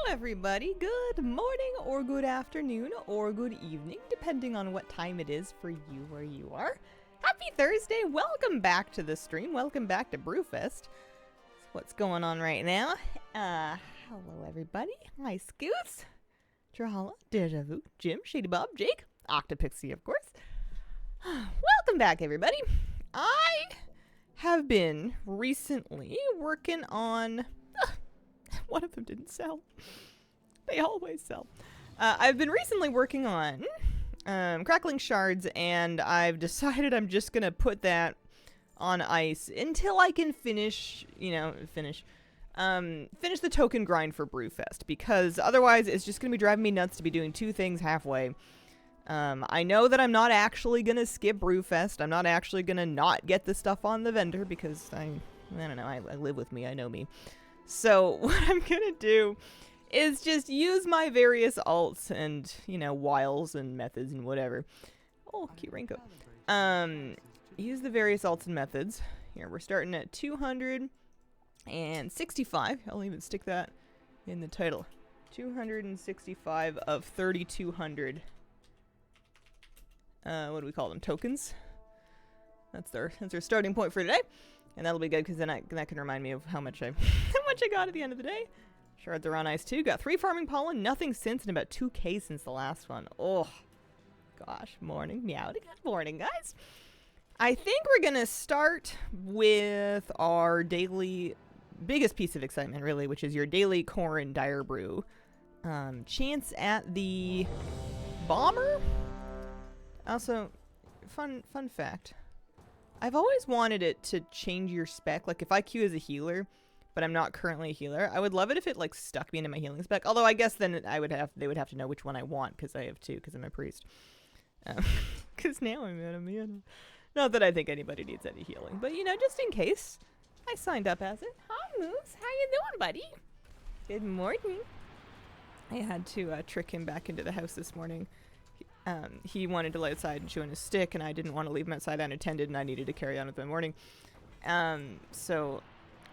everybody. Good morning or good afternoon or good evening, depending on what time it is for you where you are. Happy Thursday. Welcome back to the stream. Welcome back to Brewfest. So what's going on right now? Hello, everybody. Hi, Scoots, Trahala, Deja Vu, Jim, Shady Bob, Jake, Octopixie, of course. Welcome back, everybody. I have been recently working on... One of them didn't sell. They always sell. I've been recently working on crackling shards, and I've decided I'm just going to put that on ice until I can finish the token grind for Brewfest, because otherwise it's just going to be driving me nuts to be doing two things halfway. I know that I'm not actually going to skip Brewfest. I'm not actually going to not get the stuff on the vendor, because I don't know, I live with me, I know me. So what I'm going to do is just use my various alts and, wiles and methods and whatever. Oh, cute raincoat. Use the various alts and methods. Here, we're starting at 265. I'll even stick that in the title. 265 of 3,200. What do we call them? Tokens? That's their starting point for today. And that'll be good, because then that can remind me of how much I got at the end of the day. Shards are on ice too. Got 3 farming pollen, nothing since, and about 2k since the last one. Oh, gosh. Morning, meowdy. Good morning, guys. I think we're going to start with our daily, biggest piece of excitement, really, which is your daily Corn Dire Brew. Chance at the Bomber. Also, fun fact. I've always wanted it to change your spec. Like, if I queue as a healer, but I'm not currently a healer, I would love it if it, stuck me into my healing spec. Although, I guess then they would have to know which one I want, because I have 2, because I'm a priest. Because now I'm out of mana. Not that I think anybody needs any healing, but, just in case, I signed up as it. Hi, Moose. How you doing, buddy? Good morning. I had to trick him back into the house this morning. He wanted to lay outside and chew on his stick, and I didn't want to leave him outside unattended, and I needed to carry on with my morning. So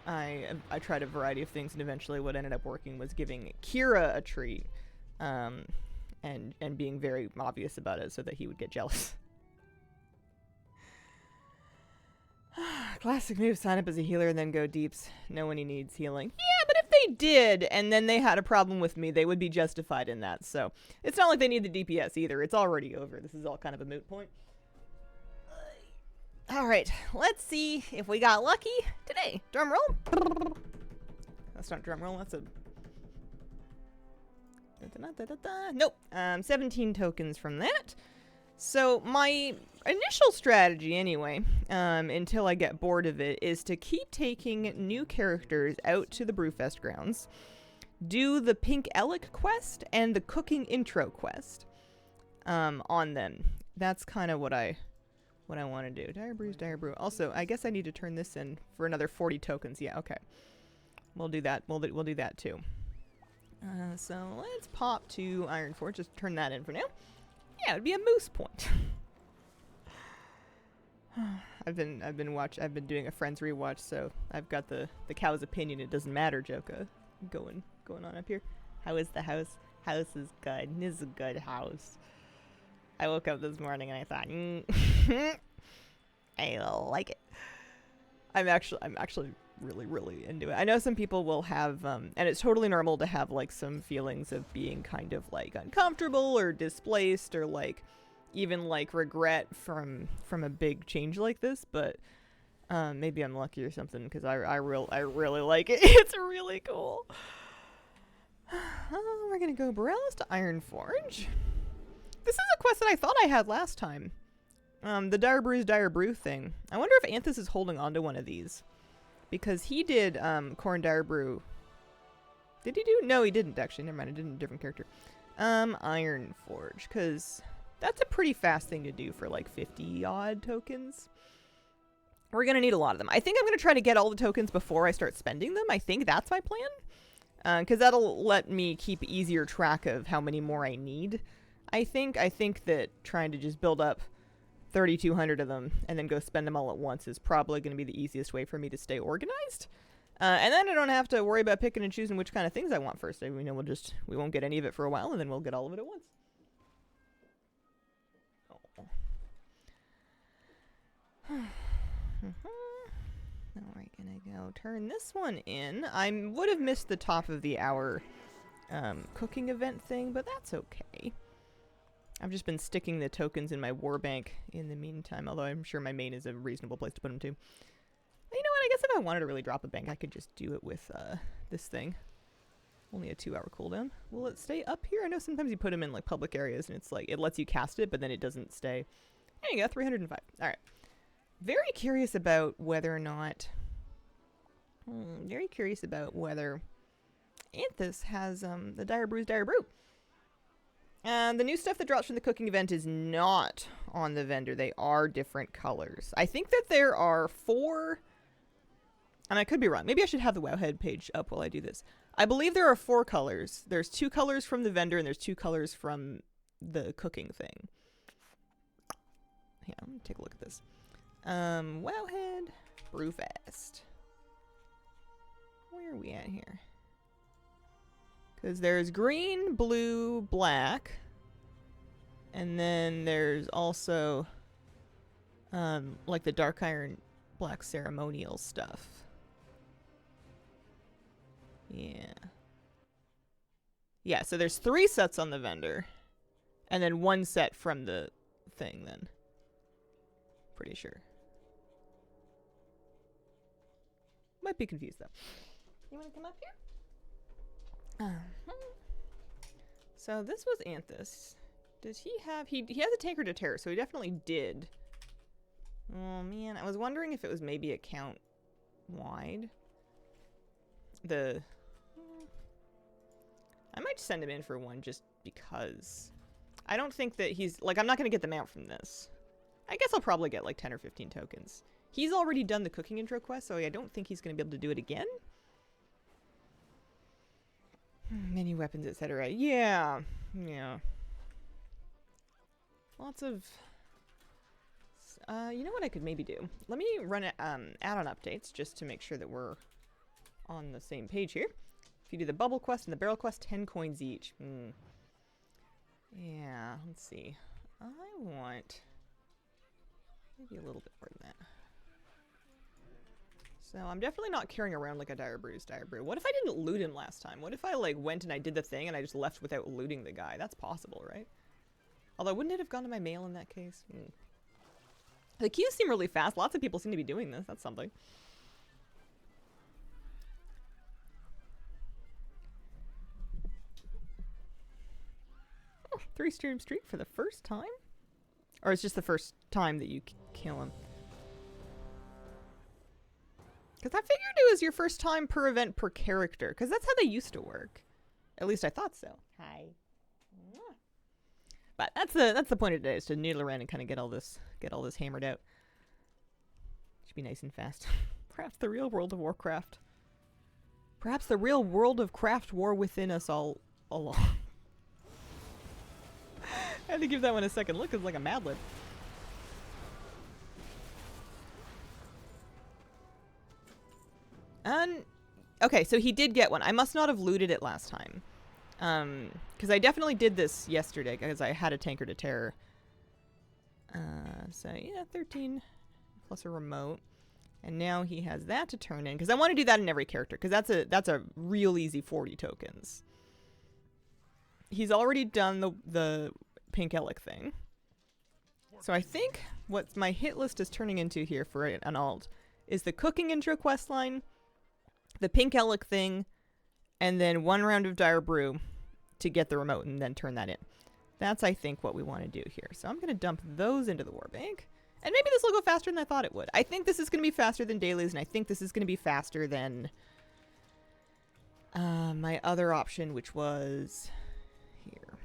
I tried a variety of things, and eventually what ended up working was giving Kira a treat, and being very obvious about it so that he would get jealous. Classic move, sign up as a healer and then go deeps. Know when he needs healing. Yeah, but if they did, and then they had a problem with me, they would be justified in that. So it's not like they need the DPS either. It's already over. This is all kind of a moot point. Alright, let's see if we got lucky today. Drum roll. That's not drum roll, that's a... Nope. 17 tokens from that. So my initial strategy, anyway, until I get bored of it, is to keep taking new characters out to the Brewfest grounds, do the Pink Elec quest and the cooking intro quest on them. That's kind of what I want to do. Dire Brew. Also, I guess I need to turn this in for another 40 tokens. Yeah, okay. We'll do that. We'll do that too. So let's pop to Ironforge. Just turn that in for now. Yeah, it would be a moose point. I've been doing a Friends rewatch, so I've got the cow's opinion. It doesn't matter, Joka, going on up here. How is the house? House is good. This is a good house. I woke up this morning and I thought, I like it. I'm actually really into it. I know some people will have, and it's totally normal to have some feelings of being kind of uncomfortable or displaced or even regret from a big change like this, but maybe I'm lucky or something, because I really like it. It's really cool. We're gonna go Borellis to Ironforge. This is a quest that I thought I had last time. The Dire Brew thing. I wonder if Anthus is holding on to one of these. Because he did Corn Dire Brew. Did he do? No, he didn't actually. Never mind. I did a different character. Ironforge. Because that's a pretty fast thing to do for 50 odd tokens. We're going to need a lot of them. I think I'm going to try to get all the tokens before I start spending them. I think that's my plan. Because that'll let me keep easier track of how many more I need. I think that trying to just build up 3,200 of them and then go spend them all at once is probably going to be the easiest way for me to stay organized. And then I don't have to worry about picking and choosing which kind of things I want first. We know we won't get any of it for a while, and then we'll get all of it at once. Now we're gonna go turn this one in. I would have missed the top of the hour cooking event thing, but that's okay. I've just been sticking the tokens in my war bank in the meantime, although I'm sure my main is a reasonable place to put them too. You know what, I guess if I wanted to really drop a bank, I could just do it with this thing. Only a 2-hour cooldown. Will it stay up here? I know sometimes you put them in like public areas and it's like, it lets you cast it, but then it doesn't stay. There you go, 305. Alright. Very curious about whether or not... very curious about whether Anthus has the Dire Brew's Dire Brew. And the new stuff that drops from the cooking event is not on the vendor. They are different colors. I think that there are 4... And I could be wrong. Maybe I should have the Wowhead page up while I do this. I believe there are 4 colors. There's 2 colors from the vendor and there's 2 colors from the cooking thing. Yeah, let me take a look at this. Wowhead Brewfest. Where are we at here? Because there's green, blue, black. And then there's also like the dark iron black ceremonial stuff. Yeah. Yeah, so there's 3 sets on the vendor. And then 1 set from the thing then. Pretty sure. Might be confused though. You want to come up here? So this was Anthus. Does he have... He has a Taker to Terror, so he definitely did. Oh man, I was wondering if it was maybe account wide. I might send him in for one just because. I don't think that he's... Like, I'm not going to get the mount from this. I guess I'll probably get like 10 or 15 tokens. He's already done the cooking intro quest, so I don't think he's going to be able to do it again. Many weapons, etc. Yeah. Yeah. Lots of... you know what I could maybe do? Let me run add-on updates just to make sure that we're on the same page here. If you do the bubble quest and the barrel quest, 10 coins each. Yeah, let's see. I want maybe a little bit more than that. So I'm definitely not carrying around like a Dire Brew's Dire Brew. What if I didn't loot him last time? What if I like went and I did the thing and I just left without looting the guy? That's possible, right? Although wouldn't it have gone to my mail in that case? The queues seem really fast. Lots of people seem to be doing this. That's something. Oh, 3-stream streak for the first time? Or it's just the first time that you kill him? Because I figured it was your first time per event per character. Because that's how they used to work. At least I thought so. Hi. But that's the point of today, is to noodle around and kind of get all this hammered out. Should be nice and fast. Perhaps the real world of Warcraft. Perhaps the real world of craft war within us all along. I had to give that one a second look. It's like a Mad Lib. Okay, so he did get one. I must not have looted it last time. Because I definitely did this yesterday because I had a Tanker to Terror. So yeah, 13 plus a remote. And now he has that to turn in because I want to do that in every character because that's a real easy 40 tokens. He's already done the Pink Elec thing. So I think what my hit list is turning into here for an alt is the cooking intro quest line, the Pink Elec thing, and then 1 round of Dire Brew to get the remote and then turn that in. That's, I think, what we want to do here. So I'm going to dump those into the war bank. And maybe this will go faster than I thought it would. I think this is going to be faster than dailies, and I think this is going to be faster than my other option, which was here.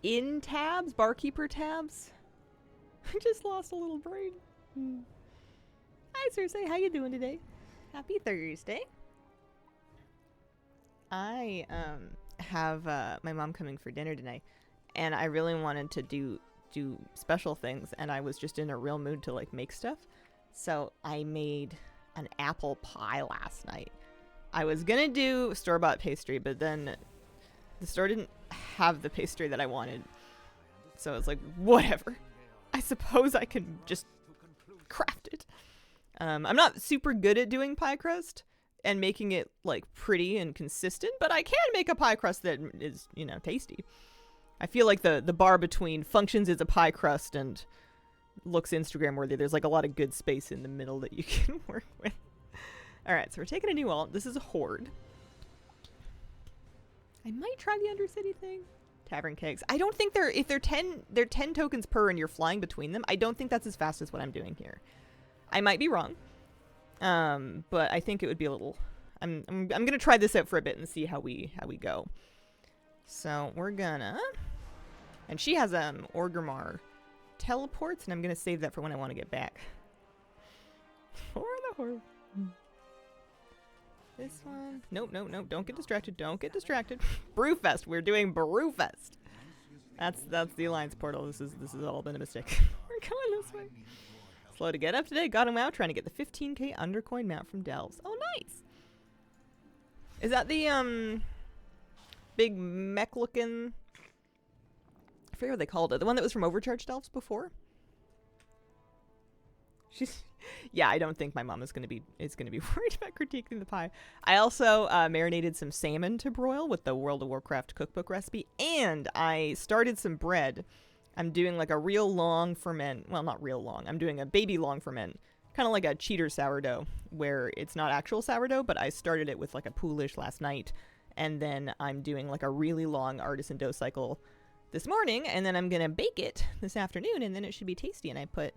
In tabs? Barkeeper tabs? I just lost a little brain. Hi, Cersei. How you doing today? Happy Thursday. I have my mom coming for dinner tonight, and I really wanted to do special things, and I was just in a real mood to like make stuff. So I made an apple pie last night. I was gonna do store-bought pastry, but then the store didn't have the pastry that I wanted. So I was like, whatever. I suppose I can just craft it. I'm not super good at doing pie crust and making it like pretty and consistent, but I can make a pie crust that is, you know, tasty. I feel like the bar between functions as a pie crust and looks Instagram worthy, there's like a lot of good space in the middle that you can work with. All right, so we're taking a new alt. This is a horde. I might try the Undercity thing. Tavern kegs. I don't think if they're 10 tokens per and you're flying between them, I don't think that's as fast as what I'm doing here. I might be wrong. But I think it would be a little I'm going to try this out for a bit and see how we go. So, we're gonna and she has Orgrimmar teleports, and I'm going to save that for when I want to get back. For the horde. This one. Nope. Don't get distracted. Brewfest. We're doing Brewfest. That's the Alliance portal. This has all been a mistake. We're going this way. Slow to get up today. Got him out trying to get the 15k undercoin mount from Delves. Oh, nice. Is that the big mech looking? I forget what they called it. The one that was from Overcharged Delves before. Yeah, I don't think my mom is gonna be worried about critiquing the pie. I also marinated some salmon to broil with the World of Warcraft cookbook recipe, and I started some bread. I'm doing like a real long ferment. Well, not real long. I'm doing a baby long ferment, kind of like a cheater sourdough, where it's not actual sourdough, but I started it with like a poolish last night, and then I'm doing like a really long artisan dough cycle this morning, and then I'm gonna bake it this afternoon, and then it should be tasty. And I put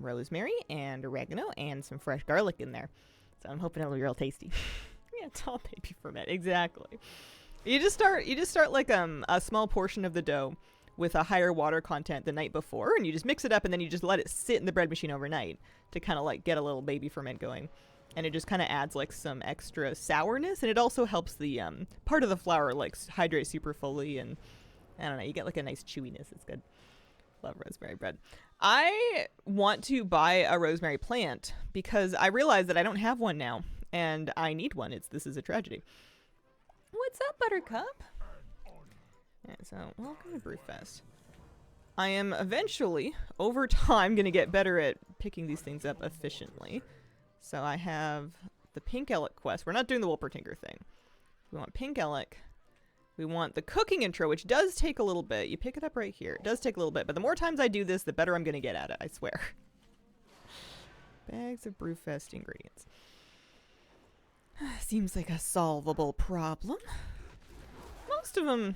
rosemary and oregano and some fresh garlic in there. So I'm hoping it'll be real tasty. Yeah, it's all baby ferment. Exactly. You just start like a small portion of the dough with a higher water content the night before, and you just mix it up, and then you just let it sit in the bread machine overnight to kind of like get a little baby ferment going. And it just kind of adds like some extra sourness, and it also helps the part of the flour like hydrate super fully, and I don't know, you get like a nice chewiness. It's good. Love rosemary bread. I want to buy a rosemary plant because I realize that I don't have one now, and I need one. This is a tragedy. What's up, Buttercup? Alright, so welcome to Brewfest. I am eventually, over time, going to get better at picking these things up efficiently. So I have the Pink Elec quest. We're not doing the Wolpertinger thing. We want Pink Elec. We want the cooking intro, which does take a little bit. You pick it up right here. It does take a little bit, but the more times I do this, the better I'm going to get at it, I swear. Bags of Brewfest ingredients. Seems like a solvable problem. Most of them,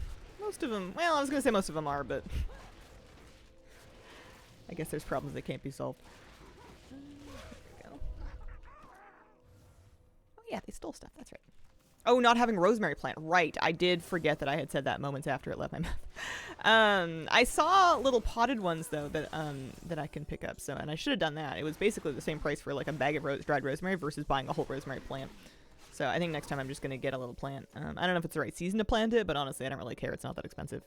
well, I was going to say most of them are, but I guess there's problems that can't be solved. There we go. Oh yeah, they stole stuff, that's right. Oh, not having rosemary plant. Right. I did forget that I had said that moments after it left my mouth. I saw little potted ones though that I can pick up. So, and I should have done that. It was basically the same price for like a bag of dried rosemary versus buying a whole rosemary plant. So I think next time I'm just going to get a little plant. I don't know if it's the right season to plant it, but honestly, I don't really care. It's not that expensive.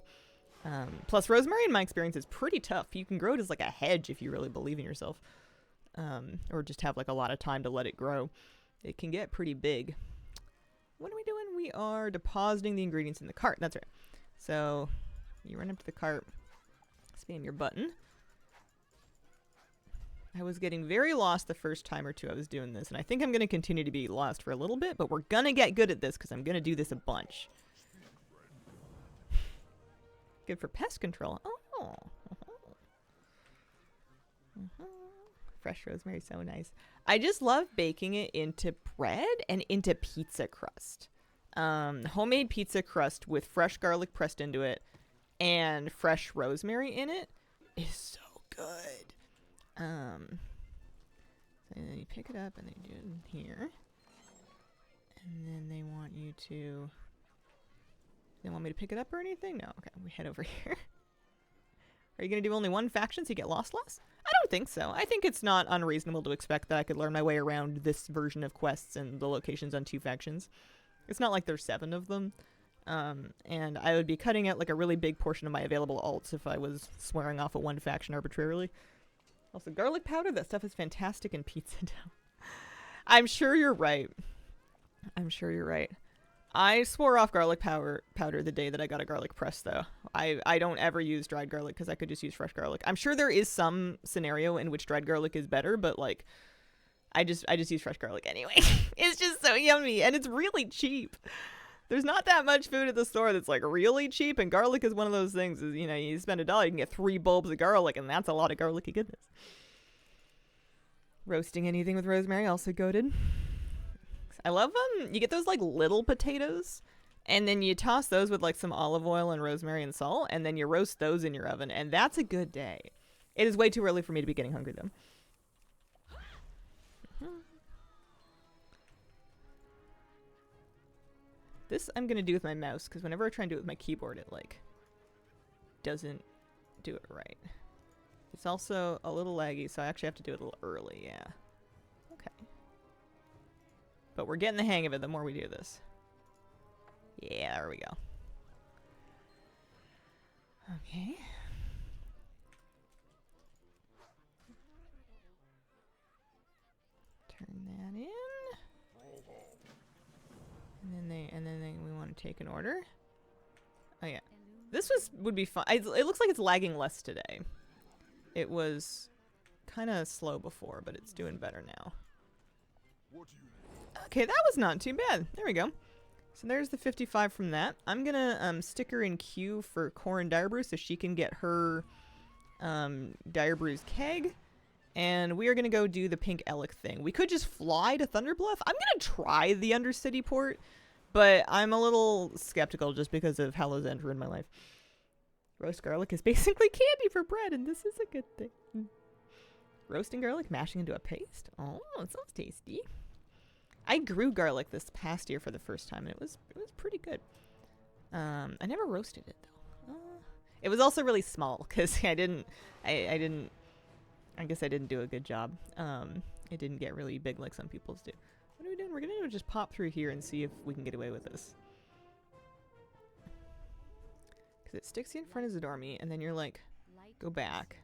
Plus rosemary in my experience is pretty tough. You can grow it as like a hedge if you really believe in yourself. Or just have like a lot of time to let it grow. It can get pretty big. What are we doing? We are depositing the ingredients in the cart. That's right. So you run up to the cart, spam your button. I was getting very lost the first time or two I was doing this, and I think I'm going to continue to be lost for a little bit, but we're going to get good at this because I'm going to do this a bunch. Good for pest control. Oh. Fresh rosemary, so nice. I just love baking it into bread and into pizza crust. Homemade pizza crust with fresh garlic pressed into it and fresh rosemary in it is so good. So then you pick it up and they do it in here. And then they want you to... They want me to pick it up or anything? No. Okay, we head over here. Are you going to do only one faction so you get lost less? I don't think so. I think it's not unreasonable to expect that I could learn my way around this version of quests and the locations on 2 factions. It's not like there's 7 of them. And I would be cutting out like a really big portion of my available alts if I was swearing off at one faction arbitrarily. Also, garlic powder, that stuff is fantastic in pizza dough. I'm sure you're right. I'm sure you're right. I swore off garlic powder the day that I got a garlic press, though. I don't ever use dried garlic because I could just use fresh garlic. I'm sure there is some scenario in which dried garlic is better, but like, I just use fresh garlic anyway. It's just so yummy, and it's really cheap. There's not that much food at the store that's like really cheap, and garlic is one of those things. Is, you know, you spend $1, you can get 3 bulbs of garlic, and that's a lot of garlicky goodness. Roasting anything with rosemary, also goated. I love them. You get those like little potatoes, and then you toss those with like some olive oil and rosemary and salt, and then you roast those in your oven, and that's a good day. It is way too early for me to be getting hungry though. This I'm gonna do with my mouse, because whenever I try and do it with my keyboard, it like doesn't do it right. It's also a little laggy, so I actually have to do it a little early, yeah. Okay. But we're getting the hang of it the more we do this. Yeah, there we go. Okay. Turn that in. And then we want to take an order. Oh yeah. This would be fun. It looks like it's lagging less today. It was kind of slow before, but it's doing better now. Okay, that was not too bad. There we go. So there's the 55 from that. I'm gonna stick her in queue for Corin Direbrew so she can get her Direbrew's keg. And we are gonna go do the Pink Elec thing. We could just fly to Thunderbluff. I'm gonna try the Undercity port, but I'm a little skeptical just because of Hallow's End ruined my life. Roast garlic is basically candy for bread, and this is a good thing. Roasting garlic, mashing into a paste. Oh, it sounds tasty. I grew garlic this past year for the first time, and it was pretty good. I never roasted it though. It was also really small because I guess I didn't do a good job. It didn't get really big like some people's do. What are we doing? We're gonna just pop through here and see if we can get away with this. Because it sticks you in front of Zadormi, and then you're like, go back.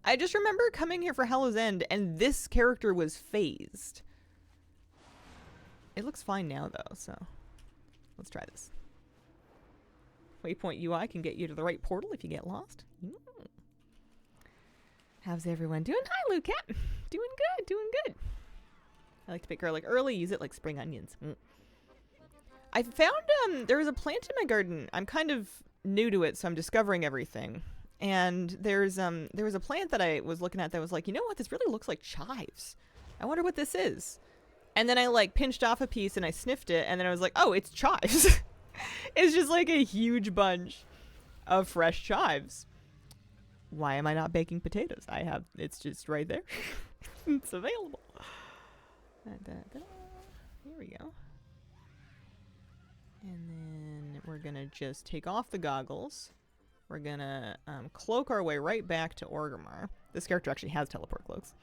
I just remember coming here for Hallow's End, and this character was phased. It looks fine now, though, so let's try this. Waypoint UI can get you to the right portal if you get lost. How's everyone doing? Hi, Lucat. Doing good, doing good. I like to pick garlic early, use it like spring onions. I found, there was a plant in my garden. I'm kind of new to it, so I'm discovering everything. And there was a plant that I was looking at that was like, you know what? This really looks like chives. I wonder what this is. And then I like pinched off a piece and I sniffed it, and then I was like, oh, it's chives. It's just like a huge bunch of fresh chives. Why am I not baking potatoes? It's just right there. It's available. Here we go. And then we're gonna just take off the goggles. We're gonna cloak our way right back to Orgrimmar. This character actually has teleport cloaks.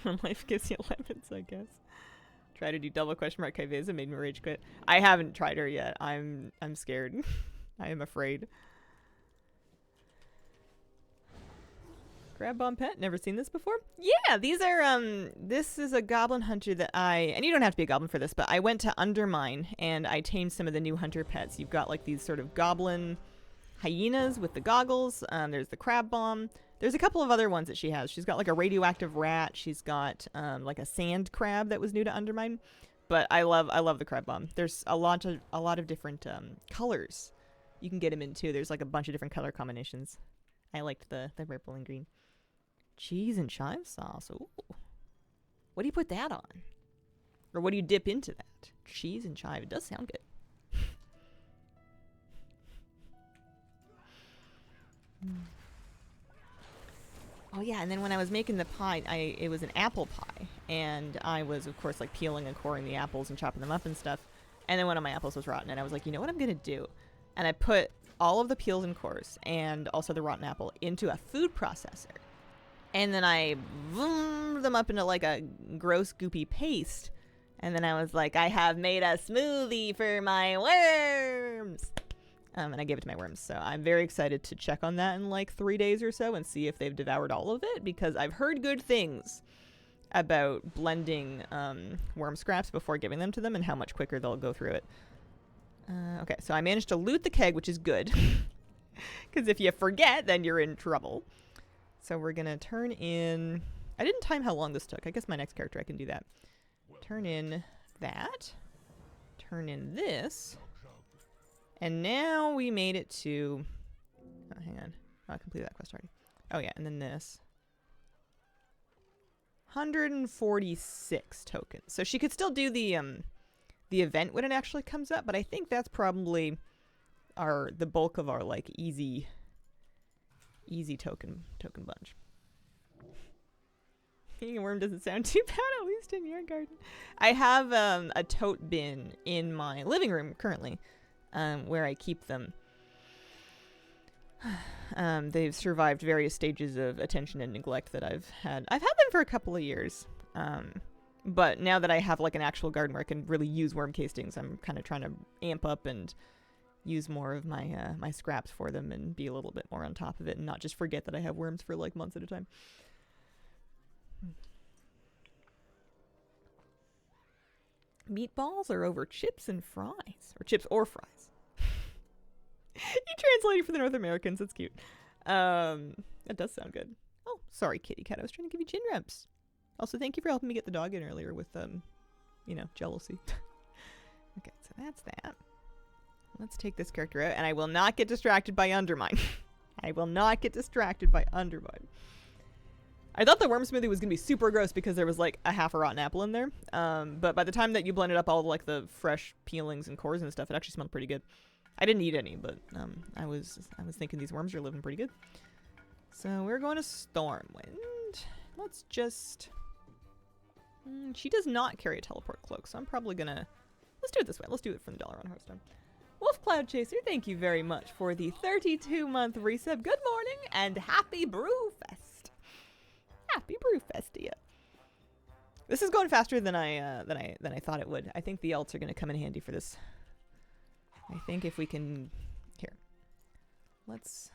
When life gives you lemons, I guess. Try to do double question mark Kaiveza, made me rage quit. I haven't tried her yet. I'm scared. I am afraid. Crab bomb pet, never seen this before. Yeah, these are this is a goblin hunter that and you don't have to be a goblin for this, but I went to Undermine and I tamed some of the new hunter pets. You've got like these sort of goblin hyenas with the goggles. There's the crab bomb. There's a couple of other ones that she has. She's got like a radioactive rat. She's got like a sand crab that was new to Undermine. But I love the crab bomb. There's a lot of different colors you can get him in too. There's like a bunch of different color combinations. I liked the purple and green. Cheese and chive sauce. Ooh. What do you put that on? Or what do you dip into that? Cheese and chive. It does sound good. Oh yeah, and then when I was making the pie, it was an apple pie, and I was of course like peeling and coring the apples and chopping them up and stuff. And then one of my apples was rotten, and I was like, you know what I'm gonna do? And I put all of the peels and cores and also the rotten apple into a food processor. And then I zoomed them up into like a gross goopy paste. And then I was like, I have made a smoothie for my worms. And I gave it to my worms. So I'm very excited to check on that in like 3 days or so and see if they've devoured all of it, because I've heard good things about blending worm scraps before giving them to them and how much quicker they'll go through it. Okay, so I managed to loot the keg, which is good. Because if you forget, then you're in trouble. So we're going to turn in... I didn't time how long this took. I guess my next character I can do that. Turn in that. Turn in this. And now we made it to... Oh, hang on. Oh, I completed that quest already. Oh, yeah, and then this. 146 tokens. So she could still do the event when it actually comes up, but I think that's probably the bulk of our like easy token bunch. Being a worm doesn't sound too bad, at least in your garden. I have a tote bin in my living room currently, where I keep them. They've survived various stages of attention and neglect that I've had. I've had them for a couple of years. But now that I have like an actual garden where I can really use worm castings, I'm kind of trying to amp up and use more of my my scraps for them and be a little bit more on top of it and not just forget that I have worms for like months at a time. Meatballs are over chips and fries. Or chips or fries. You translated for the North Americans. That's cute. That does sound good. Oh, sorry, kitty cat. I was trying to give you chin rubs. Also, thank you for helping me get the dog in earlier with, jealousy. Okay, so that's that. Let's take this character out, and I will not get distracted by Undermine. I will not get distracted by Undermine. I thought the worm smoothie was going to be super gross because there was, like, a half a rotten apple in there. But by the time that you blended up all, like, the fresh peelings and cores and stuff, it actually smelled pretty good. I didn't eat any, but I was thinking these worms are living pretty good. So we're going to Stormwind. Let's just... she does not carry a teleport cloak, so I'm probably going to... Let's do it this way. Let's do it from the dollar on Hearthstone. Wolf Cloud Chaser, thank you very much for the 32-month resub. Good morning and happy Brewfest. Happy Brewfest to you. This is going faster than I thought it would. I think the alts are going to come in handy for this. I think if we can... Here. Let's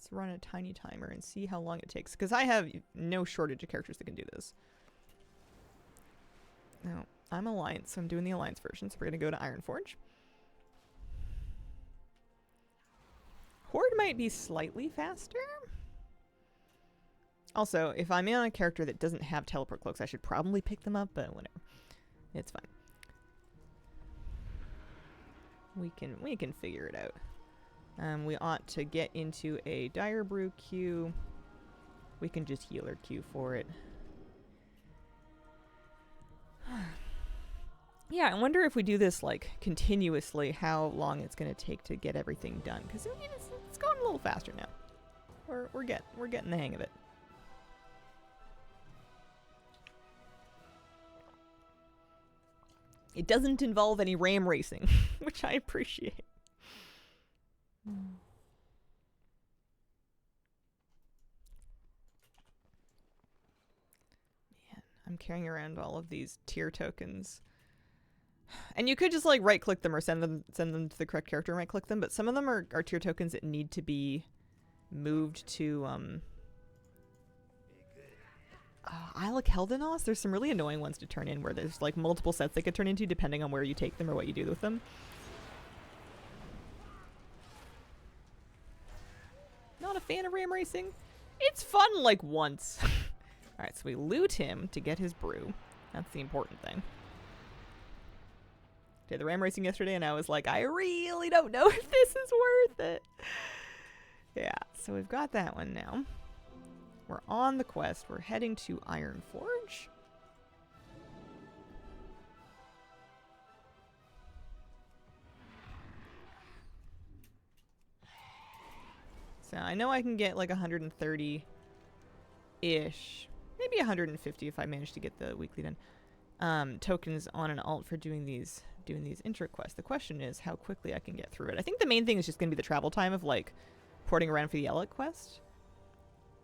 run a tiny timer and see how long it takes. Because I have no shortage of characters that can do this. Now, I'm Alliance, so I'm doing the Alliance version. So we're going to go to Ironforge. Horde might be slightly faster. Also, if I'm on a character that doesn't have teleport cloaks, I should probably pick them up, but whatever. It's fine. We can figure it out. We ought to get into a Dire Brew queue. We can just healer queue for it. Yeah, I wonder if we do this like continuously, how long it's going to take to get everything done. Because I mean, it's going a little faster now. We're getting the hang of it. It doesn't involve any ram racing, which I appreciate. Man, I'm carrying around all of these tier tokens. And you could just like right click them or send them to the correct character and right click them, but some of them are tier tokens that need to be moved to Isla Keldanos. There's some really annoying ones to turn in where there's like multiple sets they could turn into depending on where you take them or what you do with them. Not a fan of ram racing. It's fun like once. Alright, so we loot him to get his brew. That's the important thing. Did the ram racing yesterday and I was like, I really don't know if this is worth it. Yeah, so we've got that one now. We're on the quest. We're heading to Ironforge. So I know I can get like 130-ish. Maybe 150 if I manage to get the weekly done. Tokens on an alt for doing these intro quests. The question is how quickly I can get through it. I think the main thing is just going to be the travel time of like porting around for the Elliot quest.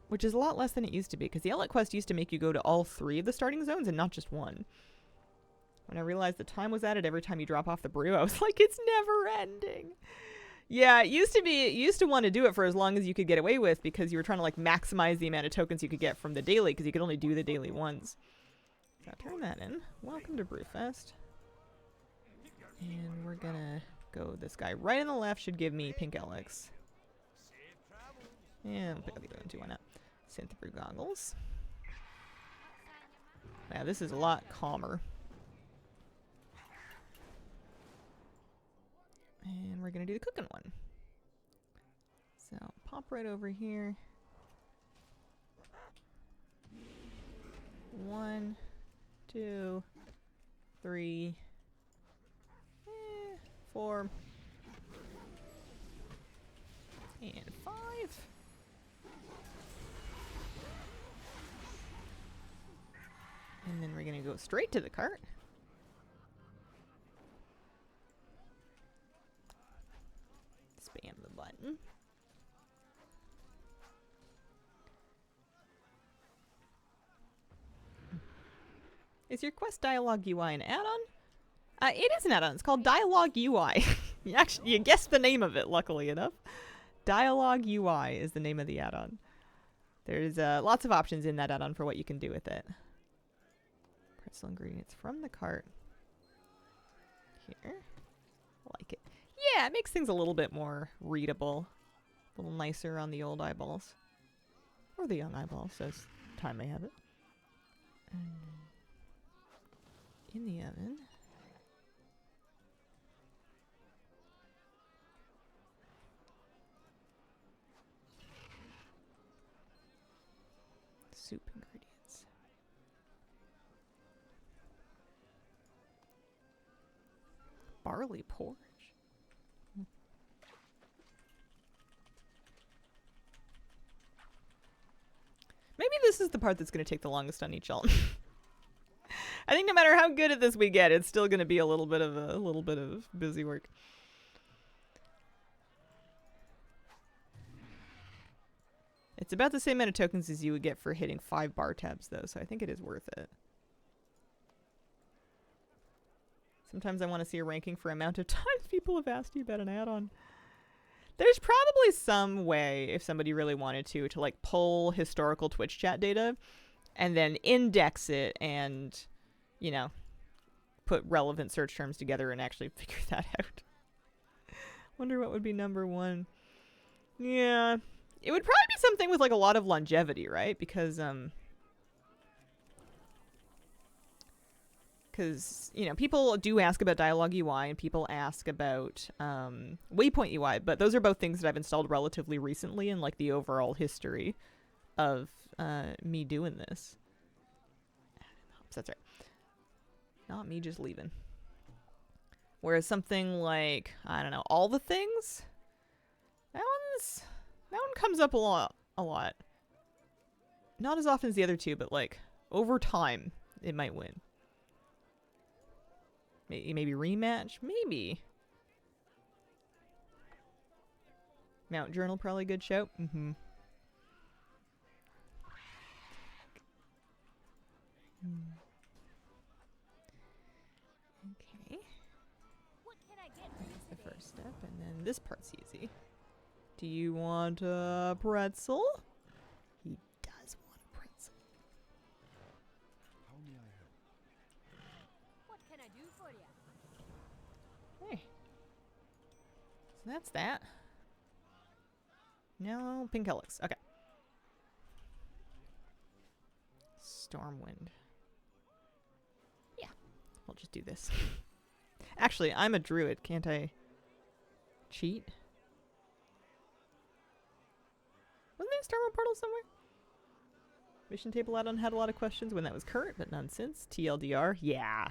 Which is a lot less than it used to be, because the Outlet quest used to make you go to all 3 of the starting zones and not just one. When I realized the time was added every time you drop off the brew, I was like, it's never ending. Yeah, it used to be. You used to want to do it for as long as you could get away with because you were trying to like maximize the amount of tokens you could get from the daily because you could only do the daily once. So turn that in. Welcome to Brewfest. And we're gonna go this guy right on the left should give me pink Alex. And we'll pick up the other one too, why not? Synth brew goggles. Yeah, this is a lot calmer. And we're gonna do the cooking one. So pop right over here. 1, 2, 3, 4, and 5. And then we're gonna go straight to the cart. Spam the button. Is your Quest Dialogue UI an add-on? It is an add-on. It's called Dialogue UI. You guessed the name of it, luckily enough. Dialogue UI is the name of the add-on. There's lots of options in that add-on for what you can do with it. Pretzel ingredients from the cart. Here. Like it. Yeah, it makes things a little bit more readable. A little nicer on the old eyeballs. Or the young eyeballs, as time may have it. And in the oven. Soup ingredients. Barley porridge. Maybe this is the part that's going to take the longest on each element. I think no matter how good at this we get, it's still going to be a little bit of busy work. It's about the same amount of tokens as you would get for hitting 5 bar tabs, though, so I think it is worth it. Sometimes I want to see a ranking for amount of times people have asked you about an add-on. There's probably some way, if somebody really wanted to like pull historical Twitch chat data and then index it and, you know, put relevant search terms together and actually figure that out. Wonder what would be number 1. Yeah. It would probably be something with like a lot of longevity, right? Because you know, people do ask about Dialogue UI and people ask about Waypoint UI, but those are both things that I've installed relatively recently in like the overall history of me doing this. That's right. Not me just leaving. Whereas something like, I don't know, all the things, that one comes up a lot. Not as often as the other two, but like over time it might win. Maybe rematch? Maybe. Mount Journal, probably a good show. Mm-hmm. Okay. That's the first step, and then this part's easy. Do you want a pretzel? He does want a pretzel. How may I help? What can I do for you? Hey. So that's that. No, pink helix. Okay. Stormwind. Yeah. I'll just do this. Actually, I'm a druid. Can't I cheat? Wasn't there a Starmore portal somewhere? Mission table add-on had a lot of questions when that was current, but none since. TLDR? Yeah.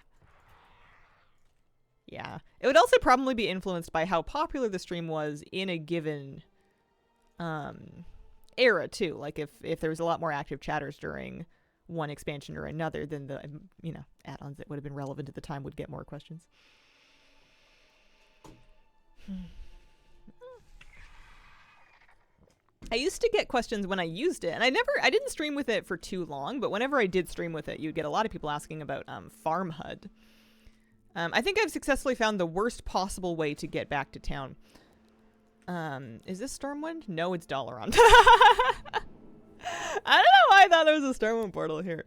Yeah. It would also probably be influenced by how popular the stream was in a given era, too. Like, if there was a lot more active chatters during one expansion or another, then the, you know, add-ons that would have been relevant at the time would get more questions. I used to get questions when I used it, and I didn't stream with it for too long, but whenever I did stream with it, you'd get a lot of people asking about Farm HUD. I think I've successfully found the worst possible way to get back to town. Is this Stormwind? No, it's Dalaran. I don't know why I thought there was a Stormwind portal here.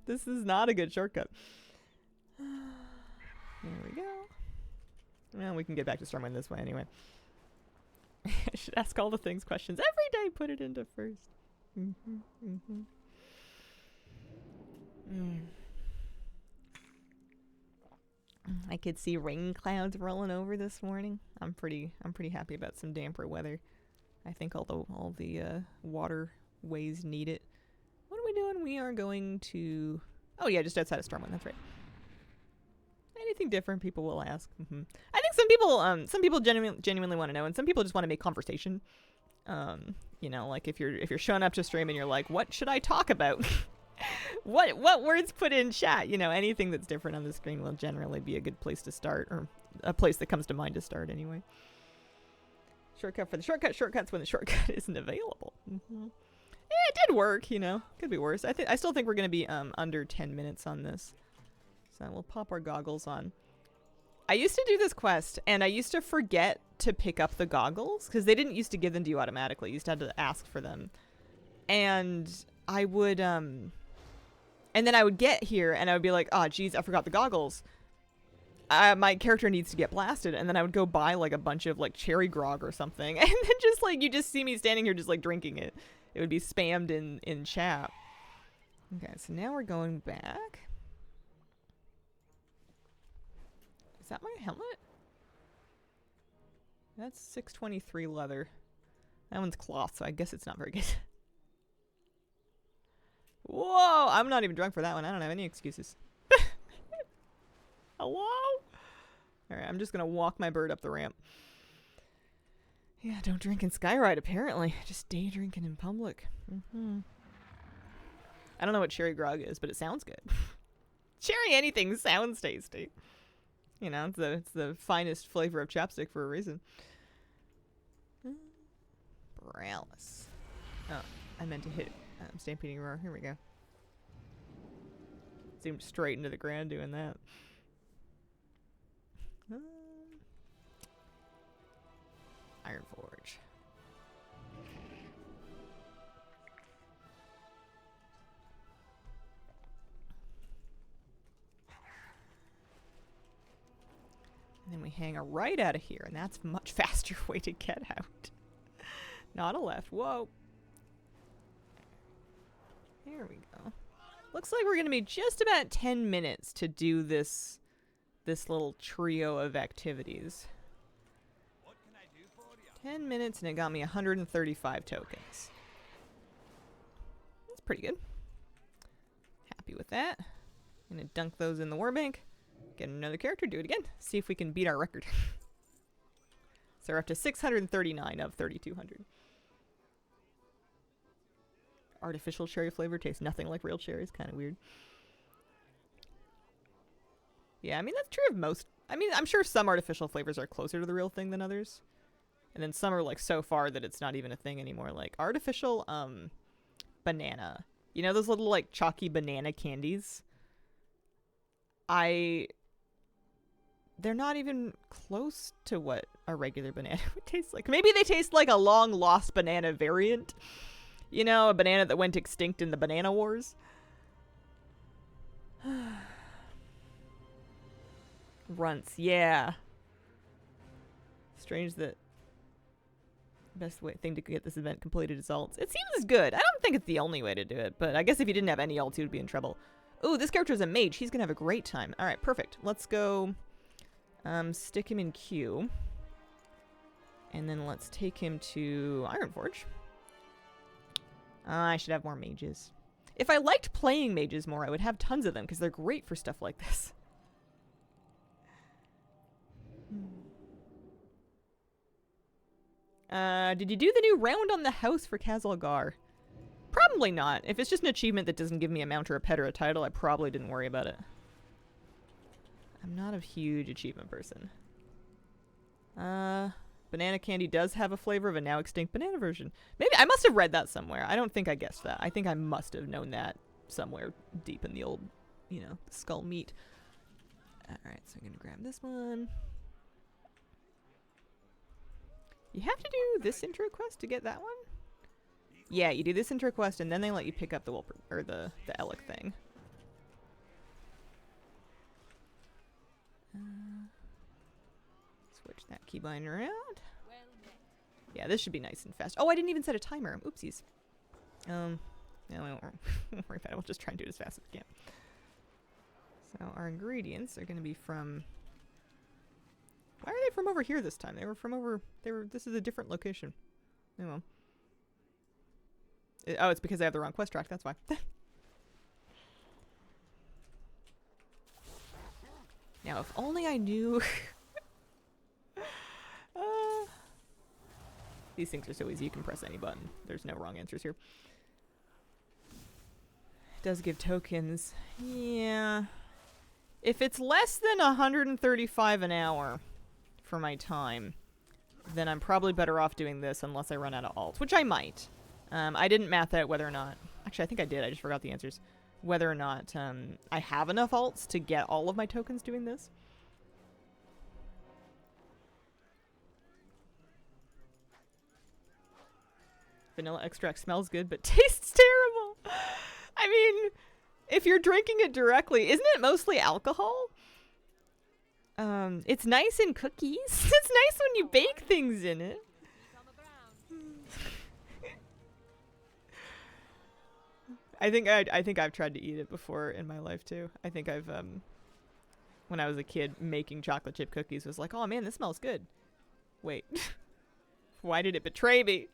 This is not a good shortcut. There we go. Well, we can get back to Stormwind this way anyway. I should ask all the things questions every day. Put it into first. I could see rain clouds rolling over this morning. I'm pretty happy about some damper weather. I think all the waterways need it. What are we doing? We are going to... Oh yeah, just outside of Stormwind. That's right. Anything different, people will ask. I think some people genuinely want to know, and some people just want to make conversation. You know, like if you're showing up to stream and you're like, what should I talk about? what words put in chat? You know, anything that's different on the screen will generally be a good place to start, or a place that comes to mind to start anyway. Shortcut for the shortcuts when the shortcut isn't available. It did work, you know. Could be worse. I still think we're gonna be under 10 minutes on this. So we'll pop our goggles on. I used to do this quest, and I used to forget to pick up the goggles, because they didn't used to give them to you automatically. You used to have to ask for them. And I would, and then I would get here, and I would be like, oh, geez, I forgot the goggles. My character needs to get blasted. And then I would go buy, like, a bunch of, like, cherry grog or something. And then just, like, you just see me standing here just, like, drinking it. It would be spammed in chat. Okay, so now we're going back. Is that my helmet? That's 623 leather. That one's cloth, so I guess it's not very good. Whoa! I'm not even drunk for that one. I don't have any excuses. Hello? Alright, I'm just gonna walk my bird up the ramp. Yeah, don't drink in Skyride, apparently. Just day drinking in public. I don't know what cherry grog is, but it sounds good. Cherry anything sounds tasty. You know, it's the finest flavor of chapstick for a reason. Borealis. Oh, I meant to hit Stampeding Roar. Here we go. Zoomed straight into the ground doing that. Iron Forge. And then we hang a right out of here, and that's a much faster way to get out. Not a left. Whoa. Here we go. Looks like we're going to be just about 10 minutes to do this little trio of activities. 10 minutes, and it got me 135 tokens. That's pretty good. Happy with that. I'm going to dunk those in the warbank. Get another character, do it again. See if we can beat our record. So we're up to 639 of 3,200. Artificial cherry flavor tastes nothing like real cherries. Kind of weird. Yeah, I mean, that's true of most. I mean, I'm sure some artificial flavors are closer to the real thing than others. And then some are like so far that it's not even a thing anymore. Like artificial banana. You know those little like chalky banana candies? They're not even close to what a regular banana would taste like. Maybe they taste like a long lost banana variant. You know, a banana that went extinct in the Banana Wars. Runts, yeah. Strange that best thing to get this event completed is ults. It seems good. I don't think it's the only way to do it, but I guess if you didn't have any ults, you would be in trouble. Ooh, this character is a mage. He's gonna have a great time. All right, perfect. Let's go stick him in Q. And then let's take him to Ironforge. I should have more mages. If I liked playing mages more, I would have tons of them because they're great for stuff like this. Did you do the new round on the house for Kazalgar? Probably not. If it's just an achievement that doesn't give me a mount or a pet or a title, I probably didn't worry about it. I'm not a huge achievement person. Banana candy does have a flavor of a now extinct banana version. Maybe I must have read that somewhere. I don't think I guessed that. I think I must have known that somewhere deep in the old, you know, skull meat. Alright, so I'm gonna grab this one. You have to do this intro quest to get that one? Yeah, you do this intro quest and then they let you pick up the or the Elec thing. Switch that keybind around. Well met. Yeah, this should be nice and fast. Oh, I didn't even set a timer. Oopsies. No, I won't worry about it. We'll just try and do it as fast as we can. So our ingredients are going to be from... Why are they from over here this time? They were from over... This is a different location. Oh, well. Oh, it's because I have the wrong quest track. That's why. Now, if only I knew... These things are so easy. You can press any button. There's no wrong answers here. It does give tokens. Yeah. If it's less than 135 an hour for my time, then I'm probably better off doing this unless I run out of alts, which I might. I didn't math out whether or not... Actually, I think I did. I just forgot the answers. Whether or not I have enough alts to get all of my tokens doing this. Vanilla extract smells good, but tastes terrible. I mean, if you're drinking it directly, isn't it mostly alcohol? It's nice in cookies. It's nice when you bake things in it. I think I've tried to eat it before in my life too. I think I've when I was a kid making chocolate chip cookies was like, "Oh man, this smells good." Wait. Why did it betray me?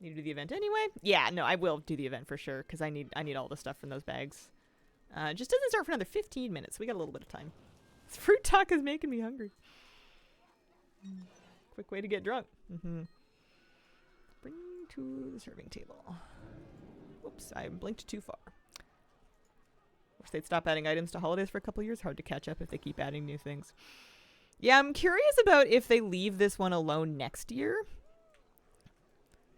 Need to do the event anyway? Yeah, no, I will do the event for sure because I need all the stuff from those bags. Just doesn't start for another 15 minutes. We got a little bit of time. This fruit talk is making me hungry. Quick way to get drunk. Bring to the serving table. Oops, I blinked too far. Wish they'd stop adding items to holidays for a couple years. Hard to catch up if they keep adding new things. Yeah, I'm curious about if they leave this one alone next year.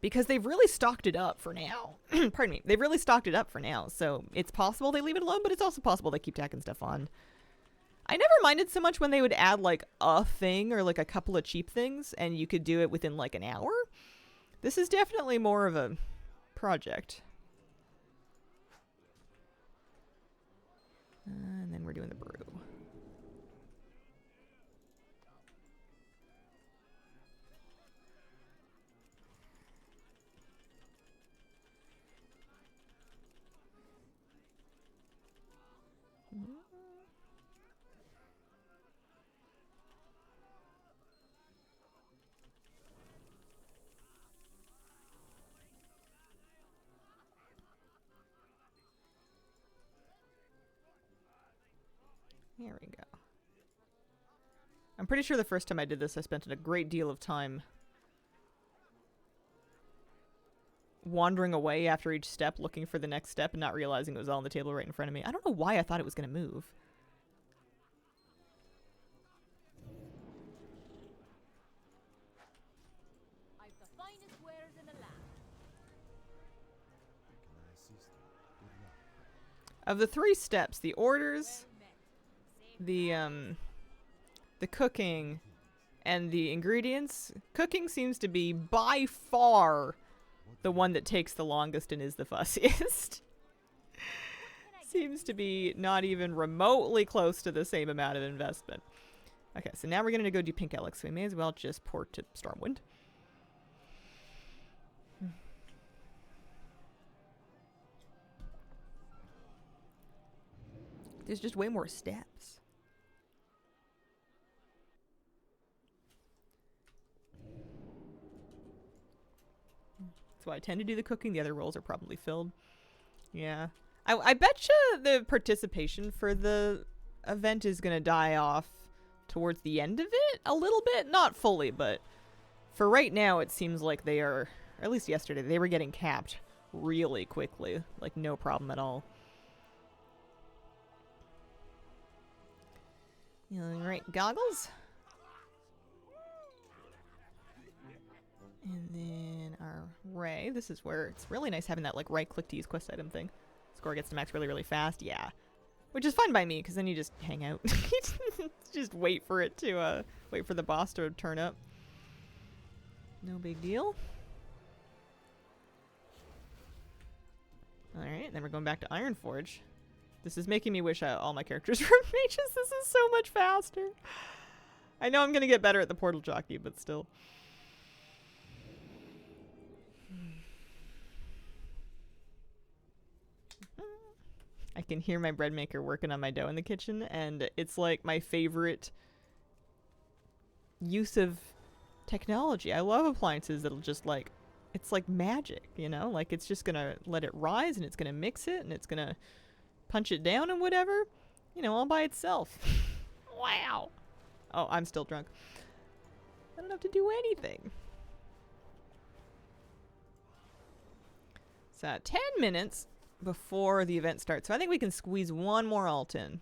Because they've really stocked it up for now. Pardon me. They've really stocked it up for now. So it's possible they leave it alone, but it's also possible they keep tacking stuff on. I never minded so much when they would add like a thing or like a couple of cheap things and you could do it within like an hour. This is definitely more of a project. And then we're doing the brew. There we go. I'm pretty sure the first time I did this, I spent a great deal of time wandering away after each step, looking for the next step, and not realizing it was all on the table right in front of me. I don't know why I thought it was going to move. I've the finest wares in the land. Of the 3 steps, the orders, the cooking, and the ingredients, cooking seems to be by far the one that takes the longest and is the fussiest. Seems to be not even remotely close to the same amount of investment. Okay, so now we're going to go do Pink Elec, so we may as well just port to Stormwind. There's just way more steps. That's why I tend to do the cooking. The other roles are probably filled. Yeah. I bet you the participation for the event is going to die off towards the end of it a little bit. Not fully, but for right now it seems like they are, or at least yesterday, they were getting capped really quickly. Like no problem at all. Alright, goggles. And then our Ray. This is where it's really nice having that like right click to use quest item thing. Score gets to max really, really fast. Yeah. Which is fine by me, because then you just hang out. Just wait for it to, wait for the boss to turn up. No big deal. Alright, then we're going back to Ironforge. This is making me wish all my characters were mages. This is so much faster. I know I'm going to get better at the portal jockey, but still. I can hear my bread maker working on my dough in the kitchen, and it's like my favorite use of technology. I love appliances that'll just like, it's like magic, you know? Like it's just gonna let it rise and it's gonna mix it and it's gonna punch it down and whatever, you know, all by itself. Wow. Oh, I'm still drunk. I don't have to do anything. So 10 minutes before the event starts. So I think we can squeeze one more alt in.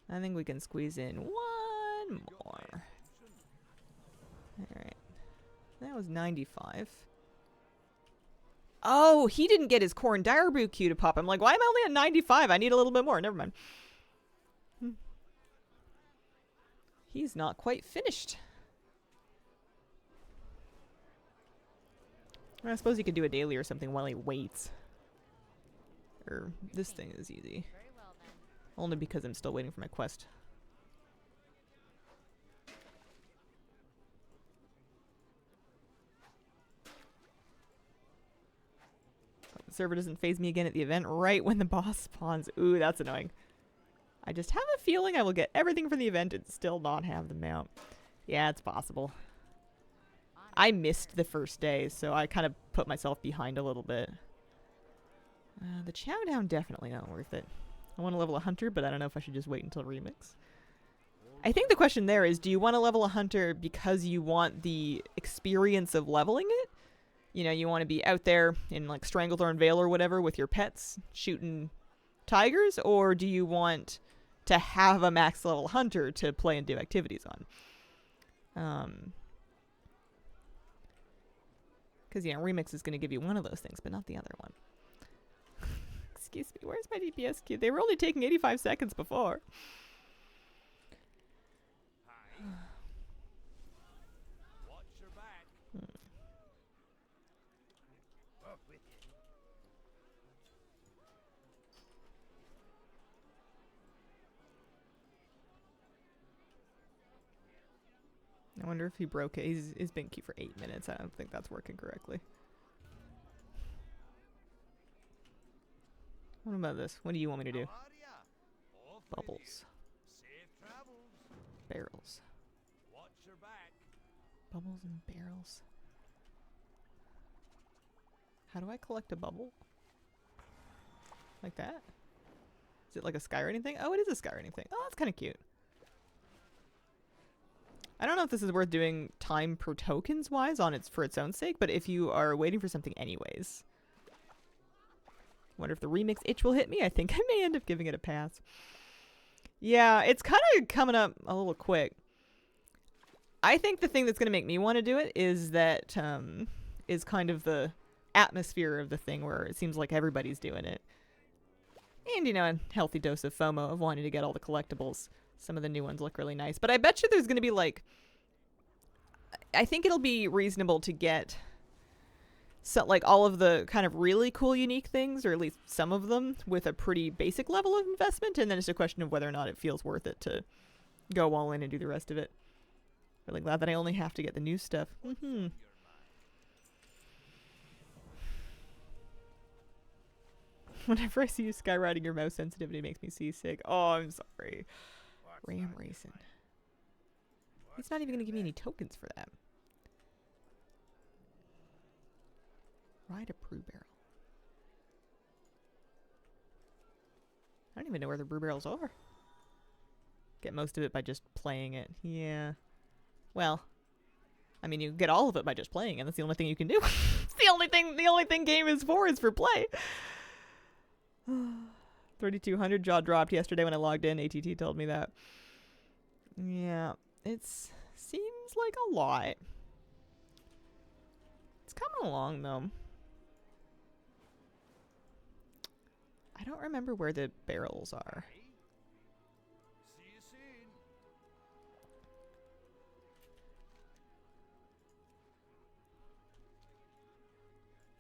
I think we can squeeze in one more. Alright. That was 95. Oh, he didn't get his corn dire brew queue to pop. I'm like, why am I only at 95? I need a little bit more. Never mind. He's not quite finished. I suppose he could do a daily or something while he waits. Or this thing is easy. Very well then. Only because I'm still waiting for my quest. The server doesn't phase me again at the event right when the boss spawns. Ooh, that's annoying. I just have a feeling I will get everything for the event and still not have the mount. Yeah, it's possible. I missed the first day, so I kind of put myself behind a little bit. The Chowdown, definitely not worth it. I want to level a hunter, but I don't know if I should just wait until remix. I think the question there is, do you want to level a hunter because you want the experience of leveling it? You know, you want to be out there in like Stranglethorn Vale or whatever with your pets shooting tigers, or do you want to have a max level hunter to play and do activities on? Because, yeah, remix is going to give you one of those things, but not the other one. Excuse me, where's my DPS queue? They were only taking 85 seconds before. Watch your back. Up with you. I wonder if he broke it. He's been queued for 8 minutes. I don't think that's working correctly. What about this? What do you want me to do? How are ya? Off with you. Bubbles. Safe travels. Barrels. Watch your back. Bubbles and barrels. How do I collect a bubble? Like that? Is it like a skywriting thing? Oh, it is a skywriting thing. Oh, that's kind of cute. I don't know if this is worth doing time per tokens wise on its for its own sake, but if you are waiting for something anyways. Wonder if the remix itch will hit me. I think I may end up giving it a pass. Yeah, it's kind of coming up a little quick. I think the thing that's going to make me want to do it is that is kind of the atmosphere of the thing where it seems like everybody's doing it. And, you know, a healthy dose of FOMO of wanting to get all the collectibles. Some of the new ones look really nice. But I bet you there's going to be like... I think it'll be reasonable to get... So, like, all of the kind of really cool, unique things, or at least some of them, with a pretty basic level of investment, and then it's a question of whether or not it feels worth it to go all in and do the rest of it. Really glad that I only have to get the new stuff. Whenever I see you skywriting, your mouse sensitivity makes me seasick. Oh, I'm sorry. Ram Racing. He's not even going to give me any tokens for that. Ride a brew barrel. I don't even know where the brew barrels are. Get most of it by just playing it. Yeah. Well, I mean, you get all of it by just playing it. That's the only thing you can do. It's the only thing game is for play. 3,200 jaw dropped yesterday when I logged in. ATT told me that. Yeah, it seems like a lot. It's coming along though. I don't remember where the barrels are. See you soon.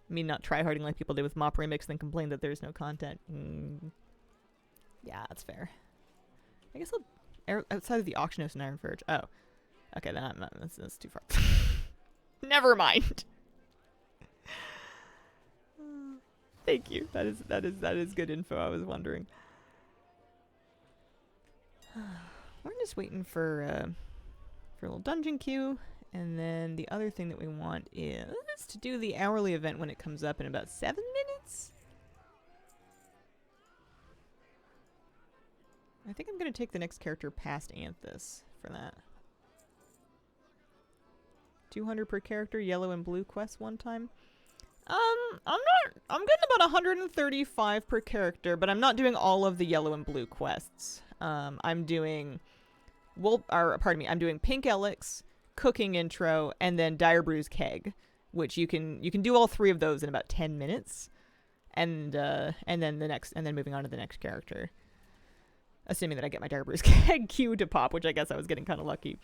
Me not tryharding like people did with Mop Remix, then complain that there's no content. Yeah, that's fair. I guess I'll outside of the auction house and Iron Forge. Oh, okay, then I'm not. That's too far. Never mind. Thank you. That is good info. I was wondering. We're just waiting for a little dungeon queue, and then the other thing that we want is to do the hourly event when it comes up in about 7 minutes. I think I'm gonna take the next character past Anthus for that. 200 per character, yellow and blue quests one time. I'm getting about 135 per character, but I'm not doing all of the yellow and blue quests. I'm doing I'm doing Pink Elix, Cooking Intro, and then Dire Brew's Keg, which you can do all 3 of those in about 10 minutes. And then moving on to the next character. Assuming that I get my Dire Brew's Keg queue to pop, which I guess I was getting kind of lucky.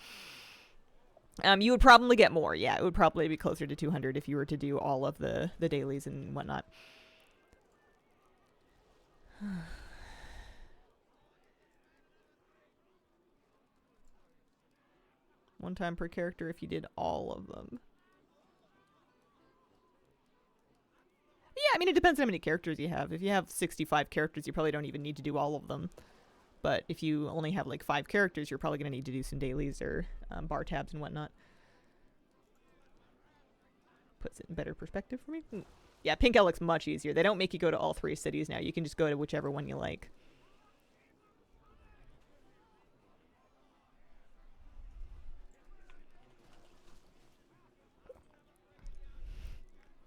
You would probably get more. Yeah, it would probably be closer to 200 if you were to do all of the dailies and whatnot. One time per character if you did all of them. Yeah, I mean, it depends on how many characters you have. If you have 65 characters, you probably don't even need to do all of them. But if you only have like 5 characters, you're probably going to need to do some dailies or bar tabs and whatnot. Puts it in better perspective for me. Yeah, Pink Elix much easier. They don't make you go to all 3 cities now. You can just go to whichever one you like.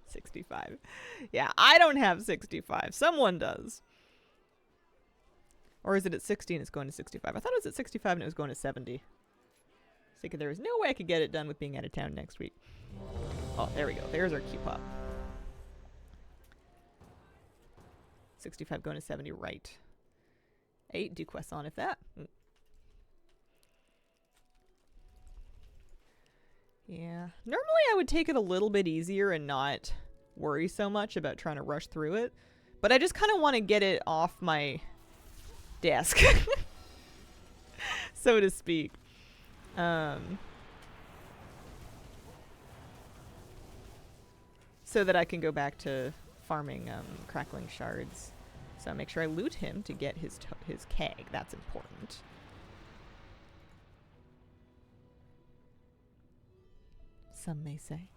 $65. Yeah, I don't have 65. Someone does. Or is it at 60 and it's going to 65? I thought it was at 65 and it was going to 70. Thinking there was no way I could get it done with being out of town next week. Oh, there we go. There's our queue pop. 65 going to 70, right. 8, do quests on if that. Yeah. Normally I would take it a little bit easier and not worry so much about trying to rush through it. But I just kind of want to get it off my desk. So to speak. So that I can go back to farming crackling shards. So make sure I loot him to get his keg. That's important. Some may say.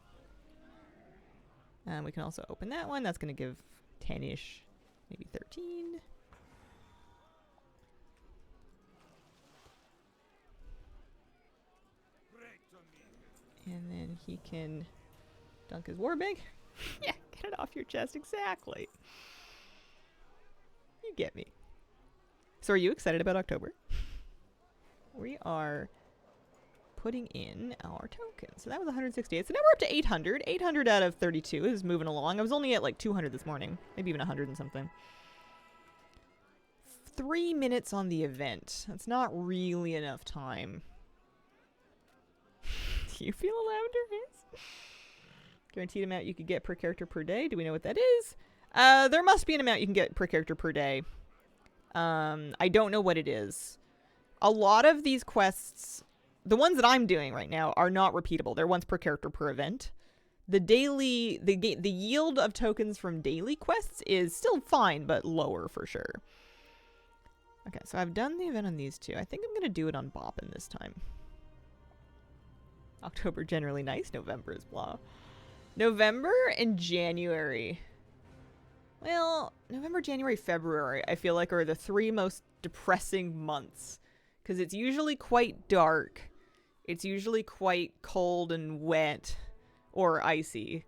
We can also open that one. That's going to give 10-ish, maybe 13. And then he can dunk his warbag. Yeah, get it off your chest. Exactly. You get me. So are you excited about October? We are putting in our tokens. So that was 168. So now we're up to 800. 800 out of 32 is moving along. I was only at like 200 this morning. Maybe even 100 and something. 3 minutes on the event. That's not really enough time. Do you feel a lavender haze? Guaranteed amount you could get per character per day. Do we know what that is? There must be an amount you can get per character per day. I don't know what it is. A lot of these quests, the ones that I'm doing right now, are not repeatable. They're once per character per event. The yield of tokens from daily quests is still fine, but lower for sure. Okay, so I've done the event on these 2. I think I'm going to do it on Boppin this time. October generally nice. November is blah. November and January. Well, November, January, February, I feel like are the 3 most depressing months. Because it's usually quite dark. It's usually quite cold and wet. Or icy.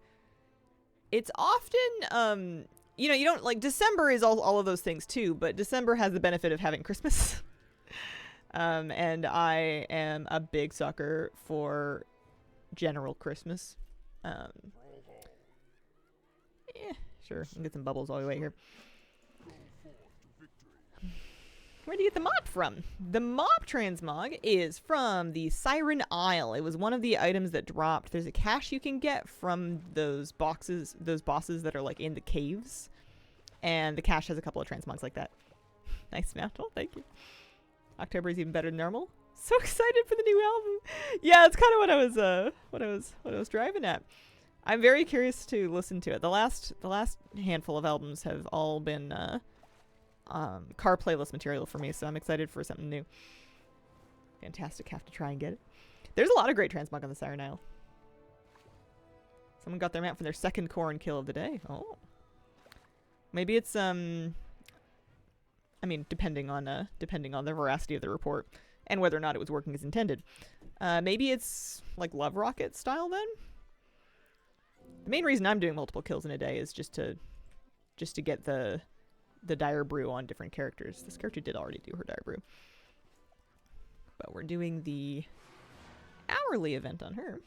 It's often, you don't, like, December is all of those things too. But December has the benefit of having Christmas. And I am a big sucker for general Christmas. Yeah, sure. I'll get some bubbles all the way here. Where do you get the mop from? The mop transmog is from the Siren Isle. It was one of the items that dropped. There's a cache you can get from those bosses that are like in the caves. And the cache has a couple of transmogs like that. Nice mantle, thank you. October is even better than normal. So excited for the new album. Yeah, it's kind of what I was driving at. I'm very curious to listen to it. The last handful of albums have all been car playlist material for me, so I'm excited for something new. Fantastic, have to try and get it. There's a lot of great transmog on the Siren Isle. Someone got their mount for their second core and kill of the day. Oh. Maybe it's I mean, depending on the veracity of the report and whether or not it was working as intended. Maybe it's like Love Rocket style then? The main reason I'm doing multiple kills in a day is just to get the dire brew on different characters. This character did already do her dire brew. But we're doing the hourly event on her.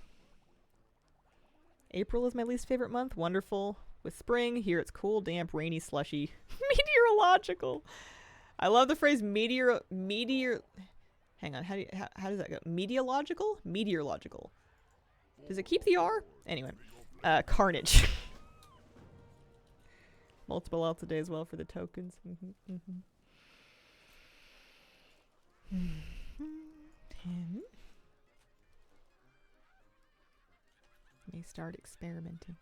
April is my least favorite month. Wonderful. With spring, here it's cool, damp, rainy, slushy. Meteorological. I love the phrase meteor. Hang on, how does that go? Meteorological? Meteorological. Does it keep the R? Anyway. Carnage. Multiple outs a day as well for the tokens. May start experimenting.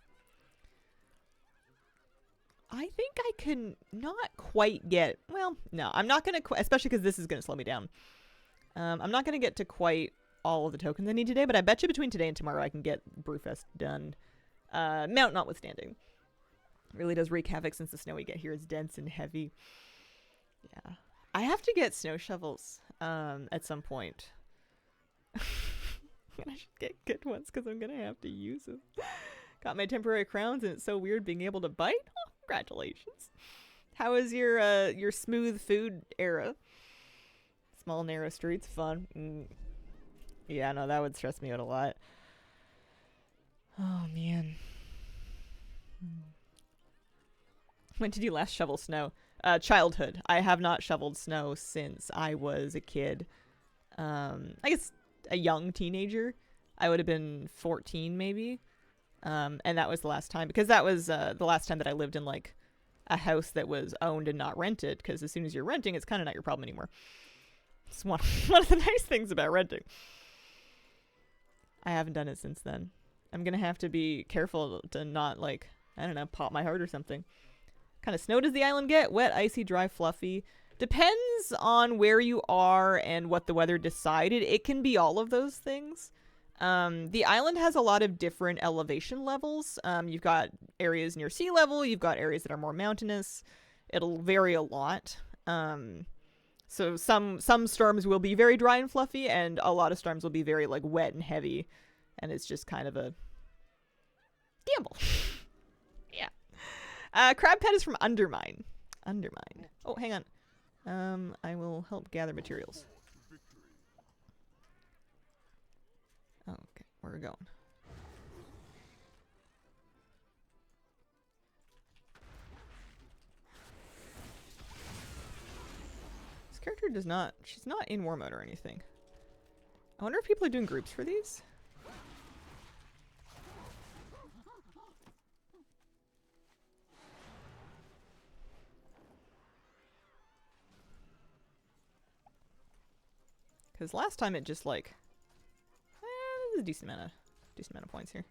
I think I can not quite get... Well, no, I'm not going to... Especially because this is going to slow me down. I'm not going to get to quite all of the tokens I need today, but I bet you between today and tomorrow I can get Brewfest done. Mount notwithstanding. It really does wreak havoc since the snow we get here is dense and heavy. Yeah. I have to get snow shovels at some point. I should get good ones because I'm going to have to use them. Got my temporary crowns and it's so weird being able to bite. Oh, congratulations. How is your smooth food era? Small narrow streets, fun. Yeah, no, that would stress me out a lot. Oh man. When did you last shovel snow? Childhood. I have not shoveled snow since I was a kid. I guess a young teenager. I would have been 14 maybe. And that was the last time, because that was the last time that I lived in like a house that was owned and not rented, because as soon as you're renting, it's kind of not your problem anymore. It's one of the nice things about renting. I haven't done it since then. I'm going to have to be careful to not, like, I don't know, pop my heart or something. Kind of snow does the island get? Wet, icy, dry, fluffy. Depends on where you are and what the weather decided. It can be all of those things. The island has a lot of different elevation levels. You've got areas near sea level. You've got areas that are more mountainous. It'll vary a lot. So some storms will be very dry and fluffy, and a lot of storms will be very like wet and heavy, and it's just kind of a gamble. Yeah. Crab Pet is from Undermine. Undermine. Oh, hang on. I will help gather materials. Okay, where are we going? This character does not... She's not in war mode or anything. I wonder if people are doing groups for these? Because last time it just like... there's a decent amount of points here.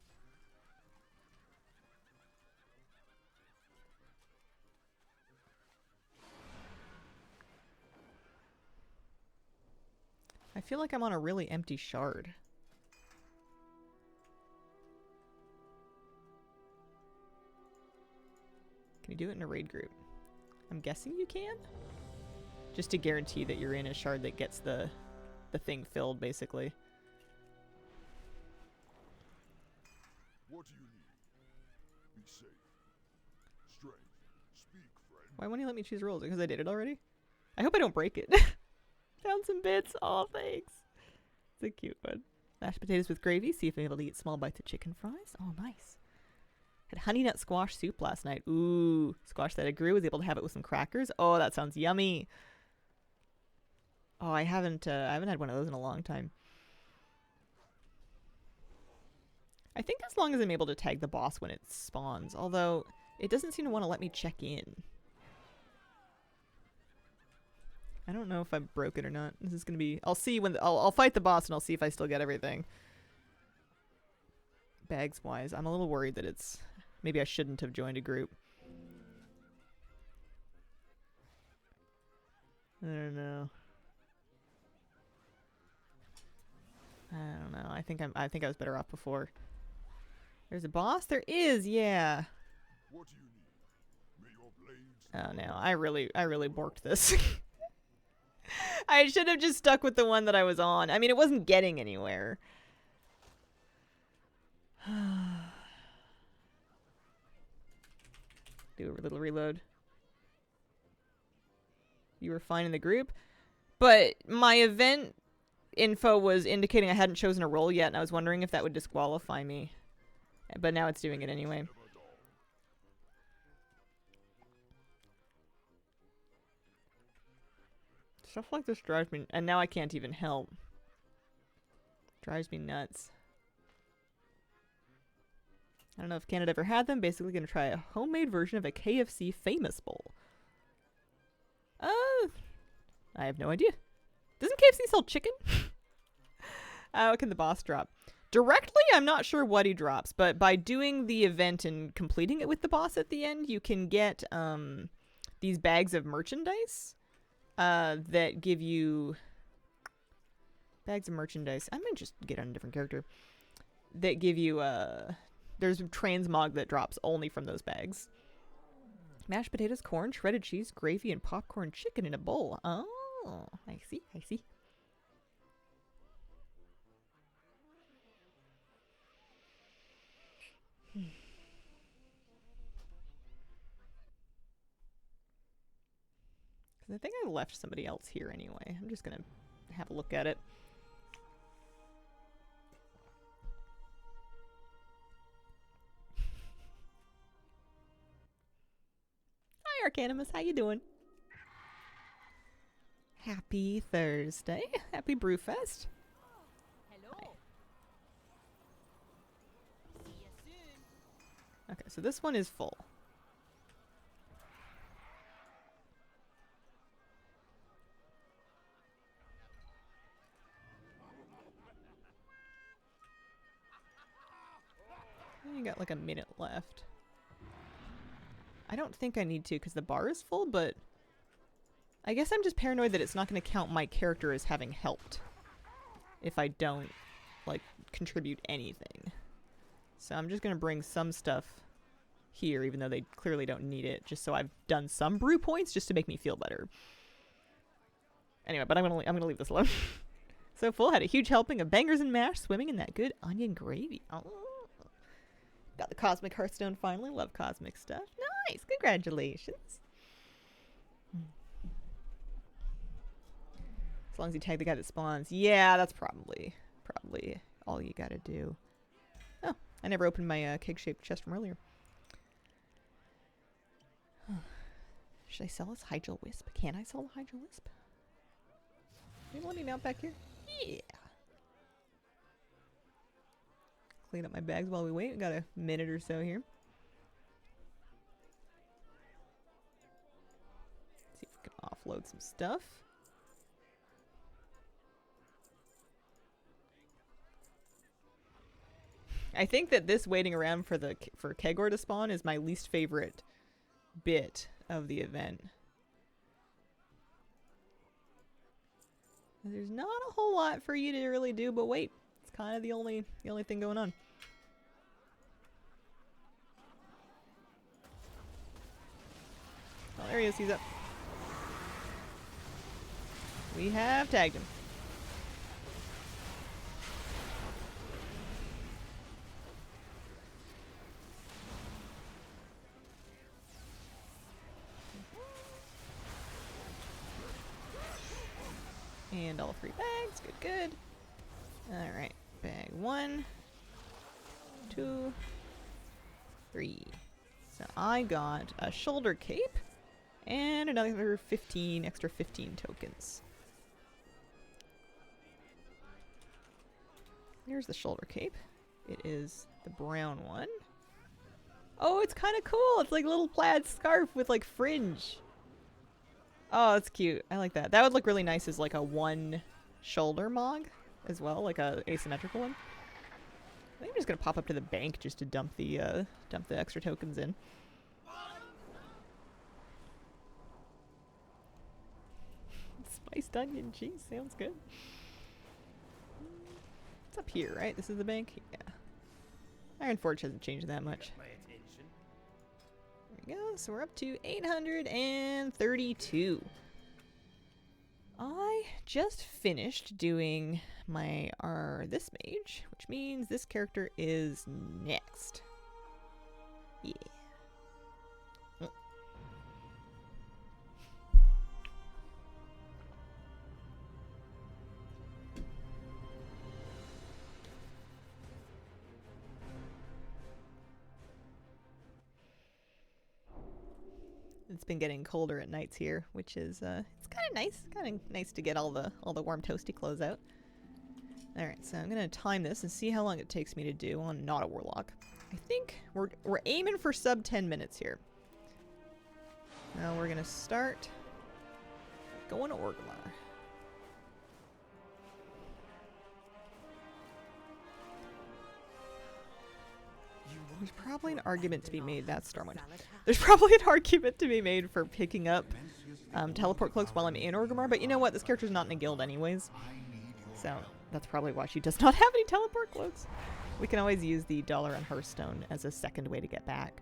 I feel like I'm on a really empty shard. Can you do it in a raid group? I'm guessing you can? Just to guarantee that you're in a shard that gets the thing filled, basically. What do you need? Be safe. Strength. Speak, friend. Why won't you let me choose rolls? Because I did it already? I hope I don't break it. Found some bits. Oh, thanks. It's a cute one. Mashed potatoes with gravy. See if I'm able to eat small bites of chicken fries. Oh, nice. Had honey nut squash soup last night. Ooh, squash that I grew. Was able to have it with some crackers. Oh, that sounds yummy. Oh, I haven't had one of those in a long time. I think as long as I'm able to tag the boss when it spawns, although it doesn't seem to want to let me check in. I don't know if I broke it or not. This is gonna be. I'll see when I'll fight the boss and I'll see if I still get everything. Bags wise, I'm a little worried that it's. Maybe I shouldn't have joined a group. I don't know. I think I was better off before. There's a boss? There is, yeah. What do you need? May your blades Oh no, I really borked this. I should have just stuck with the one that I was on. I mean, it wasn't getting anywhere. Do a little reload. You were fine in the group, but my event info was indicating I hadn't chosen a role yet, and I was wondering if that would disqualify me. But now it's doing it anyway. never dull. Stuff like this drives me, and now I can't even help. Drives me nuts. I don't know if Canada ever had them. Basically gonna try a homemade version of a KFC Famous Bowl. I have no idea. Doesn't KFC sell chicken? What can the boss drop? Directly, I'm not sure what he drops, but by doing the event and completing it with the boss at the end, you can get these bags of merchandise that give you bags of merchandise. I might just get on a different character. That give you there's a transmog that drops only from those bags. Mashed potatoes, corn, shredded cheese, gravy, and popcorn chicken in a bowl. Oh, I see, I see. I think I left somebody else here anyway. I'm just gonna have a look at it. Hi, Arcanimus. How you doing? Happy Thursday. Happy Brewfest. Hello. See you soon. Okay, so this one is full. You got like a minute left. I don't think I need to because the bar is full, but I guess I'm just paranoid that it's not going to count my character as having helped if I don't, like, contribute anything. So I'm just going to bring some stuff here, even though they clearly don't need it, just so I've done some brew points just to make me feel better. Anyway, but I'm gonna leave this alone. So full, had a huge helping of bangers and mash, swimming in that good onion gravy. Oh. Got the Cosmic Hearthstone finally. Love cosmic stuff. Nice. Congratulations. As long as you tag the guy that spawns. Yeah, that's probably all you gotta do. Oh, I never opened my keg-shaped chest from earlier. Should I sell this Hydro Wisp? Can I sell the Hydro Wisp? Can you let me mount back here? Yeah. Clean up my bags while we wait. We got a minute or so here. See if we can offload some stuff. I think that this waiting around for Kegor to spawn is my least favorite bit of the event. There's not a whole lot for you to really do but wait. It's kind of the only thing going on. Oh, there he is. He's up. We have tagged him. And all 3 bags. Good, good. Alright. Bag 1, 2, 3. So I got a shoulder cape and another extra 15 tokens. Here's the shoulder cape. It is the brown one. Oh, it's kind of cool. It's like a little plaid scarf with like fringe. Oh, it's cute. I like that. That would look really nice as like a one shoulder mog as well, like a asymmetrical one. I think I'm just gonna pop up to the bank just to dump the extra tokens in. Spiced onion cheese sounds good. It's up here, right? This is the bank? Yeah. Iron Forge hasn't changed that much. My attention. There we go. So we're up to 832. I just finished doing my this mage, which means this character is next. Yeah. It's been getting colder at nights here, which is it's kind of nice. Kind of nice to get all the warm toasty clothes out. All right, so I'm gonna time this and see how long it takes me to do on not a warlock. I think we're aiming for sub 10 minutes here. Now we're gonna start going to Orgrimmar. There's probably an argument to be made. That's Stormwind. There's probably an argument to be made for picking up teleport cloaks while I'm in Orgrimmar, but you know what? This character's not in a guild anyways. So that's probably why she does not have any teleport cloaks. We can always use the dollar on Hearthstone as a second way to get back.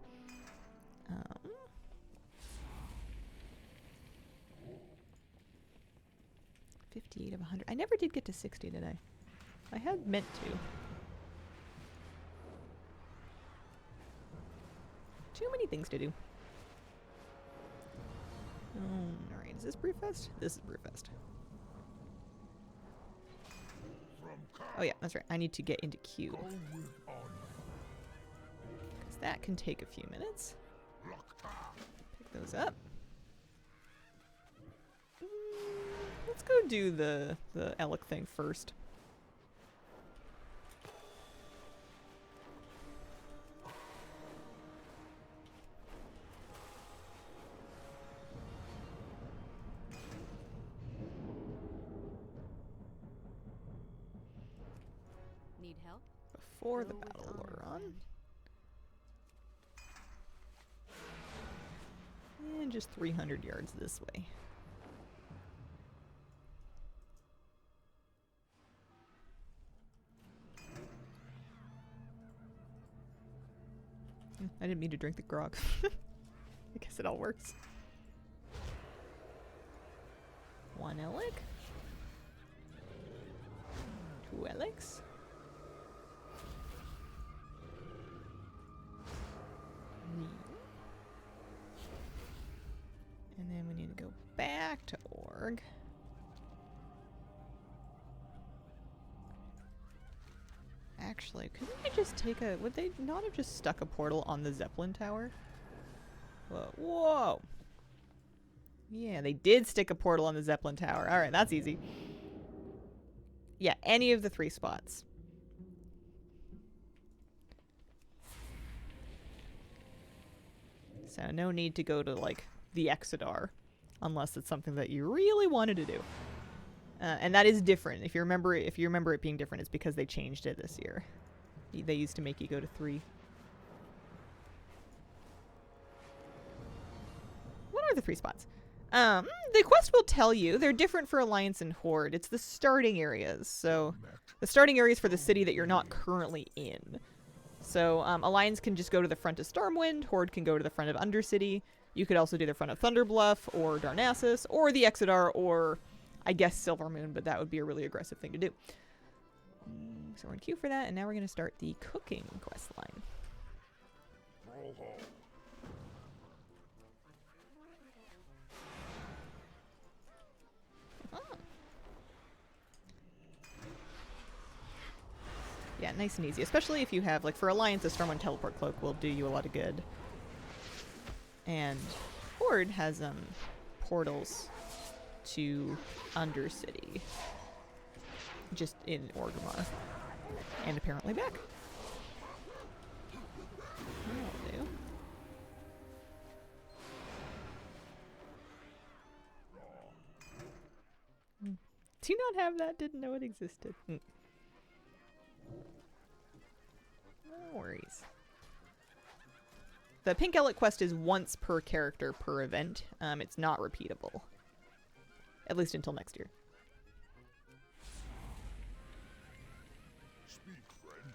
58 of 100. I never did get to 60 today. I had meant to. Too many things to do. Alright, is this Brewfest? This is Brewfest. Oh yeah, that's right. I need to get into queue. Because that can take a few minutes. Pick those up. Let's go do the Elec thing first. Need help? Before the Go with battle honor, we're on. friend. And just 300 yards this way. I didn't mean to drink the grog. I guess it all works. 1 Elec. 2 Elecs. And then we need to go back to Org. Actually, couldn't I just take a... Would they not have just stuck a portal on the Zeppelin tower? Whoa. Whoa! Yeah, they did stick a portal on the Zeppelin tower. Alright, that's easy. Yeah, any of the 3 spots. So no need to go to, like, the Exodar. Unless it's something that you really wanted to do. And that is different. If you remember it being different, it's because they changed it this year. They used to make you go to 3. What are the 3 spots? The quest will tell you. They're different for Alliance and Horde. It's the starting areas. So the starting areas for the city that you're not currently in. So Alliance can just go to the front of Stormwind. Horde can go to the front of Undercity. You could also do the front of Thunderbluff or Darnassus or the Exodar or... I guess Silvermoon, but that would be a really aggressive thing to do. So we're in queue for that, and now we're going to start the cooking quest line. Oh. Yeah, nice and easy, especially if you have, like, for Alliance, a Stormwind Teleport Cloak will do you a lot of good. And Horde has, portals to Undercity. Just in Orgrimmar. And apparently back. That'll do. Do you not have that? Didn't know it existed. No worries. The Pink Elliot quest is once per character per event. It's not repeatable. At least until next year. Speak, friend.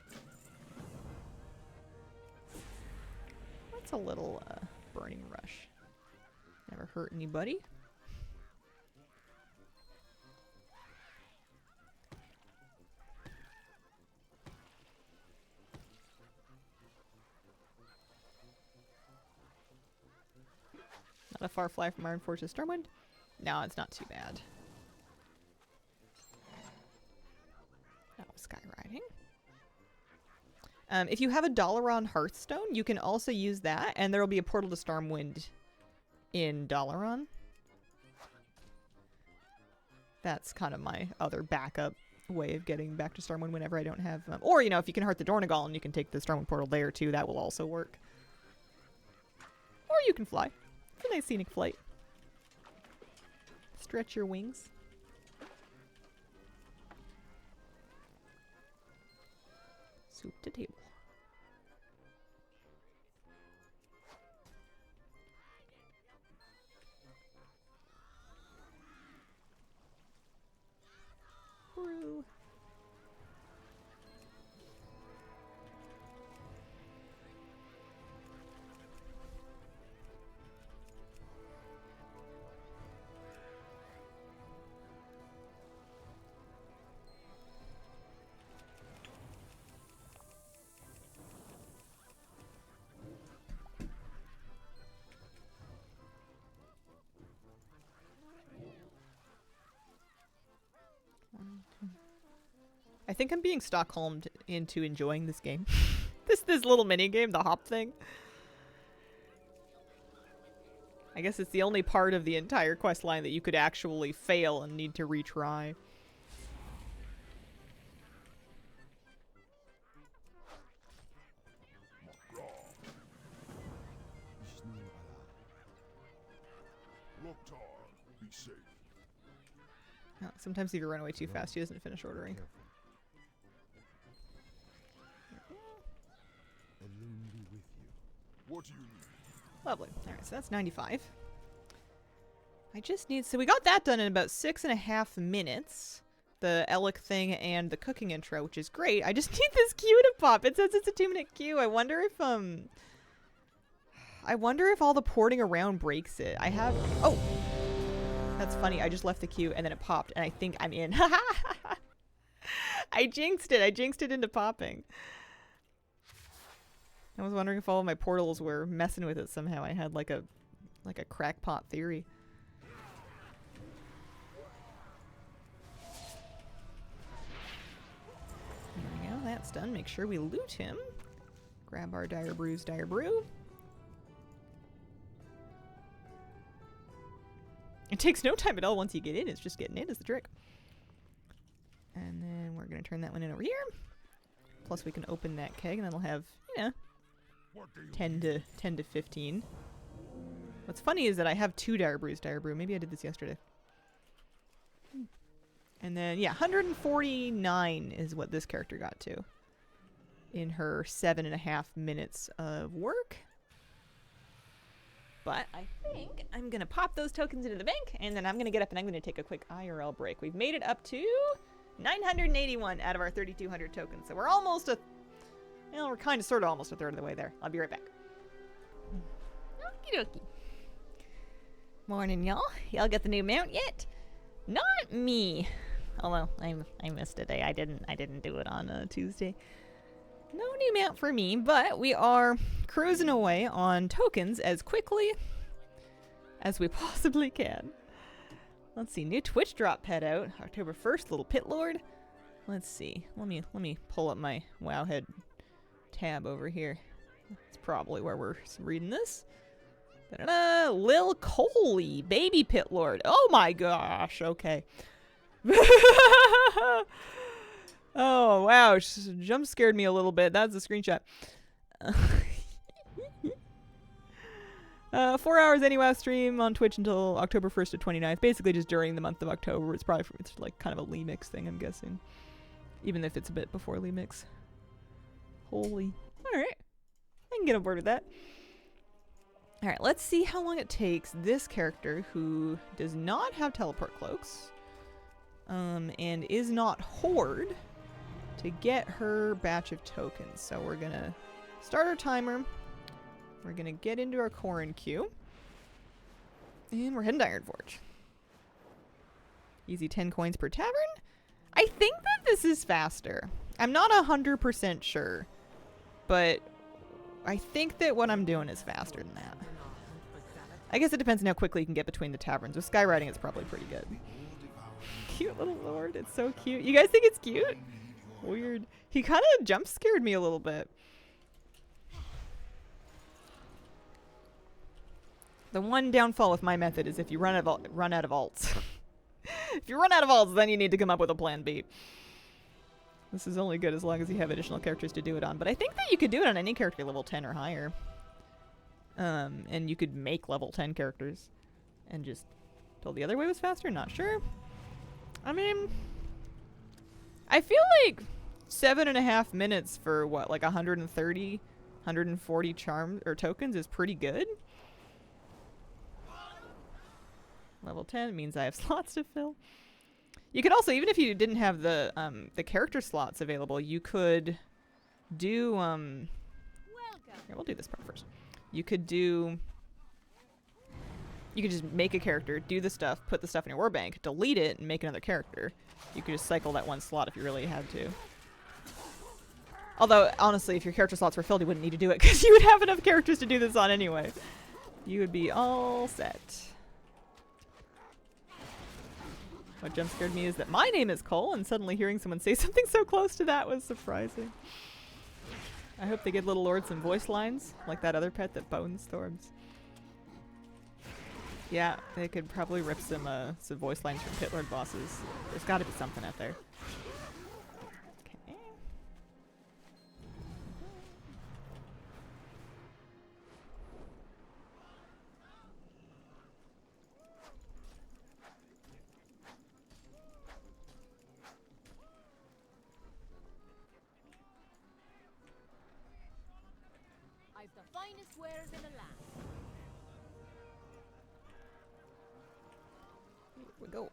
That's a little burning rush. Never hurt anybody. Not a far fly from Iron Fortress Stormwind. No, it's not too bad. Oh, skywriting. If you have a Dalaran Hearthstone, you can also use that, and there will be a portal to Stormwind in Dalaran. That's kind of my other backup way of getting back to Stormwind whenever I don't have... or, you know, if you can Heart the Dornagal and you can take the Stormwind portal there too, that will also work. Or you can fly. It's a nice scenic flight. Stretch your wings. Soup to table. Brew. I think I'm being Stockholmed into enjoying this game. this little mini game, the hop thing. I guess it's the only part of the entire quest line that you could actually fail and need to retry. Loktar, be safe. Oh, sometimes if you run away too fast, he doesn't finish ordering. What do you need? Lovely. Alright, so that's 95. I just need... So we got that done in about 6.5 minutes. The Ellic thing and the cooking intro, which is great. I just need this queue to pop. It says it's a 2-minute queue. I wonder if all the porting around breaks it. I have... Oh! That's funny. I just left the queue and then it popped and I think I'm in. I jinxed it. I jinxed it into popping. I was wondering if all of my portals were messing with it somehow. I had like a crackpot theory. There we go. That's done. Make sure we loot him. Grab our Dire Brew's Dire Brew. It takes no time at all once you get in. It's just getting in is the trick. And then we're going to turn that one in over here. Plus we can open that keg and then we'll have, you know, 10 to 15. What's funny is that I have 2 Dire Brews Dire Brew. Maybe I did this yesterday. And then, yeah, 149 is what this character got to in her 7.5 minutes of work. But I think I'm going to pop those tokens into the bank, and then I'm going to get up and I'm going to take a quick IRL break. We've made it up to 981 out of our 3,200 tokens. So we're almost we're kind of sort of almost a third of the way there. I'll be right back. Okie dokie. Morning, y'all. Y'all got the new mount yet? Not me. Although I missed a day. I didn't do it on Tuesday. No new mount for me, but we are cruising away on tokens as quickly as we possibly can. Let's see, new Twitch drop pet out October 1st, little pit lord. Let's see. Let me pull up my Wowhead tab over here. That's probably where we're reading this. Da-da-da, Lil Coley, baby pit lord. Oh my gosh. Okay. Oh, wow. Jump scared me a little bit. That's a screenshot. 4 hours anyway stream on Twitch until October 1st to 29th. Basically just during the month of October. It's probably it's like kind of a Lee Mix thing, I'm guessing. Even if it's a bit before Lee Mix. Holy. Alright. I can get on board with that. Alright, let's see how long it takes this character who does not have teleport cloaks and is not Horde to get her batch of tokens. So we're gonna start our timer. We're gonna get into our Corrin queue. And we're heading to Ironforge. Easy 10 coins per tavern. I think that this is faster. I'm not 100% sure. But I think that what I'm doing is faster than that. I guess it depends on how quickly you can get between the taverns. With skywriting, it's probably pretty good. Cute little lord. It's so cute. You guys think it's cute? Weird. He kind of jump scared me a little bit. The one downfall with my method is if you run out of alts. If you run out of alts, then you need to come up with a plan B. This is only good as long as you have additional characters to do it on. But I think that you could do it on any character level 10 or higher. And you could make level 10 characters. And just told the other way was faster? Not sure. I mean, I feel like 7.5 minutes for what, like 130, 140 charms or tokens is pretty good. Level 10 means I have slots to fill. You could also, even if you didn't have the character slots available, you could do Welcome. here, we'll do this part first. You could just make a character, do the stuff, put the stuff in your war bank, delete it, and make another character. You could just cycle that one slot if you really had to. Although, honestly, if your character slots were filled, you wouldn't need to do it because you would have enough characters to do this on anyway. You would be all set. What jump scared me is that my name is Cole, and suddenly hearing someone say something so close to that was surprising. I hope they give Little Lord some voice lines, like that other pet that Bone Storms. Yeah, they could probably rip some voice lines from Pit Lord bosses. There's gotta be something out there. Okay. I've the finest wares in the land. Here we go.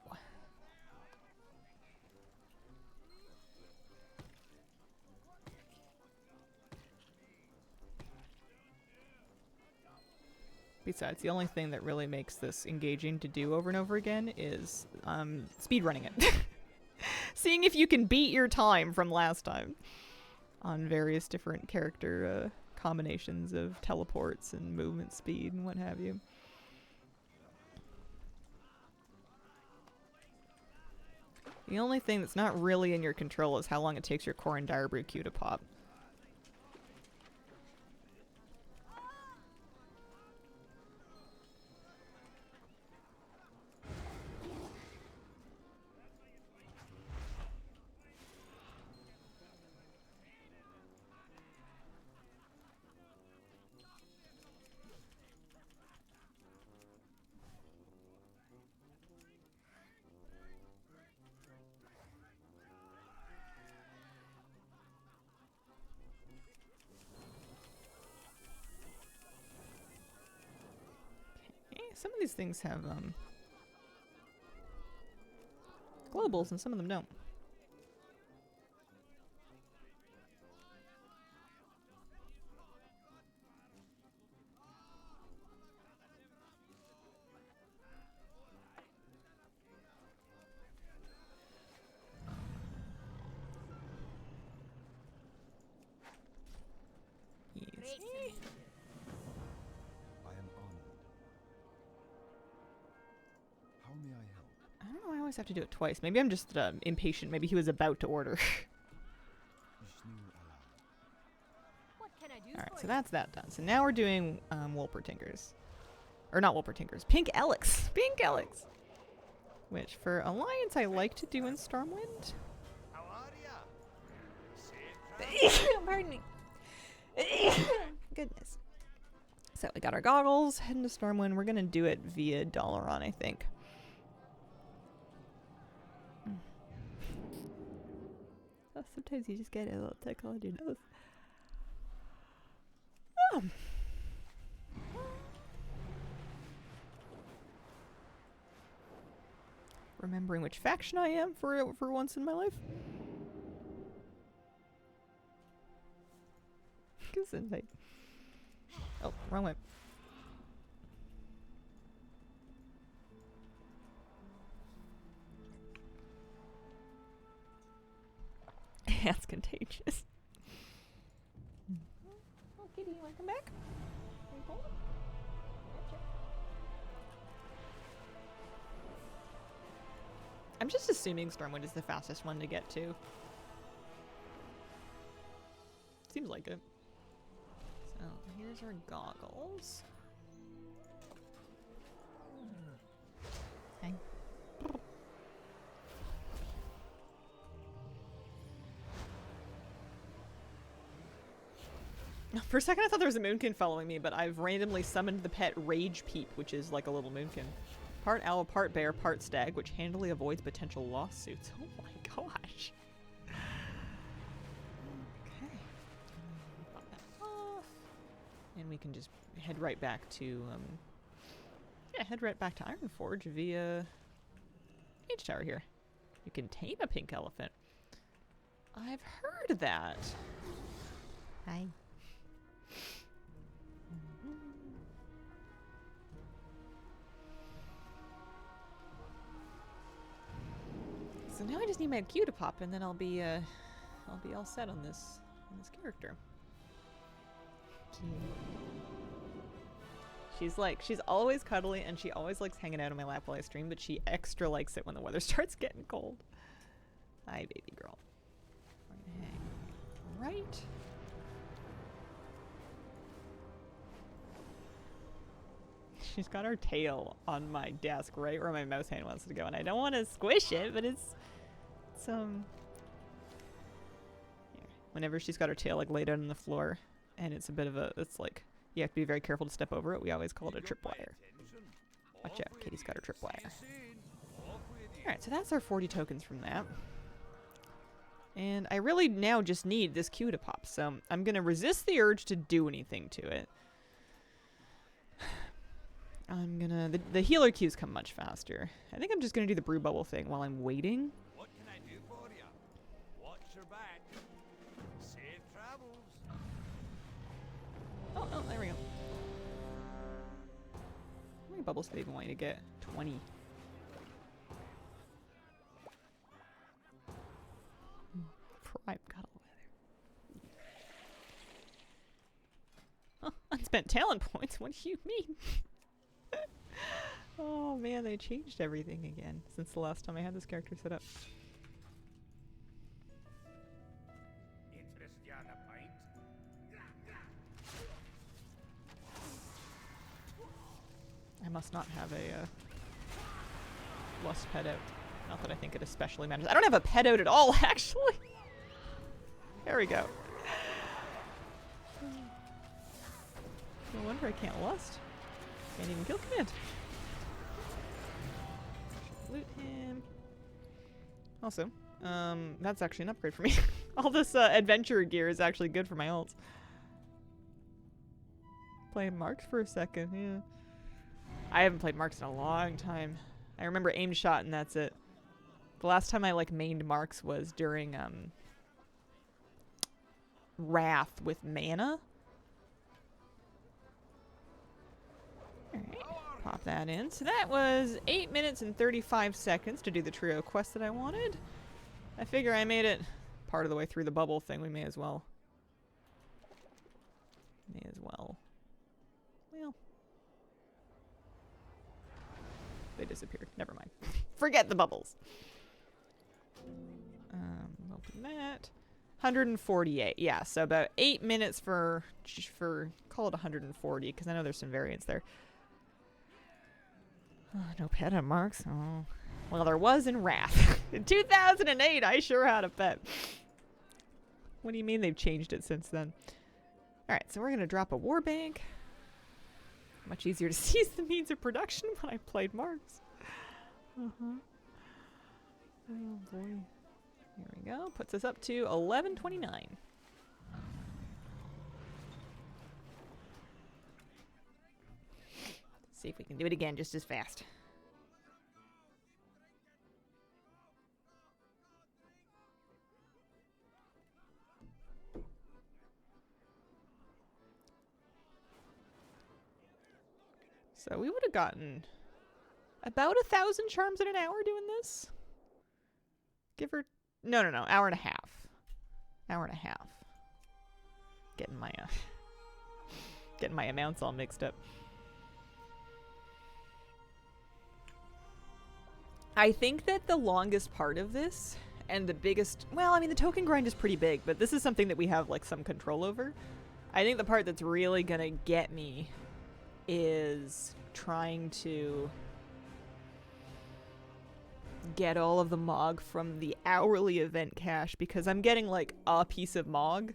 Besides, the only thing that really makes this engaging to do over and over again is speed running it. Seeing if you can beat your time from last time on various different character combinations of teleports and movement speed and what have you. The only thing that's not really in your control is how long it takes your Corrin Dire Brew queue to pop. Some of these things have globals and some of them don't. Yes. Great. I am honored. How may I help? I don't know why I always have to do it twice. Maybe I'm just impatient. Maybe he was about to order. Vishnu Alai. What can I do Alright, for so you? that's that done. So now we're doing Wolpertinkers. Or not Wolpertinkers. Pink Elix. Pink Elix. Which for Alliance I like to do in Stormwind. How are ya? We got our goggles, heading to Stormwind. We're gonna do it via Dalaran, I think. Oh, sometimes you just get a little tickle on your nose. Oh. Remembering which faction I am for once in my life. Gesundheit. Oh, wrong way. That's contagious. Oh, kitty, you wanna come back? Are you cold? Gotcha. I'm just assuming Stormwind is the fastest one to get to. Seems like it. So here's our goggles. Hang. For a second I thought there was a moonkin following me, but I've randomly summoned the pet Rage Peep, which is like a little moonkin. Part owl, part bear, part stag, which handily avoids potential lawsuits. Oh my gosh. Okay. Pop that off. And we can just head right back to, head right back to Ironforge via Mage Tower here. You can tame a pink elephant. I've heard that. Hi. So now I just need my Q to pop, and then I'll be all set on this character. She's always cuddly, and she always likes hanging out on my lap while I stream, but she extra likes it when the weather starts getting cold. Hi, baby girl. We're gonna hang right. She's got her tail on my desk right where my mouse hand wants to go, and I don't want to squish it, but it's here. Whenever she's got her tail like laid out on the floor, and it's a bit of a, it's like you have to be very careful to step over it. We always call it a tripwire. Watch out, Katie's got her tripwire. Alright, so that's our 40 tokens from that. And I really now just need this Q to pop, so I'm gonna resist the urge to do anything to it. I'm gonna, the healer Qs come much faster. I think I'm just gonna do the brew bubble thing while I'm waiting. What can I do for you? Watch your back. Safe travels. Oh, there we go. How many bubbles do they even want you to get? 20. Prime got all weather. Oh, unspent talent points? What do you mean? Oh man, they changed everything again since the last time I had this character set up. Interest you on a pint? I must not have a lust pet out. Not that I think it especially matters. I don't have a pet out at all, actually. There we go. No wonder I can't lust. Can't even kill command. Loot him. Also, that's actually an upgrade for me. All this adventure gear is actually good for my ults. Playing Marks for a second, yeah. I haven't played Marks in a long time. I remember aim shot and that's it. The last time I like mained Marks was during Wrath with mana. Alright, pop that in. So that was 8 minutes and 35 seconds to do the trio quest that I wanted. I figure I made it part of the way through the bubble thing. We may as well. Well. They disappeared. Never mind. Forget the bubbles. Open that. 148. Yeah, so about 8 minutes for call it 140, because I know there's some variance there. Oh, no pet on Marks. Oh. Well, there was in Wrath. In 2008, I sure had a pet. What do you mean they've changed it since then? Alright, so we're going to drop a war bank. Much easier to seize the means of production when I played Marks. Uh-huh. Oh boy. Here we go. Puts us up to 1129. See if we can do it again just as fast. So we would have gotten about 1,000 charms in an hour doing this. Give her... No, hour and a half. Hour and a half. Getting my amounts all mixed up. I think that the longest part of this and the biggest... Well, I mean, the token grind is pretty big, but this is something that we have, like, some control over. I think the part that's really gonna get me is trying to get all of the Mog from the hourly event cache, because I'm getting like a piece of Mog,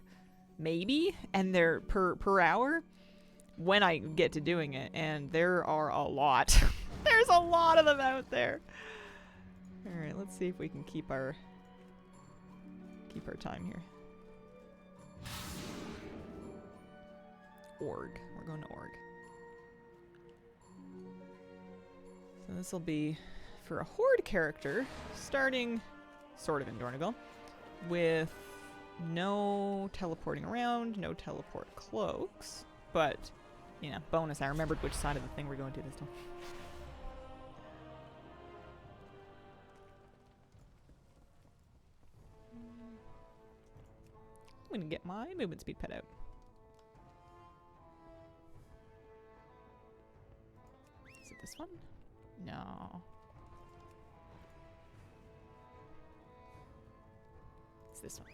maybe, and they're per hour when I get to doing it, and there are a lot. There's a lot of them out there. All right, let's see if we can keep our time here. Org. We're going to Org. So this will be for a Horde character, starting sort of in Dornigal, with no teleporting around, no teleport cloaks, but, you know, bonus, I remembered which side of the thing we're going to this time. I'm gonna get my movement speed pet out. Is it this one? No. It's this one.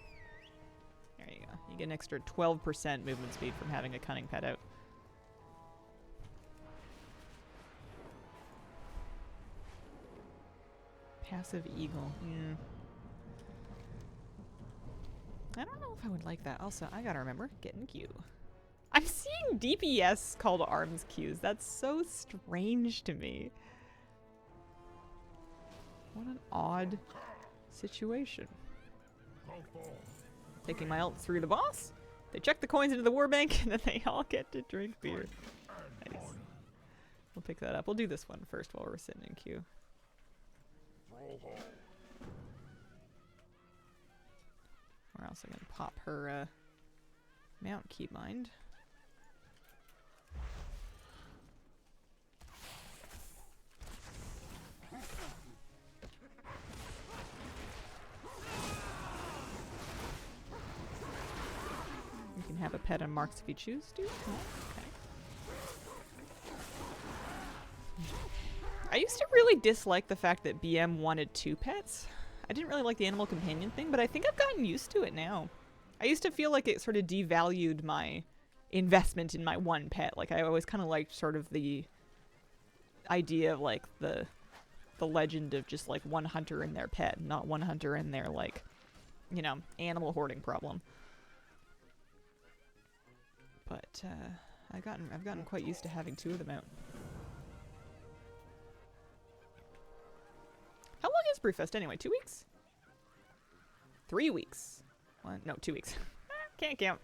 There you go. You get an extra 12% movement speed from having a cunning pet out. Passive eagle. Yeah. I don't know if I would like that. Also, I gotta remember, get in queue. I'm seeing DPS called arms queues. That's so strange to me. What an odd situation. Taking my ult through the boss. They check the coins into the warbank, and then they all get to drink beer. Nice. We'll pick that up. We'll do this one first while we're sitting in queue. We're also going to pop her mount keybind. You can have a pet on Marks if you choose to. Okay. I used to really dislike the fact that BM wanted 2 pets. I didn't really like the animal companion thing, but I think I've gotten used to it now. I used to feel like it sort of devalued my investment in my one pet. Like, I always kind of liked sort of the idea of, like, the legend of just, like, one hunter and their pet, not one hunter and their, like, you know, animal hoarding problem. But, I've gotten quite used to having 2 of them out. How long is Brewfest anyway? 2 weeks? 3 weeks. What? No, 2 weeks. Can't count.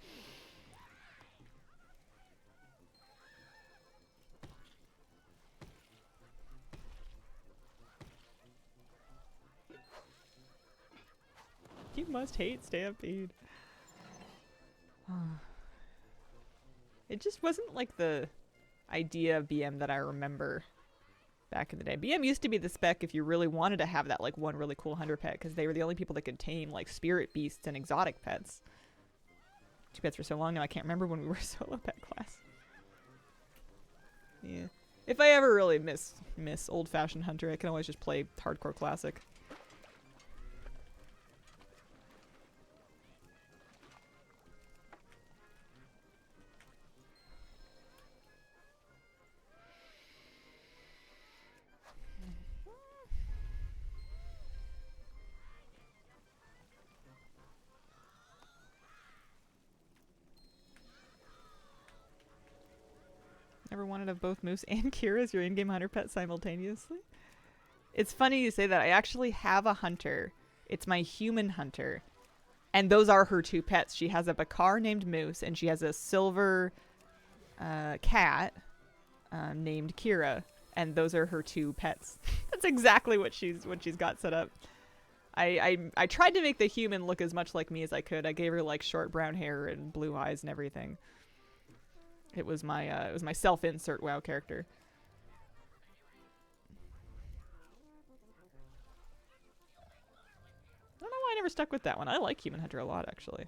You must hate Stampede. It just wasn't like the idea of BM that I remember back in the day. BM used to be the spec if you really wanted to have that like one really cool hunter pet, because they were the only people that could tame like spirit beasts and exotic pets. 2 pets for so long now I can't remember when we were solo pet class. Yeah. If I ever really miss old-fashioned hunter, I can always just play hardcore classic. Ever wanted to have both Moose and Kira as your in-game hunter pet simultaneously? It's funny you say that. I actually have a hunter. It's my human hunter. And those are her two pets. She has a Bakar named Moose, and she has a silver cat named Kira. And those are her two pets. That's exactly what she's got set up. I tried to make the human look as much like me as I could. I gave her like short brown hair and blue eyes and everything. It was my self-insert WoW character. I don't know why I never stuck with that one. I like Human Hunter a lot, actually.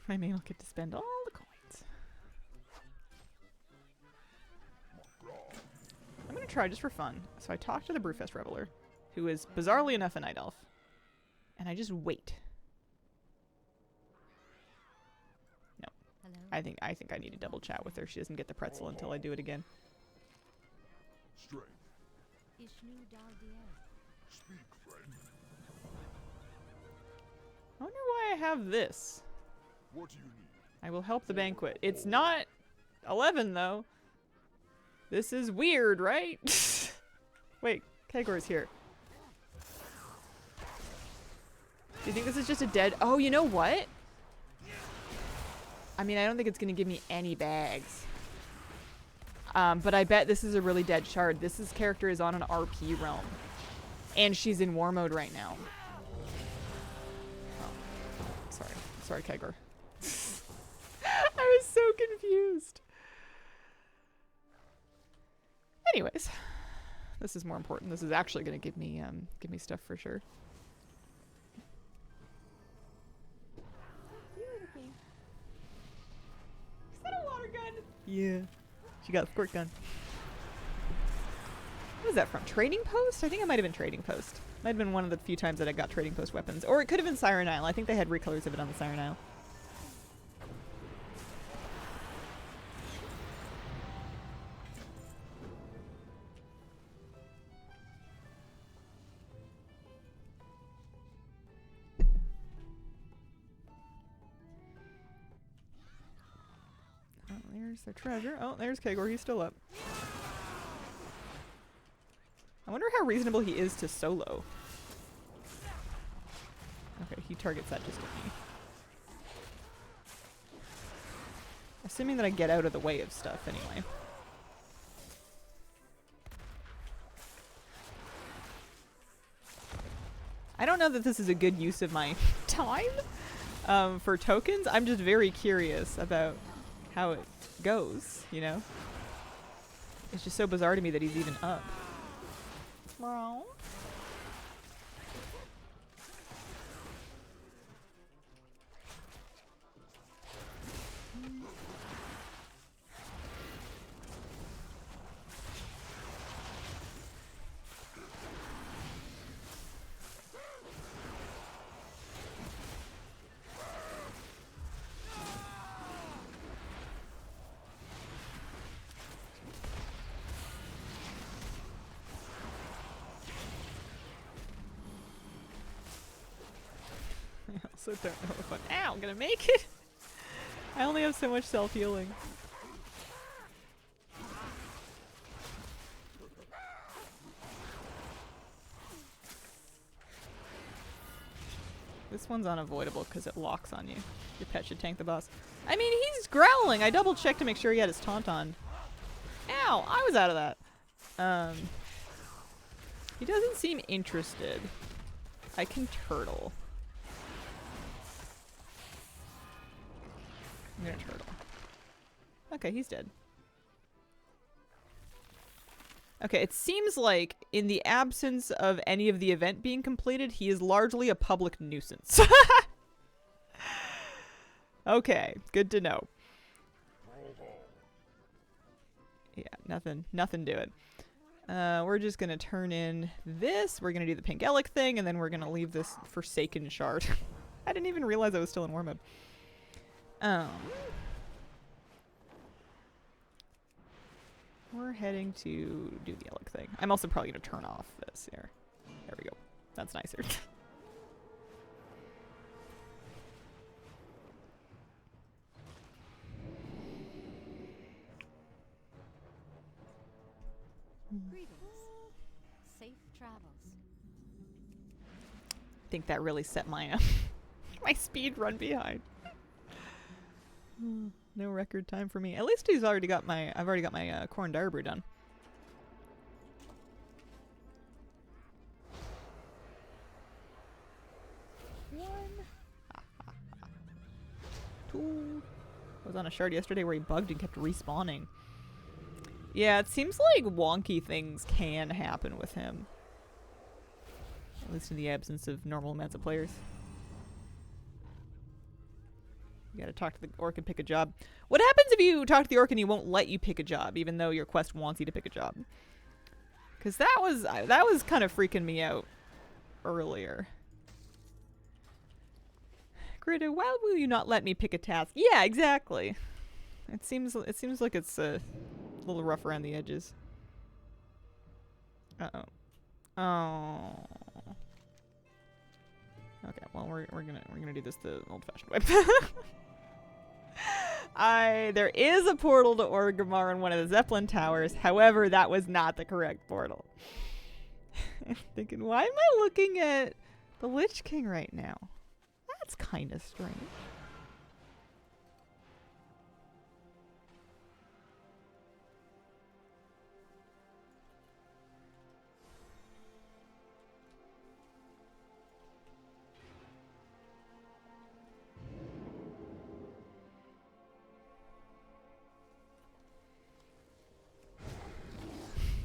I may not get to spend all the coins. I'm gonna try just for fun. So I talked to the Brewfest Reveler, who is bizarrely enough a night elf, and I just wait. No, Hello? I think I need to double chat with her. She doesn't get the pretzel until I do it again. Strength. Ishnu Daldier. Speak, friend. I wonder why I have this. What do you need? I will help the banquet. It's not 11 though. This is weird, right? Wait, Kegor's here. Do you think this is just a dead... Oh, you know what? I mean, I don't think it's going to give me any bags. But I bet this is a really dead shard. This character is on an RP realm. And she's in war mode right now. Oh. Sorry, Kegor. I was so confused. Anyways, this is more important. This is actually going to give me stuff for sure. Is that a water gun? Yeah. She got a squirt gun. What is that from? Trading Post? I think it might have been Trading Post. Might have been one of the few times that I got Trading Post weapons. Or it could have been Siren Isle. I think they had recolors of it on the Siren Isle. There's their treasure. Oh, there's Kegor. He's still up. I wonder how reasonable he is to solo. Okay, he targets that just at me. Assuming that I get out of the way of stuff anyway. I don't know that this is a good use of my time for tokens. I'm just very curious about how it goes, you know? It's just so bizarre to me that he's even up. Bro. I also don't know if I'm gonna make it. I only have so much self-healing. This one's unavoidable because it locks on you. Your pet should tank the boss. I mean, he's growling. I double checked to make sure he had his taunt on. Ow! I was out of that. He doesn't seem interested. I can turtle. I'm gonna turtle. Okay, he's dead. Okay, it seems like in the absence of any of the event being completed, he is largely a public nuisance. Okay, good to know. Yeah, nothing to it. We're just gonna turn in this. We're gonna do the pink Elec thing, and then we're gonna leave this Forsaken Shard. I didn't even realize I was still in war mode. We're heading to do the Elk thing. I'm also probably going to turn off this here. There we go. That's nicer. Greetings. Safe travels. I think that really set my my speed run behind. No record time for me. At least I've already got my corn dire brew done. Two. I was on a shard yesterday where he bugged and kept respawning. Yeah, it seems like wonky things can happen with him. At least in the absence of normal amounts of players. You gotta talk to the orc and pick a job. What happens if you talk to the orc and he won't let you pick a job, even though your quest wants you to pick a job? Because that was kind of freaking me out earlier. Greta, why will you not let me pick a task? Yeah, exactly. It seems like it's a little rough around the edges. Uh-oh. Oh. Okay, well we're gonna do this the old-fashioned way. There is a portal to Orgrimmar in one of the Zeppelin towers. However, that was not the correct portal. I'm thinking, why am I looking at the Lich King right now? That's kind of strange.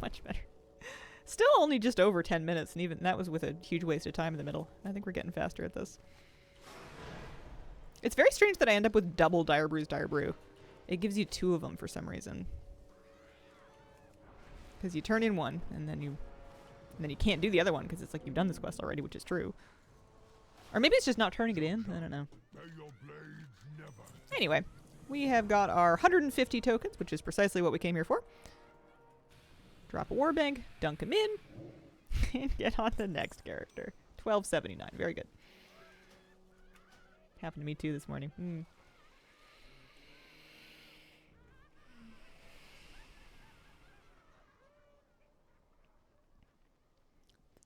Much better. Still only just over 10 minutes, and even that was with a huge waste of time in the middle. I think we're getting faster at this. It's very strange that I end up with double Dire Brew's Dire Brew. It gives you 2 of them for some reason. Because you turn in one, and then you can't do the other one, because it's like you've done this quest already, which is true. Or maybe it's just not turning it in. I don't know. Anyway, we have got our 150 tokens, which is precisely what we came here for. Drop a warbag, dunk him in, and get on the next character. 1279. Very good. Happened to me too this morning.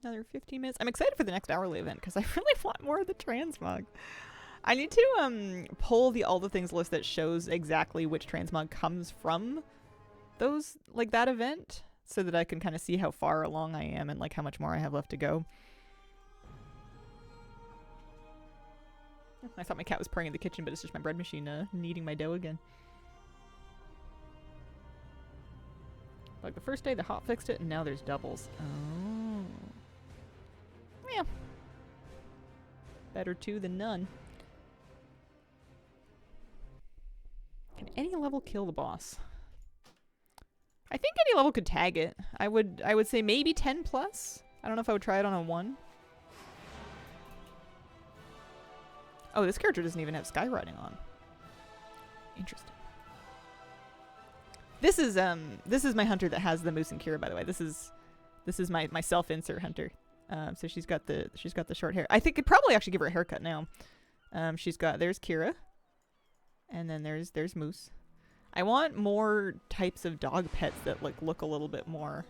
Another 15 minutes. I'm excited for the next hourly event because I really want more of the transmog. I need to pull the all the things list that shows exactly which transmog comes from those, like, that event, so that I can kind of see how far along I am and like how much more I have left to go. I thought my cat was purring in the kitchen, but it's just my bread machine kneading my dough again. Like the first day, the hot fixed it, and now there's doubles. Oh. Yeah. Better 2 than none. Can any level kill the boss? I think any level could tag it. I would say maybe 10 plus. I don't know if I would try it on a 1. Oh, this character doesn't even have skywriting on. Interesting. This is my hunter that has the moose and Kira, by the way. This is my self-insert hunter. So she's got the short hair. I think I'd probably actually give her a haircut now. There's Kira, and then there's Moose. I want more types of dog pets that look a little bit more.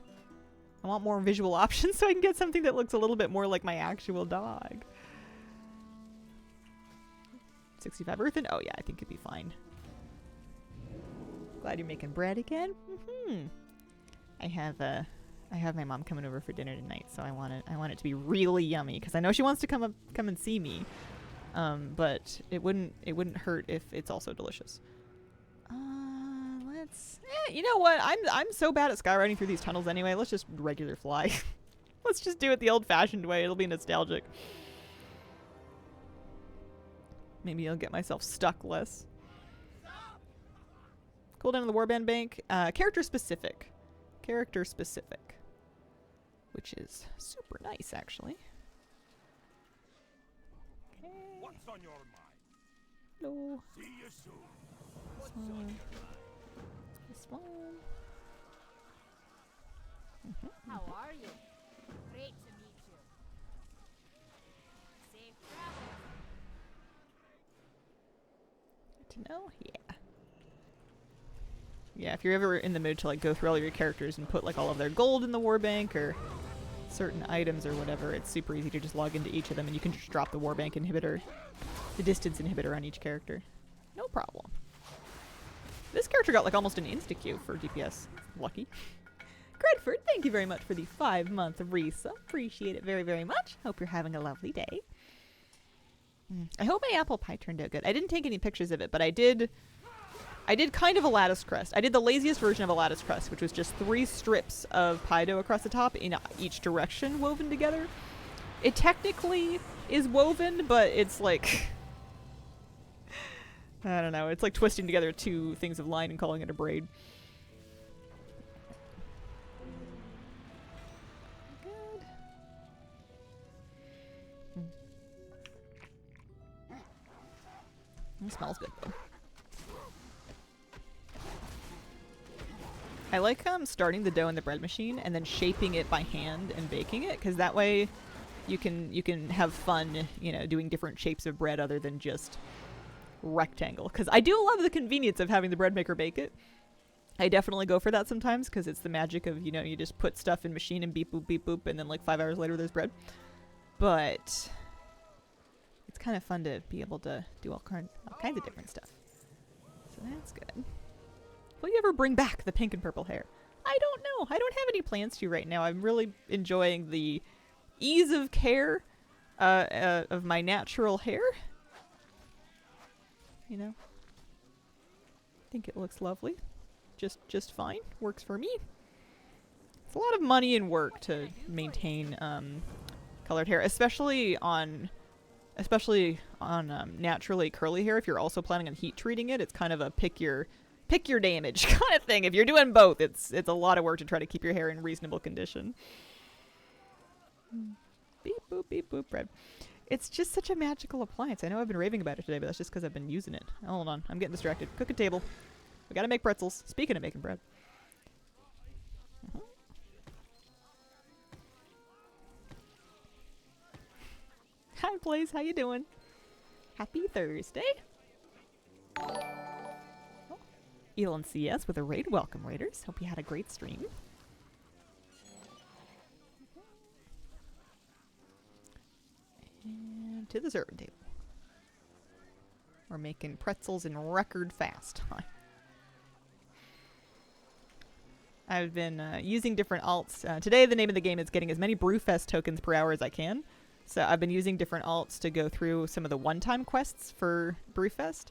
I want more visual options so I can get something that looks a little bit more like my actual dog. 65 earthen? Oh yeah, I think it'd be fine. Glad you're making bread again. I have my mom coming over for dinner tonight, so I want it to be really yummy because I know she wants to come and see me. But it wouldn't hurt if it's also delicious. You know what? I'm so bad at skywriting through these tunnels anyway. Let's just regular fly. Let's just do it the old-fashioned way. It'll be nostalgic. Maybe I'll get myself stuck less. Cooldown in the Warband Bank. Character specific. Character specific. Which is super nice, actually. Okay. What's on your mind? Hello. See you soon. What's on your mind? This one. How are you? Great to meet you. Safe travel. Good to know? Yeah. Yeah, if you're ever in the mood to like go through all your characters and put like all of their gold in the war bank or certain items or whatever, it's super easy to just log into each of them and you can just drop the war bank inhibitor, the distance inhibitor on each character. No problem. This character got like almost an insta-queue for DPS. Lucky. Credford, thank you very much for the 5-month resub. Appreciate it very, very much. Hope you're having a lovely day. I hope my apple pie turned out good. I didn't take any pictures of it, but I did kind of a lattice crust. I did the laziest version of a lattice crust, which was just 3 strips of pie dough across the top in each direction woven together. It technically is woven, but it's like... I don't know. It's like twisting together 2 things of line and calling it a braid. Good. It smells good though. I like starting the dough in the bread machine and then shaping it by hand and baking it, because that way you can have fun, you know, doing different shapes of bread other than just rectangle. Because I do love the convenience of having the bread maker bake it. I definitely go for that sometimes because it's the magic of, you know, you just put stuff in machine and beep boop, and then like 5 hours later there's bread. But it's kind of fun to be able to do all kinds of different stuff. So that's good. Will you ever bring back the pink and purple hair? I don't know. I don't have any plans to right now. I'm really enjoying the ease of care of my natural hair. You know, I think it looks lovely. Just fine. Works for me. It's a lot of money and work to maintain colored hair, especially on naturally curly hair. If you're also planning on heat treating it, it's kind of a pick your damage kind of thing. If you're doing both, it's a lot of work to try to keep your hair in reasonable condition. Beep boop bread. It's just such a magical appliance. I know I've been raving about it today, but that's just because I've been using it. Hold on, I'm getting distracted. Cook a table. We gotta make pretzels. Speaking of making bread. Hi Blaze, how you doing? Happy Thursday. Elon CS with a raid. Welcome, raiders. Hope you had a great stream. And to the serving table. We're making pretzels in record fast. I've been using different alts. Today the name of the game is getting as many Brewfest tokens per hour as I can. So I've been using different alts to go through some of the one-time quests for Brewfest.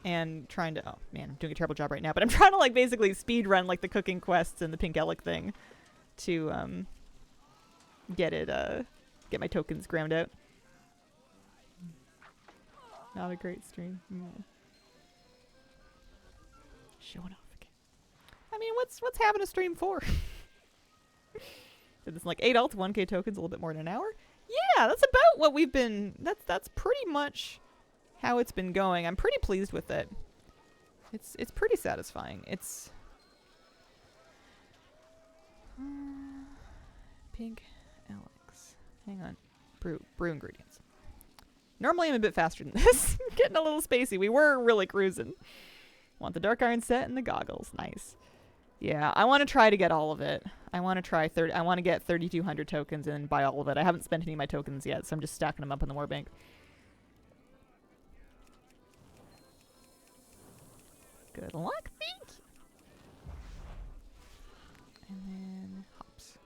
And trying to, oh man, I'm doing a terrible job right now, but I'm trying to like basically speed run like the cooking quests and the pink elec thing to get my tokens ground out. Not a great stream. Showing off again. I mean, what's having a stream for? It's like 8 alts, 1k tokens, a little bit more than an hour. Yeah, that's about what we've been. That's pretty much how it's been going. I'm pretty pleased with it. It's pretty satisfying. It's pink Alex. Hang on. Brew ingredients. Normally I'm a bit faster than this. Getting a little spacey. We were really cruising. Want the dark iron set and the goggles. Nice. Yeah, I want to try to get all of it. I want to try I want to get 3,200 tokens and buy all of it. I haven't spent any of my tokens yet, so I'm just stacking them up in the war bank. Good luck, thank you. And then hops.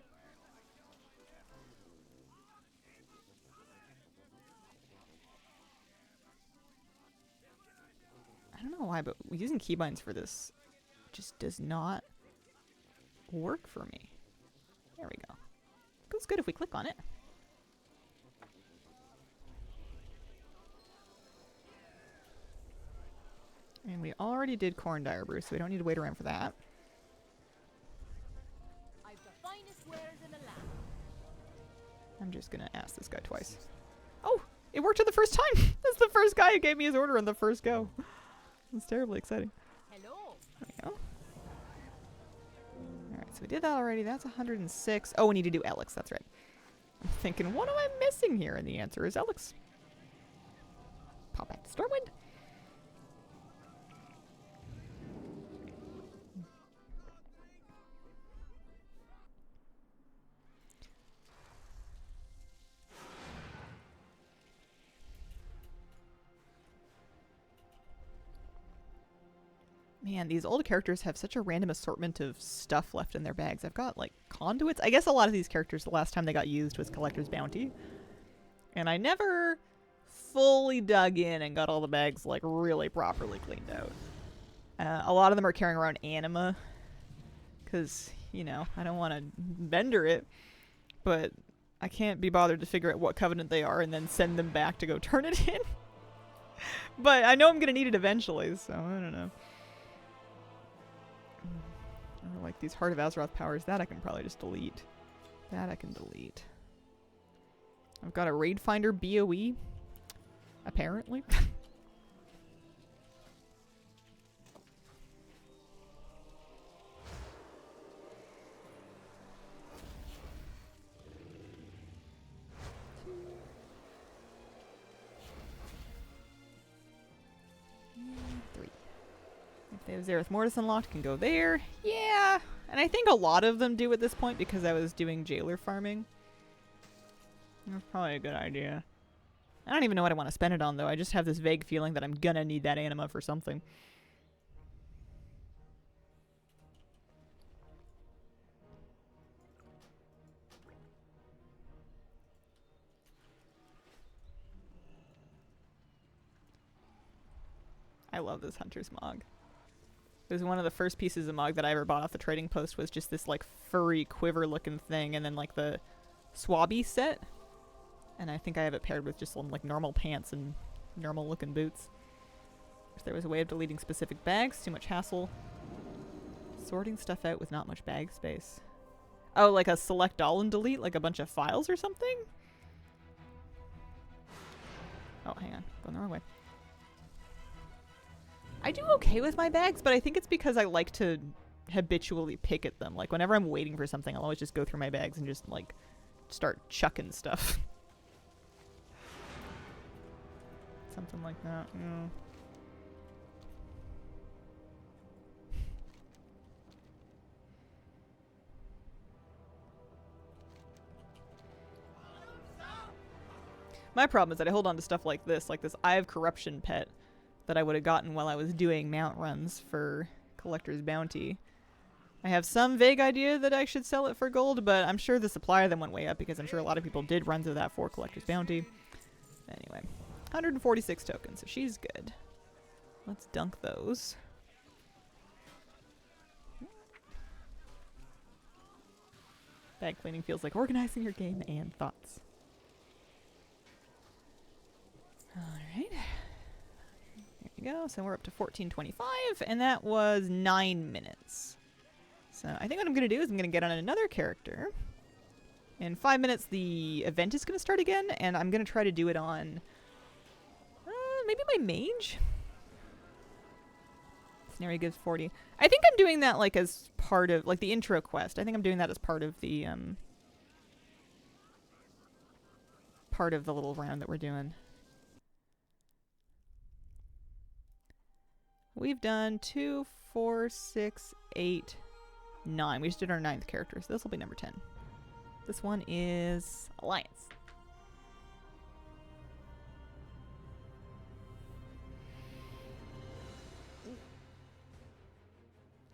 I don't know why, but using keybinds for this just does not work for me. There we go. Feels good if we click on it. And we already did corn dyer brew, so we don't need to wait around for that. I've the finest wares in the land. I'm just gonna ask this guy twice. Oh, it worked on the first time. That's the first guy who gave me his order on the first go. It's terribly exciting. Hello. There we go. Alright, so we did that already. That's 106. Oh, we need to do Alex. That's right. I'm thinking, what am I missing here? And the answer is Alex. Pop back to Stormwind. Man, these old characters have such a random assortment of stuff left in their bags. I've got, like, conduits. I guess a lot of these characters, the last time they got used was Collector's Bounty. And I never fully dug in and got all the bags, like, really properly cleaned out. A lot of them are carrying around anima. Because, you know, I don't want to vendor it. But I can't be bothered to figure out what covenant they are and then send them back to go turn it in. But I know I'm going to need it eventually, so I don't know. Or like these Heart of Azeroth powers, that I can probably just delete. That I can delete. I've got a Raid Finder BOE, apparently. If they have Zereth Mortis unlocked, can go there. Yeah, and I think a lot of them do at this point because I was doing jailer farming. That's probably a good idea. I don't even know what I want to spend it on, though. I just have this vague feeling that I'm gonna need that anima for something. I love this Hunter's Mog. It was one of the first pieces of Mog that I ever bought off the trading post, was just this like furry quiver looking thing, and then like the Swabby set. And I think I have it paired with just some like normal pants and normal looking boots. If there was a way of deleting specific bags, too much hassle. Sorting stuff out with not much bag space. Oh, like a select all and delete, like a bunch of files or something? Oh, hang on. Going the wrong way. I do okay with my bags, but I think it's because I like to habitually pick at them. Like, whenever I'm waiting for something, I'll always just go through my bags and just, like, start chucking stuff. Something like that, yeah. My problem is that I hold on to stuff like this Eye of Corruption pet that I would have gotten while I was doing mount runs for Collector's Bounty. I have some vague idea that I should sell it for gold, but I'm sure the supply of them went way up because I'm sure a lot of people did runs of that for Collector's Bounty. Anyway, 146 tokens, so she's good. Let's dunk those. Bag cleaning feels like organizing your game and thoughts. Alright. There we go. So we're up to 1425, and that was 9 minutes. So I think what I'm going to do is I'm going to get on another character. In 5 minutes, the event is going to start again, and I'm going to try to do it on maybe my mage? Scenario gives 40. I think I'm doing that like as part of like the intro quest. I think I'm doing that as part of the little round that we're doing. We've done 2, 4, 6, 8, 9. We just did our 9th character, so this will be number 10. This one is Alliance.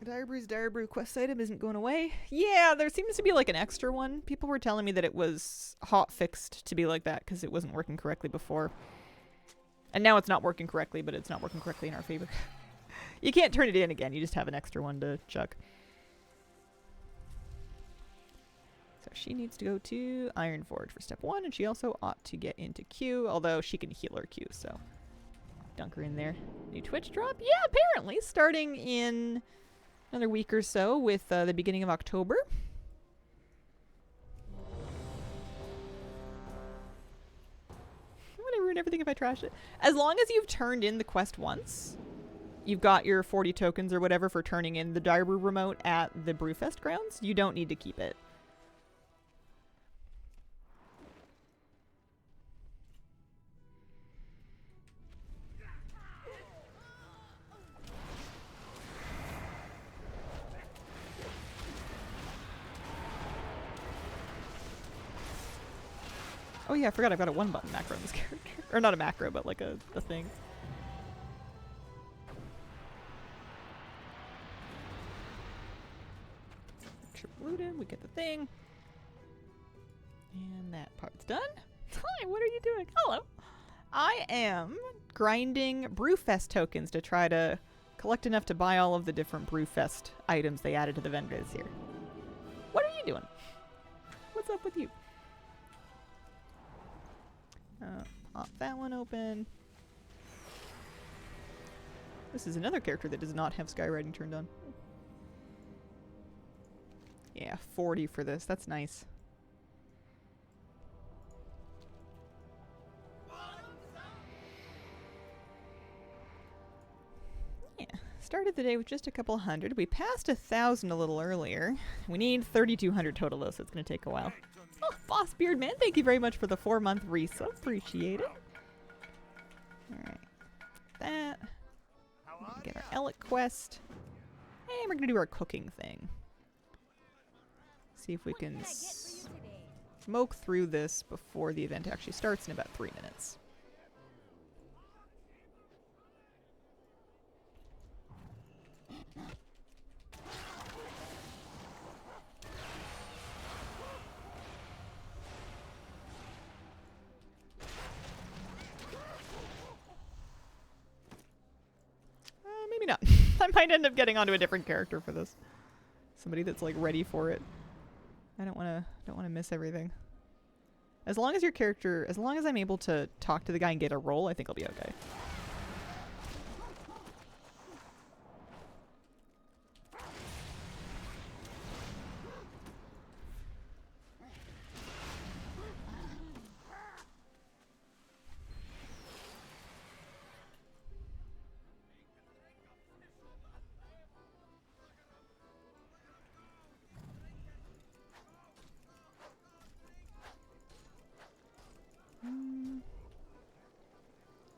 Direbrew's Direbrew quest item isn't going away. Yeah, there seems to be like an extra one. People were telling me that it was hot fixed to be like that because it wasn't working correctly before. And now it's not working correctly, but it's not working correctly in our favor. You can't turn it in again. You just have an extra one to chuck. So she needs to go to Ironforge for step 1, and she also ought to get into Q, although she can heal her Q, so dunk her in there. New Twitch drop? Yeah, apparently, starting in another week or so with the beginning of October. I'm gonna ruin everything if I trash it. As long as you've turned in the quest once, you've got your 40 tokens or whatever for turning in the Direbrew remote at the Brewfest grounds, you don't need to keep it. Oh yeah, I forgot I've got a one button macro in this character. Or not a macro, but like a thing. Triple looted, we get the thing. And that part's done. Hi, what are you doing? Hello. I am grinding Brewfest tokens to try to collect enough to buy all of the different Brewfest items they added to the vendors here. What are you doing? What's up with you? Pop that one open. This is another character that does not have skywriting turned on. Yeah, 40 for this. That's nice. Yeah, started the day with just a couple hundred. We passed 1,000 a little earlier. We need 3,200 total though, so it's going to take a while. Oh, Boss Beard Man, thank you very much for the 4-month resub. Appreciate it. Alright. That. Get our Elec quest. And we're going to do our cooking thing. See if we What can can I get for you today? smoke through this before the event actually starts in about 3 minutes. Maybe not. I might end up getting onto a different character for this. Somebody that's like ready for it. I don't want to miss everything. As long as your character, as long as I'm able to talk to the guy and get a roll, I think I'll be okay.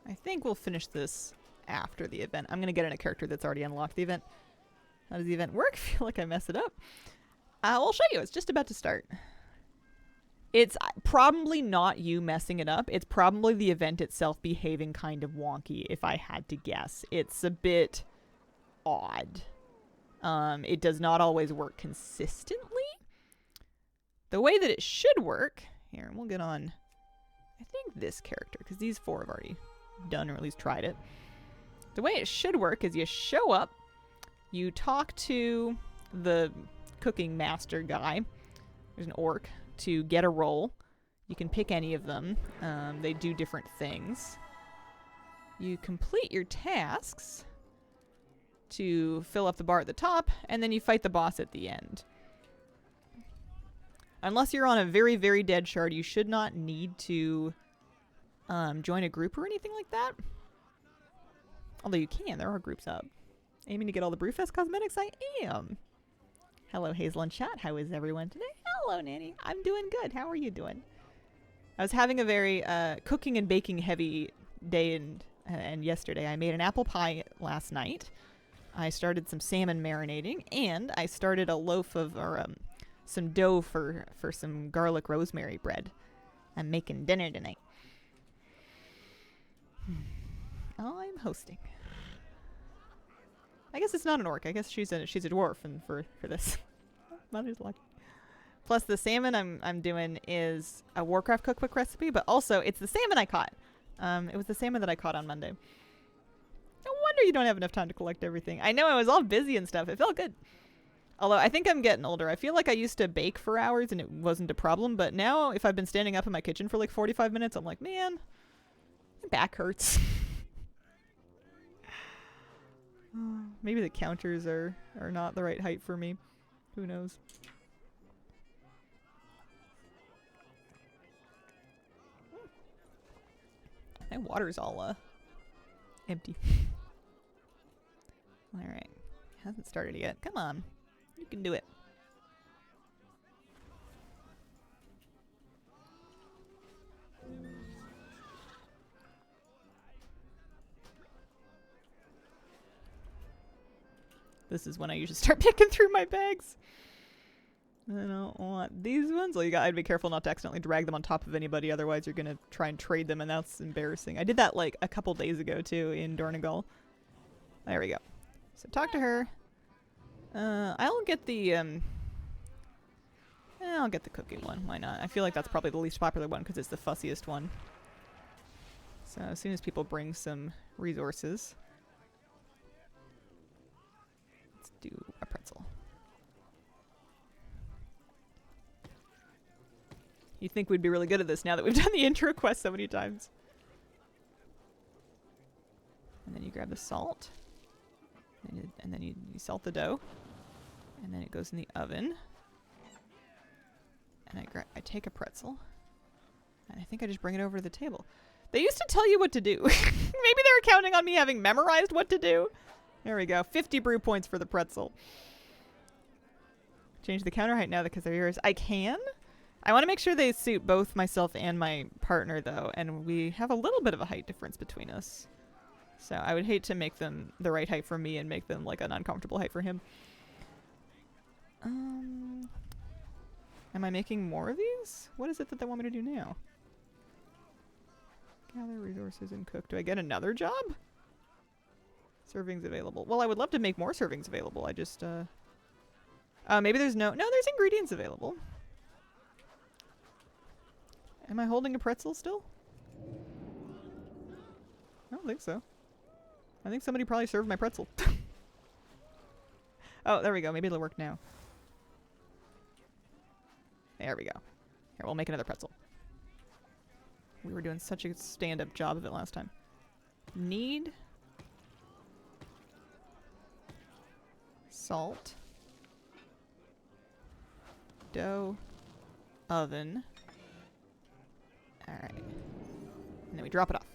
I think we'll finish this after the event. I'm going to get in a character that's already unlocked the event. How does the event work? I feel like I messed it up. I'll show you. It's just about to start. It's probably not you messing it up. It's probably the event itself behaving kind of wonky, if I had to guess. It's a bit odd. It does not always work consistently. The way that it should work... Here, we'll get on... I think this character, because these 4 have already done or at least tried it. The way it should work is you show up, you talk to the cooking master guy, there's an orc, to get a roll. You can pick any of them. They do different things. You complete your tasks to fill up the bar at the top, and then you fight the boss at the end. Unless you're on a very, very dead shard, you should not need to join a group or anything like that. Although you can, there are groups up. Aiming to get all the Brewfest cosmetics? I am. Hello, Hazel and chat. How is everyone today? Hello, Nanny. I'm doing good. How are you doing? I was having a very cooking and baking heavy day, and yesterday I made an apple pie last night. I started some salmon marinating, and I started a loaf of, some dough for some garlic rosemary bread. I'm making dinner tonight. I'm hosting. I guess it's not an orc. I guess she's a dwarf and for this. Mother's lucky. Plus the salmon I'm doing is a Warcraft cookbook recipe, but also it's the salmon I caught. It was the salmon that I caught on Monday. No wonder you don't have enough time to collect everything. I know I was all busy and stuff. It felt good. Although I think I'm getting older. I feel like I used to bake for hours and it wasn't a problem, but now if I've been standing up in my kitchen for like 45 minutes, I'm like, man, my back hurts. Maybe the counters are not the right height for me. Who knows? My water's all empty. Alright. Hasn't started yet. Come on. You can do it. This is when I usually start picking through my bags. I don't want these ones. Well, I'd be careful not to accidentally drag them on top of anybody, otherwise you're gonna try and trade them, and that's embarrassing. I did that like a couple days ago too in Dornegal. There we go. So talk to her. I'll get the I'll get the cooking one. Why not? I feel like that's probably the least popular one because it's the fussiest one. So as soon as people bring some resources, let's do a pretzel. You'd think we'd be really good at this now that we've done the intro quest so many times. And then you grab the salt. And then you salt the dough. And then it goes in the oven. And I take a pretzel. And I think I just bring it over to the table. They used to tell you what to do. Maybe they were counting on me having memorized what to do. There we go. 50 brew points for the pretzel. Change the counter height now because they're yours. I can? I want to make sure they suit both myself and my partner, though, and we have a little bit of a height difference between us. So I would hate to make them the right height for me and make them like an uncomfortable height for him. Am I making more of these? What is it that they want me to do now? Gather resources and cook. Do I get another job? Servings available. Well, I would love to make more servings available. I just, maybe there's no, there's ingredients available. Am I holding a pretzel still? I don't think so. I think somebody probably served my pretzel. Oh, there we go. Maybe it'll work now. There we go. Here, we'll make another pretzel. We were doing such a stand-up job of it last time. Need salt, dough, oven. Alright. And then we drop it off.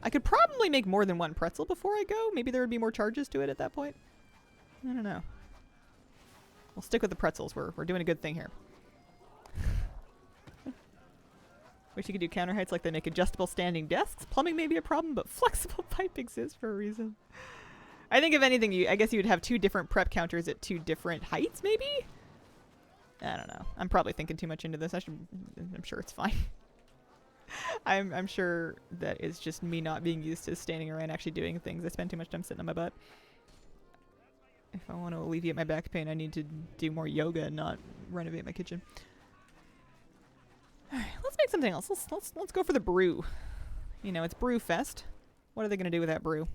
I could probably make more than one pretzel before I go. Maybe there would be more charges to it at that point. I don't know. We'll stick with the pretzels. We're doing a good thing here. Wish you could do counter heights like they make adjustable standing desks. Plumbing may be a problem, but flexible pipe exists for a reason. I think if anything, I guess you would have two different prep counters at two different heights, maybe? I don't know. I'm probably thinking too much into this. I'm sure it's fine. I'm sure that it's just me not being used to standing around actually doing things. I spend too much time sitting on my butt. If I want to alleviate my back pain, I need to do more yoga and not renovate my kitchen. Alright, let's make something else. Let's go for the brew. You know, it's Brewfest. What are they going to do with that brew?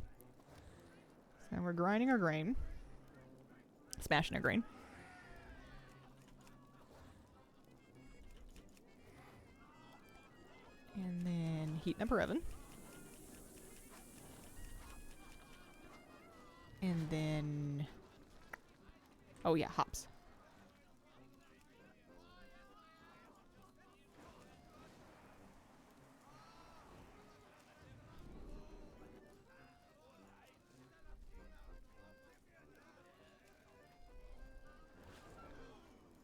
So we're grinding our grain. Smashing our grain. And then heating up our oven. And then... oh yeah, hops.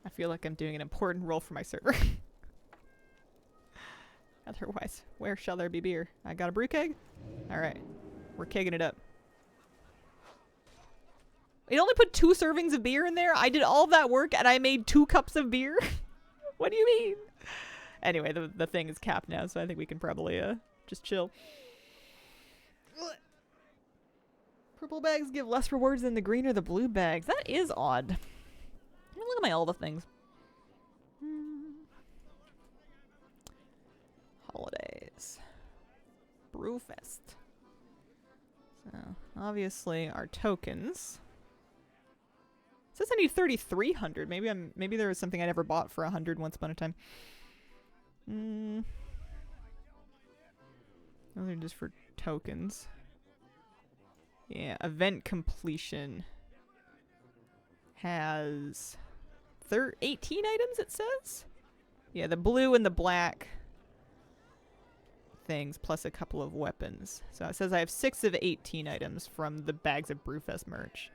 I feel like I'm doing an important role for my server. Otherwise, where shall there be beer? I got a brew keg? Alright. We're kegging it up. It only put 2 servings of beer in there? I did all that work and I made 2 cups of beer? What do you mean? Anyway, the thing is capped now, so I think we can probably just chill. Purple bags give less rewards than the green or the blue bags. That is odd. Look at my all the things. Holidays. Brewfest. So, obviously, our tokens. It says I need 3,300. Maybe there was something I never bought for 100 once upon a time. Those are just for tokens. Yeah, event completion has 18 items, it says? Yeah, the blue and the black things plus a couple of weapons. So it says I have 6 of 18 items from the bags of Brewfest merch.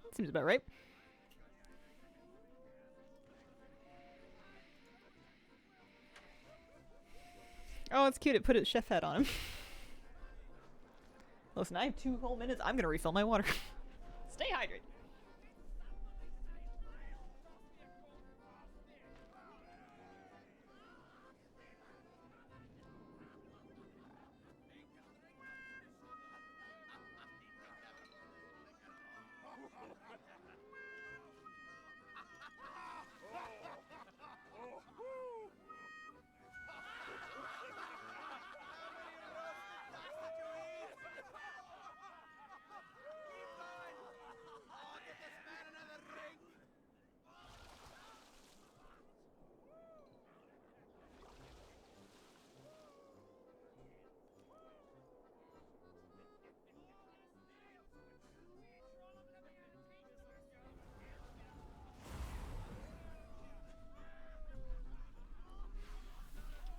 That seems about right. Oh, it's cute. It put a chef hat on him. Listen, I have 2 whole minutes. I'm going to refill my water. Stay hydrated.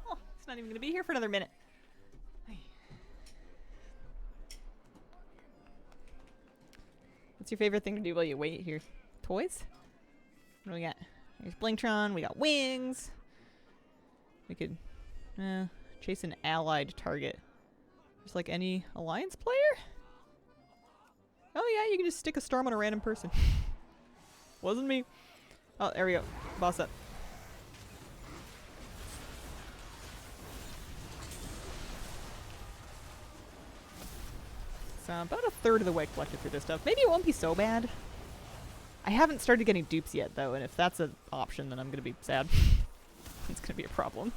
Oh, it's not even going to be here for another minute. What's your favorite thing to do while you wait here? Toys? What do we got? There's Blinktron. We got wings. We could chase an allied target. Just like any alliance player? Oh yeah, you can just stick a storm on a random person. Wasn't me. Oh, there we go. Boss up. So about a third of the way collected through this stuff. Maybe it won't be so bad. I haven't started getting dupes yet, though, and if that's an option, then I'm going to be sad. It's going to be a problem.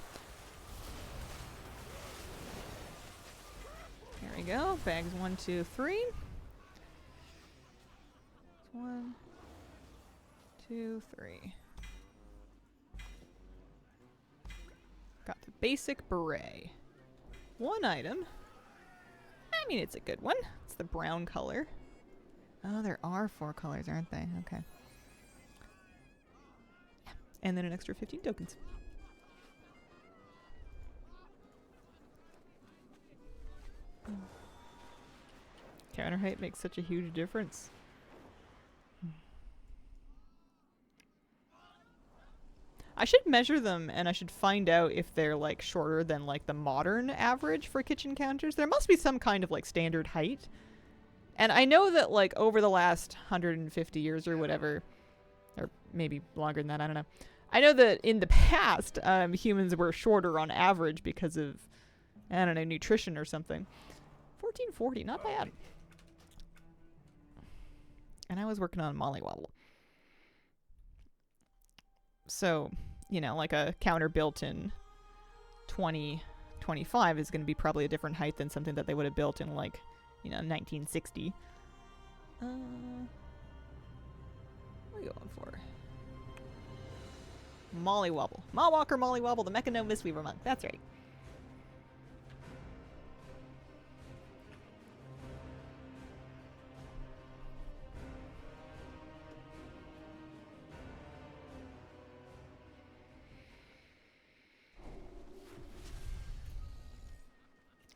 There we go. Bags 1, 2, 3. 1, 2, 3. Got the basic beret. 1 item. I mean, it's a good one. It's the brown color. Oh, there are 4 colors, aren't they? Okay. And then an extra 15 tokens. Counter height makes such a huge difference. I should measure them and I should find out if they're like shorter than like the modern average for kitchen counters. There must be some kind of like standard height. And I know that like over the last 150 years or whatever, or maybe longer than that, I don't know. I know that in the past, humans were shorter on average because of, I don't know, nutrition or something. 1440, not bad. And I was working on Mollywobble. So, you know, like a counter built in 2025 is going to be probably a different height than something that they would have built in like, you know, 1960. What are we going for? Mollywobble. Mawwalker Mollywobble, the Mecha No Mistweaver monk. That's right.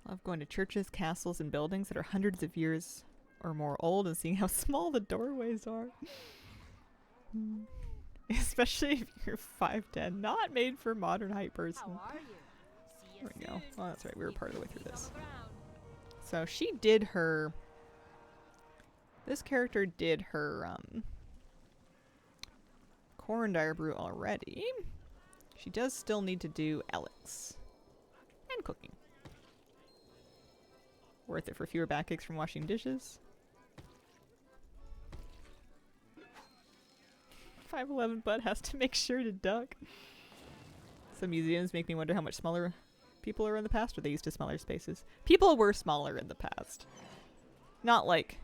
Love going to churches, castles, and buildings that are hundreds of years or more old and seeing how small the doorways are. Especially if you're 5'10", not made for modern height person. How are you? See There you we go. soon. Oh, that's right. We were part of the way through this. On the ground. So she did her... This character did her Corndire brew already. She does still need to do Alex. And cooking. Worth it for fewer backaches from washing dishes. 5'11" butt has to make sure to duck. Some museums make me wonder how much smaller people are in the past, or they used to smaller spaces. People were smaller in the past. Not like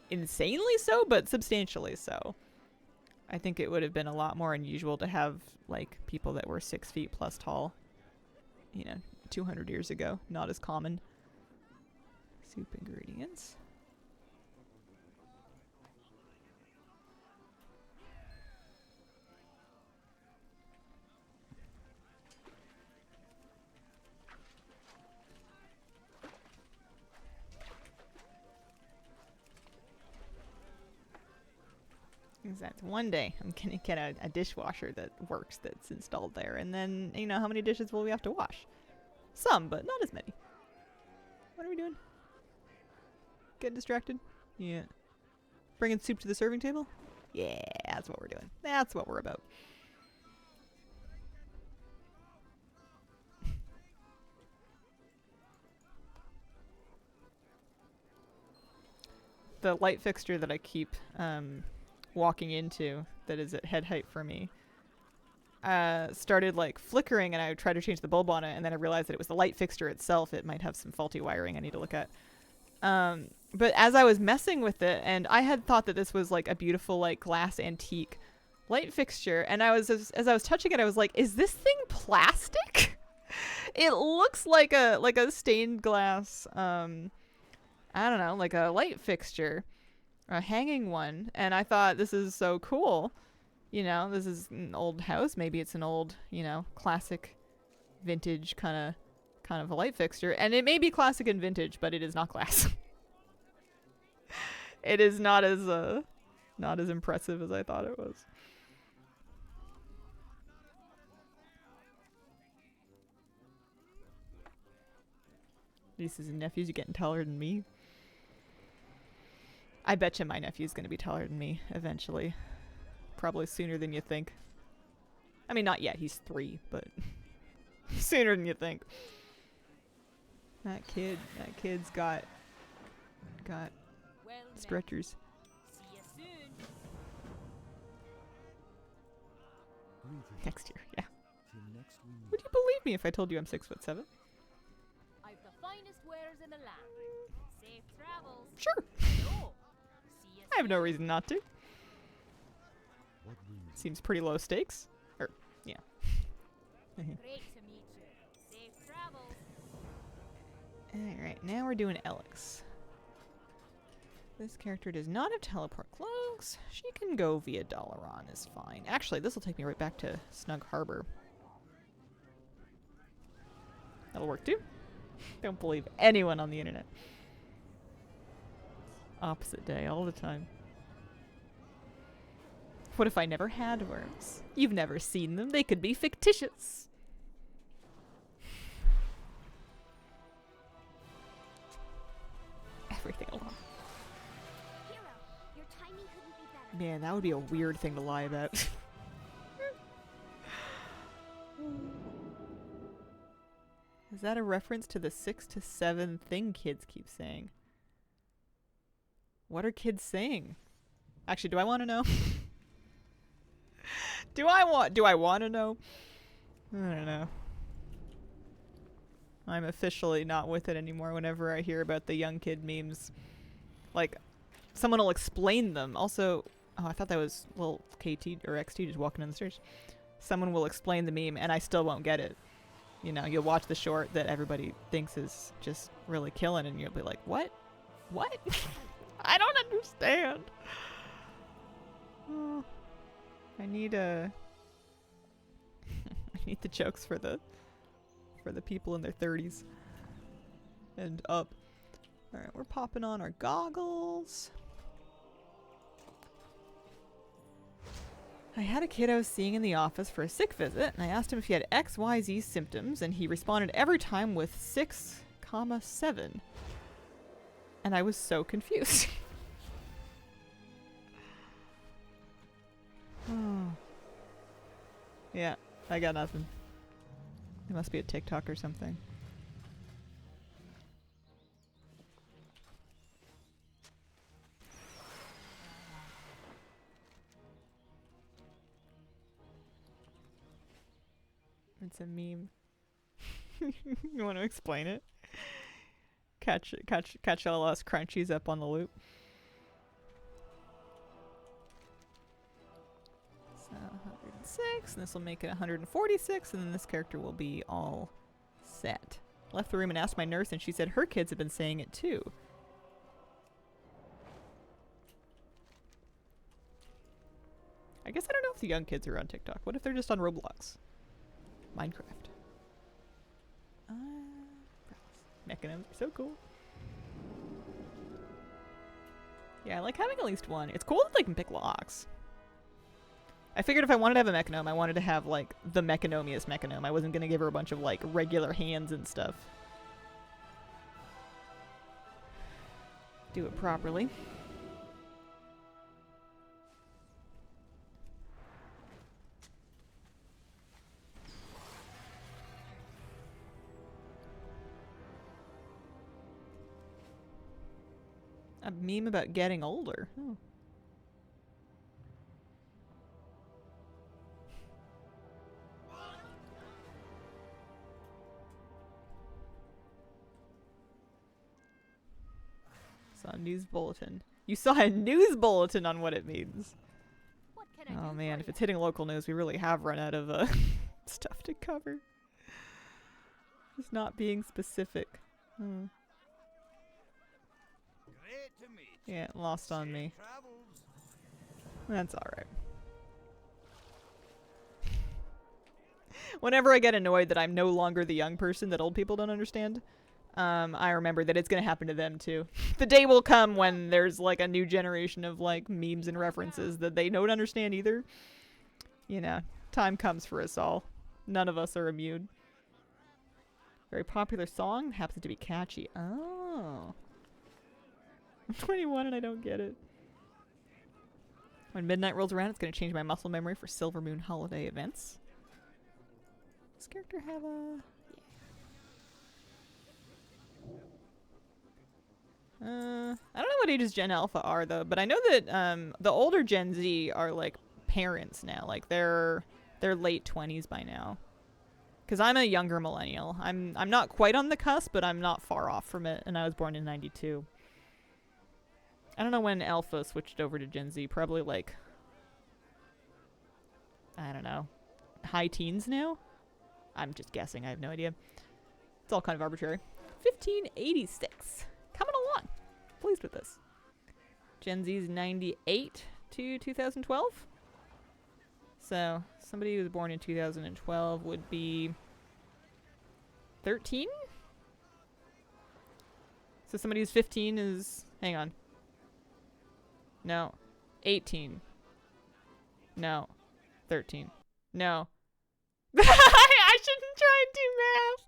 insanely so, but substantially so. I think it would have been a lot more unusual to have like people that were 6 feet plus tall, you know, 200 years ago. Not as common. Soup ingredients. Exactly. One day I'm gonna get a dishwasher that works, that's installed there, and then you know how many dishes will we have to wash? Some, but not as many. What are we doing? Getting distracted? Yeah. Bringing soup to the serving table? Yeah, that's what we're doing. That's what we're about. The light fixture that I keep walking into, that is at head height for me, started like flickering, and I tried to change the bulb on it, and then I realized that it was the light fixture itself. It might have some faulty wiring I need to look at. But as I was messing with it, and I had thought that this was like a beautiful like glass antique light fixture, and I was as I was touching it, I was like, is this thing plastic? It looks like a stained glass I don't know, like a light fixture, a hanging one, and I thought, this is so cool. You know, this is an old house, maybe it's an old, you know, classic vintage kind of a light fixture, and it may be classic and vintage, but it is not glass. It is not as impressive as I thought it was. Nieces and nephews are getting taller than me. I bet you my nephew's gonna be taller than me eventually. Probably sooner than you think. I mean, not yet, he's 3, but sooner than you think. That kid's got Well met. stretchers. See you soon. Greetings. Next year, yeah. Till next we meet. Would you believe me if I told you I'm 6'7"? I've the finest wares in the land. Safe travels. Sure. So, see you I have no soon. reason not to. What will you Seems pretty low stakes. Or, yeah. Great to meet you. Safe travels. Alright, now we're doing Alex. This character does not have teleport cloaks. She can go via Dalaran, is fine. Actually, this will take me right back to Snug Harbor. That'll work too. Don't believe anyone on the internet. Opposite day all the time. What if I never had worms? You've never seen them. They could be fictitious. Everything along. Hero, your timing couldn't be better. Man, that would be a weird thing to lie about. Is that a reference to the 6 to 7 thing kids keep saying? What are kids saying? Actually, do I want to know? Do I want to know? I don't know. I'm officially not with it anymore whenever I hear about the young kid memes. Like, someone will explain them. Also, oh, I thought that was little KT or XT just walking down the stairs. Someone will explain the meme and I still won't get it. You know, you'll watch the short that everybody thinks is just really killing and you'll be like, what? What? I don't understand. Oh, I need I need the jokes for the people in their 30s and up. All right, we're popping on our goggles. I had a kid I was seeing in the office for a sick visit, and I asked him if he had XYZ symptoms, and he responded every time with 6,7. And I was so confused. Oh. Yeah, I got nothing. It must be a TikTok or something. It's a meme. You want to explain it? Catch all us crunchies up on the loop. So 106, and this will make it 146, and then this character will be all set. Left the room and asked my nurse, and she said her kids have been saying it too. I guess I don't know if the young kids are on TikTok. What if they're just on Roblox? Minecraft. Mechanisms are so cool. Yeah, I like having at least one. It's cool that they can pick locks. I figured if I wanted to have a mechanome, I wanted to have, like, the mechanomiest mechanome. I wasn't going to give her a bunch of, like, regular hands and stuff. Do it properly. A meme about getting older. Oh. Saw a news bulletin. You saw a news bulletin on what it means. What can I Oh do man, for if ya? it's hitting local news, we really have run out of stuff to cover. Just not being specific. Hmm. Great to meet you. Yeah, lost on me. Safe travels. That's alright. Whenever I get annoyed that I'm no longer the young person that old people don't understand, I remember that it's gonna happen to them too. The day will come when there's like a new generation of like memes and references that they don't understand either. You know, time comes for us all. None of us are immune. Very popular song, happens to be catchy. Oh. I'm 21 and I don't get it. When midnight rolls around, it's going to change my muscle memory for Silver Moon holiday events. Does this character have a... I don't know what ages Gen Alpha are though, but I know that the older Gen Z are like parents now. Like they're late 20s by now. Cuz I'm a younger millennial. I'm not quite on the cusp, but I'm not far off from it, and I was born in 92. I don't know when Alpha switched over to Gen Z. Probably like, I don't know, high teens now? I'm just guessing. I have no idea. It's all kind of arbitrary. 1586. Coming along. Pleased with this. Gen Z's 98 to 2012. So, somebody who was born in 2012 would be 13? So somebody who's 15 is... Hang on. No. 18. No. 13. No. I shouldn't try and do math.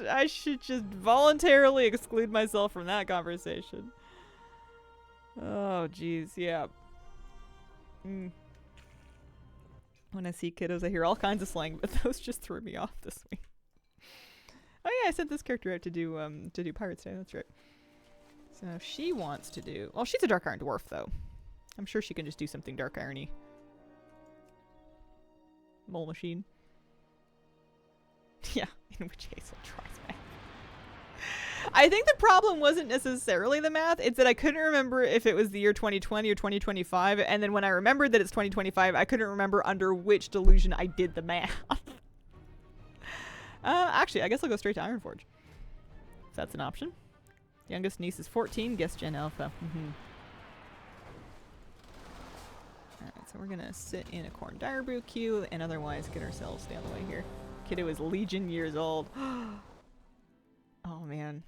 I should just voluntarily exclude myself from that conversation. Oh, jeez. Yeah. When I see kiddos, I hear all kinds of slang, but those just threw me off this week. Oh yeah, I sent this character out to do Pirates Day. That's right. So she wants to do... Well, she's a Dark Iron Dwarf, though. I'm sure she can just do something Dark Irony. Mole Machine. Yeah, in which case I'll try math. I think the problem wasn't necessarily the math. It's that I couldn't remember if it was the year 2020 or 2025. And then when I remembered that it's 2025, I couldn't remember under which delusion I did the math. Actually, I guess I'll go straight to Ironforge. If that's an option. Youngest niece is 14. Guess Gen Alpha. Alright, so we're gonna sit in a Corn Dire Brew queue and otherwise get ourselves down the way here. Kiddo is Legion years old. Oh man.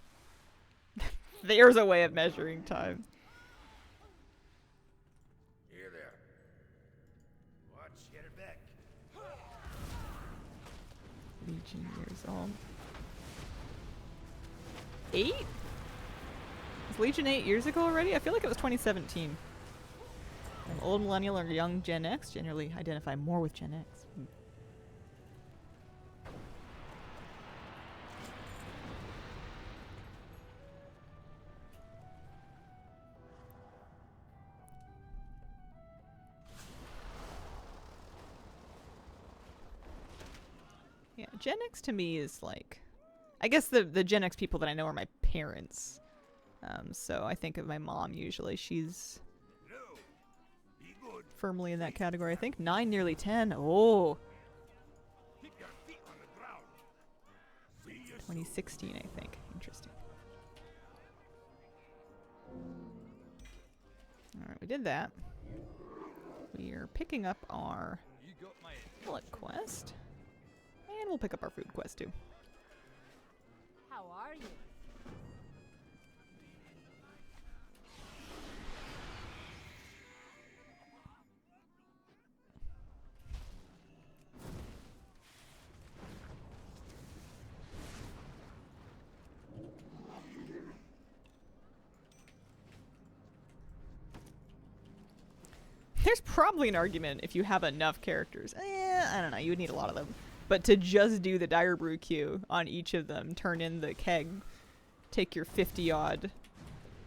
There's a way of measuring time. Here there. Watch your back. Legion years old. 8? Was Legion 8 years ago already? I feel like it was 2017. An old millennial or young Gen X generally identify more with Gen X. Yeah, Gen X to me is like... I guess the Gen X people that I know are my parents. So I think of my mom usually. She's No. Be good. firmly in that category, I think. 9, nearly 10. Oh, Keep your feet on the ground. See you soon. 2016, I think. Interesting. Alright, we did that. We are picking up our You got my bullet quest. And we'll pick up our food quest too. How are you? there's probably an argument if you have enough characters. I don't know. You would need a lot of them. But to just do the Dire Brew queue on each of them, turn in the keg, take your 50-odd,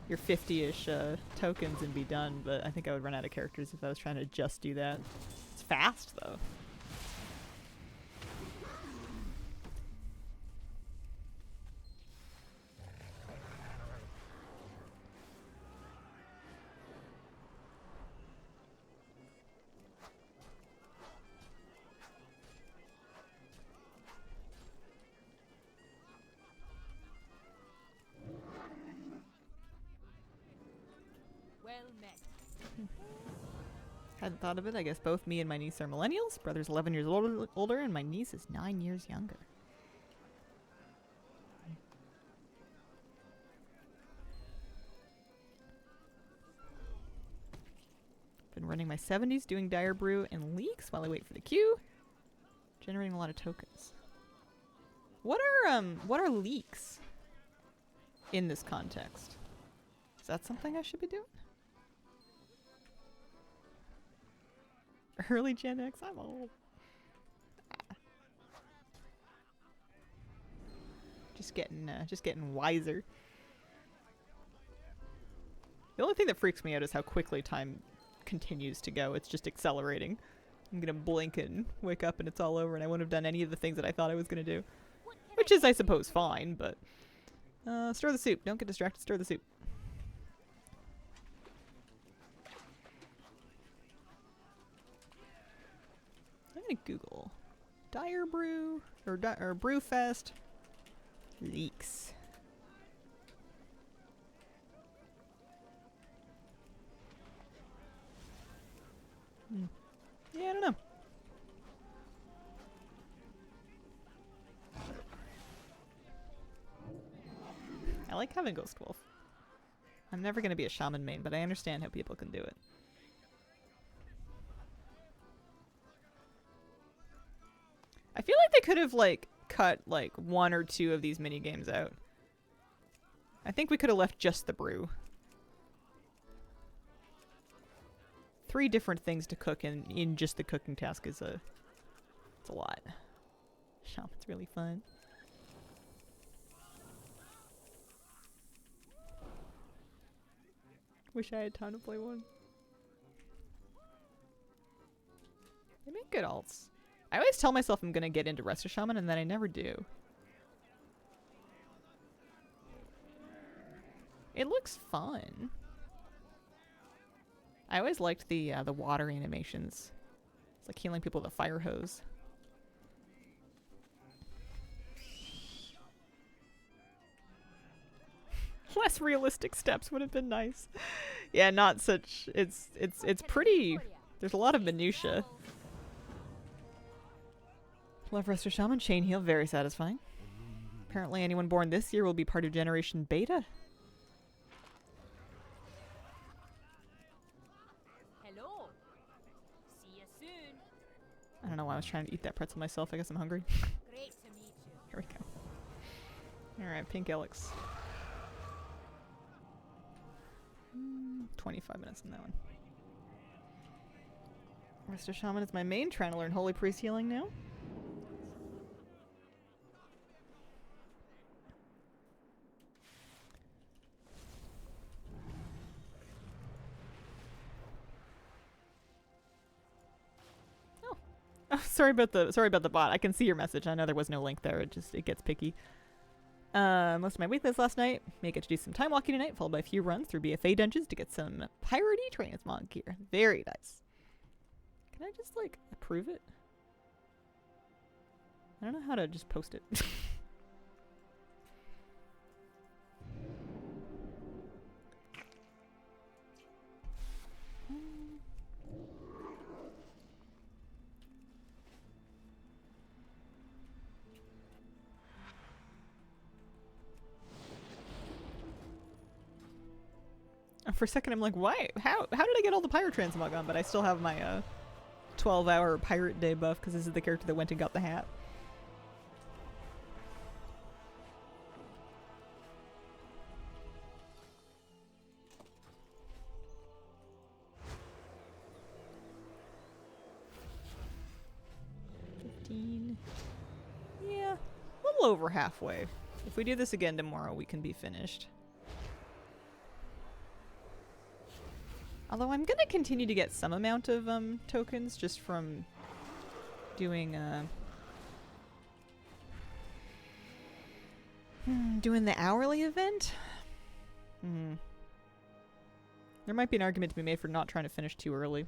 your 50-ish tokens and be done. But I think I would run out of characters if I was trying to just do that. It's fast, though. Well met. Hadn't thought of it. I guess both me and my niece are millennials. Brother's 11 years older, and my niece is 9 years younger. Been running my 70s, doing Dire Brew and leaks while I wait for the queue. Generating a lot of tokens. What are leaks in this context? Is that something I should be doing? Early Gen X? I'm old. Just getting wiser. The only thing that freaks me out is how quickly time continues to go. It's just accelerating. I'm gonna blink and wake up and it's all over and I wouldn't have done any of the things that I thought I was gonna do. Which is, I suppose, fine, but... stir the soup. Don't get distracted. Stir the soup. I'm gonna Google Dire Brew or Brewfest leaks. Yeah, I don't know. I like having Ghost Wolf. I'm never gonna be a shaman main, but I understand how people can do it. I feel like they could have, like, cut, like, 1 or 2 of these mini games out. I think we could have left just the brew. 3 different things to cook in just the cooking task is it's a lot. Shaman's really fun. Wish I had time to play one. They make good alts. I always tell myself I'm gonna get into Resto Shaman and then I never do. It looks fun. I always liked the water animations. It's like healing people with a fire hose. Less realistic steps would have been nice. Yeah, not such. It's pretty. There's a lot of minutia. Love Resto Shaman, Chain Heal, very satisfying. Apparently anyone born this year will be part of Generation Beta. Hello. See you soon. I don't know why I was trying to eat that pretzel myself. I guess I'm hungry. Great to meet you. Here we go. Alright, Pink Elix. 25 minutes in that one. Resto Shaman is my main, trying to learn Holy Priest Healing now. Oh, sorry about the bot. I can see your message. I know there was no link there. It gets picky. Most of my waitlist last night. May get to do some time walking tonight, followed by a few runs through BFA dungeons to get some piratey transmog gear. Very nice. Can I just, like, approve it? I don't know how to just post it. For a second, I'm like, why? How did I get all the pirate transmog on? But I still have my 12-hour pirate day buff because this is the character that went and got the hat. 15. Yeah, a little over halfway. If we do this again tomorrow, we can be finished. Although I'm gonna continue to get some amount of tokens just from doing doing the hourly event. There might be an argument to be made for not trying to finish too early.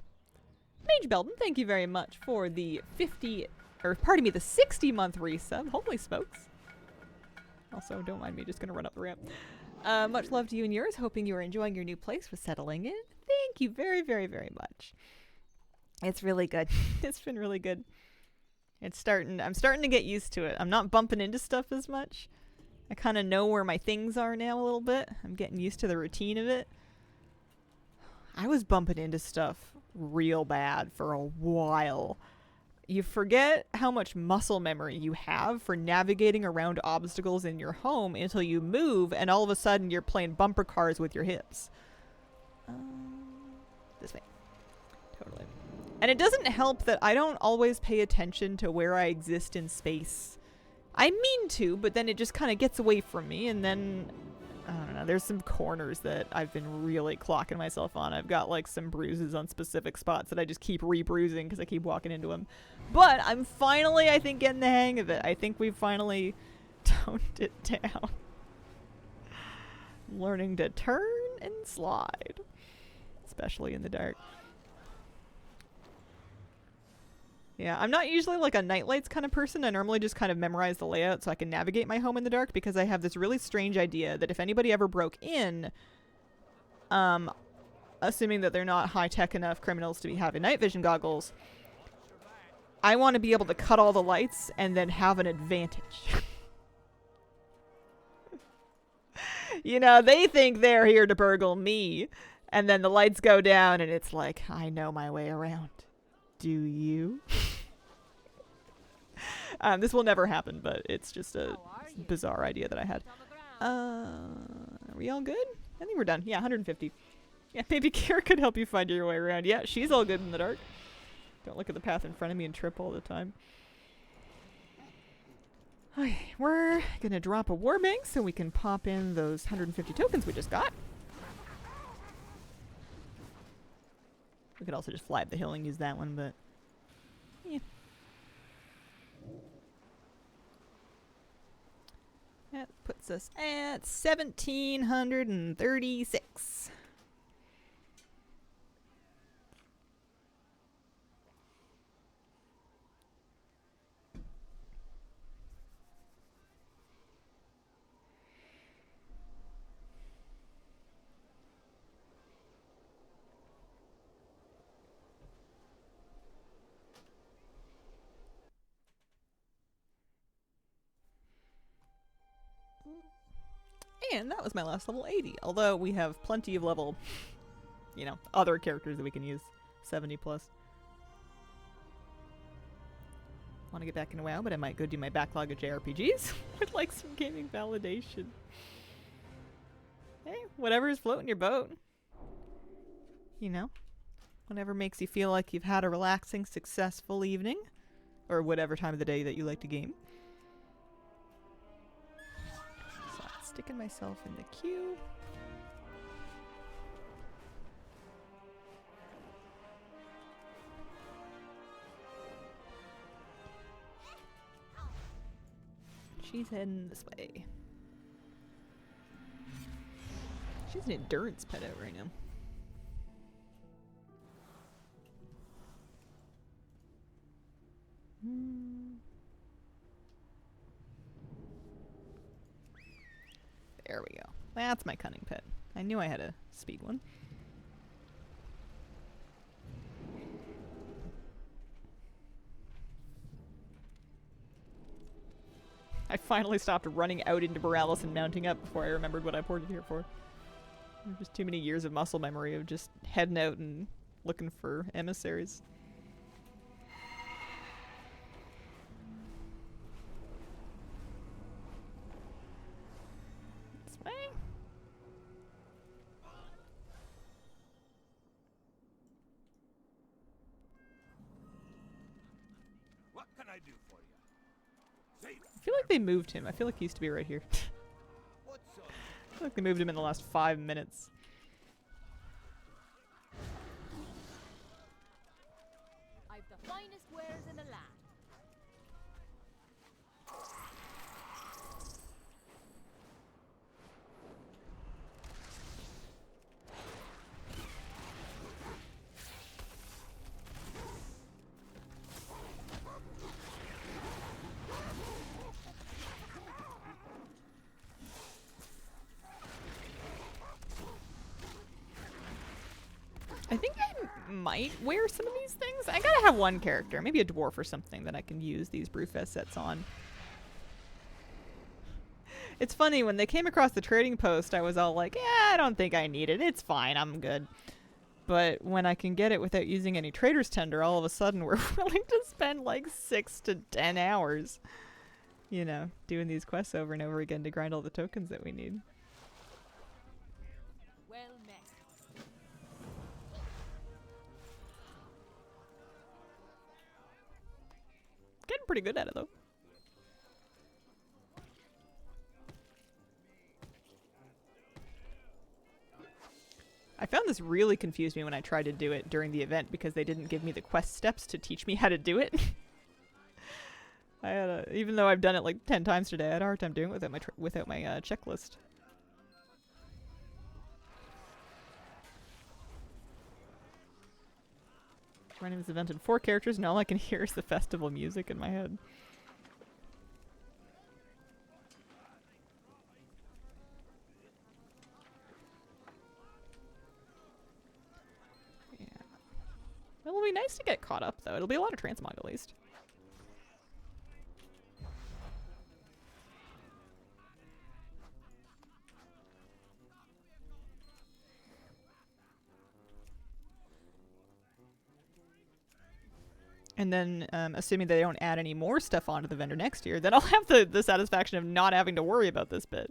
Mage Belden, thank you very much for the 60-month resub. Holy smokes. Also, don't mind me, just gonna run up the ramp. Much love to you and yours. Hoping you are enjoying your new place with settling in. Thank you very, very, very much. It's really good. It's been really good. I'm starting to get used to it. I'm not bumping into stuff as much. I kind of know where my things are now a little bit. I'm getting used to the routine of it. I was bumping into stuff real bad for a while. You forget how much muscle memory you have for navigating around obstacles in your home until you move and all of a sudden you're playing bumper cars with your hips. This way. Totally. And it doesn't help that I don't always pay attention to where I exist in space. I mean to, but then it just kind of gets away from me, and then I don't know, there's some corners that I've been really clocking myself on. I've got like some bruises on specific spots that I just keep re-bruising because I keep walking into them. But I'm finally, I think, getting the hang of it. I think we've finally toned it down. Learning to turn and slide. Especially in the dark. Yeah, I'm not usually like a nightlights kind of person. I normally just kind of memorize the layout so I can navigate my home in the dark, because I have this really strange idea that if anybody ever broke in, assuming that they're not high-tech enough criminals to be having night vision goggles, I want to be able to cut all the lights and then have an advantage. You know, they think they're here to burgle me, and then the lights go down and it's like, I know my way around. Do you? This will never happen, but it's just a bizarre idea that I had. Are we all good? I think we're done. Yeah, 150. Yeah, maybe Kira could help you find your way around. Yeah, she's all good in the dark. Don't look at the path in front of me and trip all the time. Okay, we're gonna drop a war bank so we can pop in those 150 tokens we just got. We could also just fly up the hill and use that one, but yeah. That puts us at 1,736. And that was my last level 80. Although we have plenty of level, you know, other characters that we can use. 70 plus. Want to get back into WoW, but I might go do my backlog of JRPGs. I'd like some gaming validation. Hey, whatever is floating your boat. You know, whatever makes you feel like you've had a relaxing, successful evening. Or whatever time of the day that you like to game. Sticking myself in the queue. She's heading this way. She's an endurance pet out right now. There we go. That's my cunning pet. I knew I had a speed one. I finally stopped running out into Borealis and mounting up before I remembered what I ported here for. There's just too many years of muscle memory of just heading out and looking for emissaries. can I do for you? Safe. I feel like they moved him. I feel like he used to be right here. What's up? I feel like they moved him in the last 5 minutes. I've the finest wares in the land. I think I might wear some of these things. I gotta have one character, maybe a dwarf or something, that I can use these Brewfest sets on. It's funny, when they came across the trading post, I was all like, yeah, I don't think I need it. It's fine, I'm good. But when I can get it without using any trader's tender, all of a sudden we're willing to spend like 6 to 10 hours, you know, doing these quests over and over again to grind all the tokens that we need. Well met. Getting pretty good at it, though. I found this really confused me when I tried to do it during the event because they didn't give me the quest steps to teach me how to do it. I had even though I've done it like 10 times today, I had a hard time doing it without my checklist. Running this event in 4 characters, and all I can hear is the festival music in my head. Yeah. It'll be nice to get caught up, though. It'll be a lot of transmog, at least. And then, assuming they don't add any more stuff onto the vendor next year, then I'll have the satisfaction of not having to worry about this bit.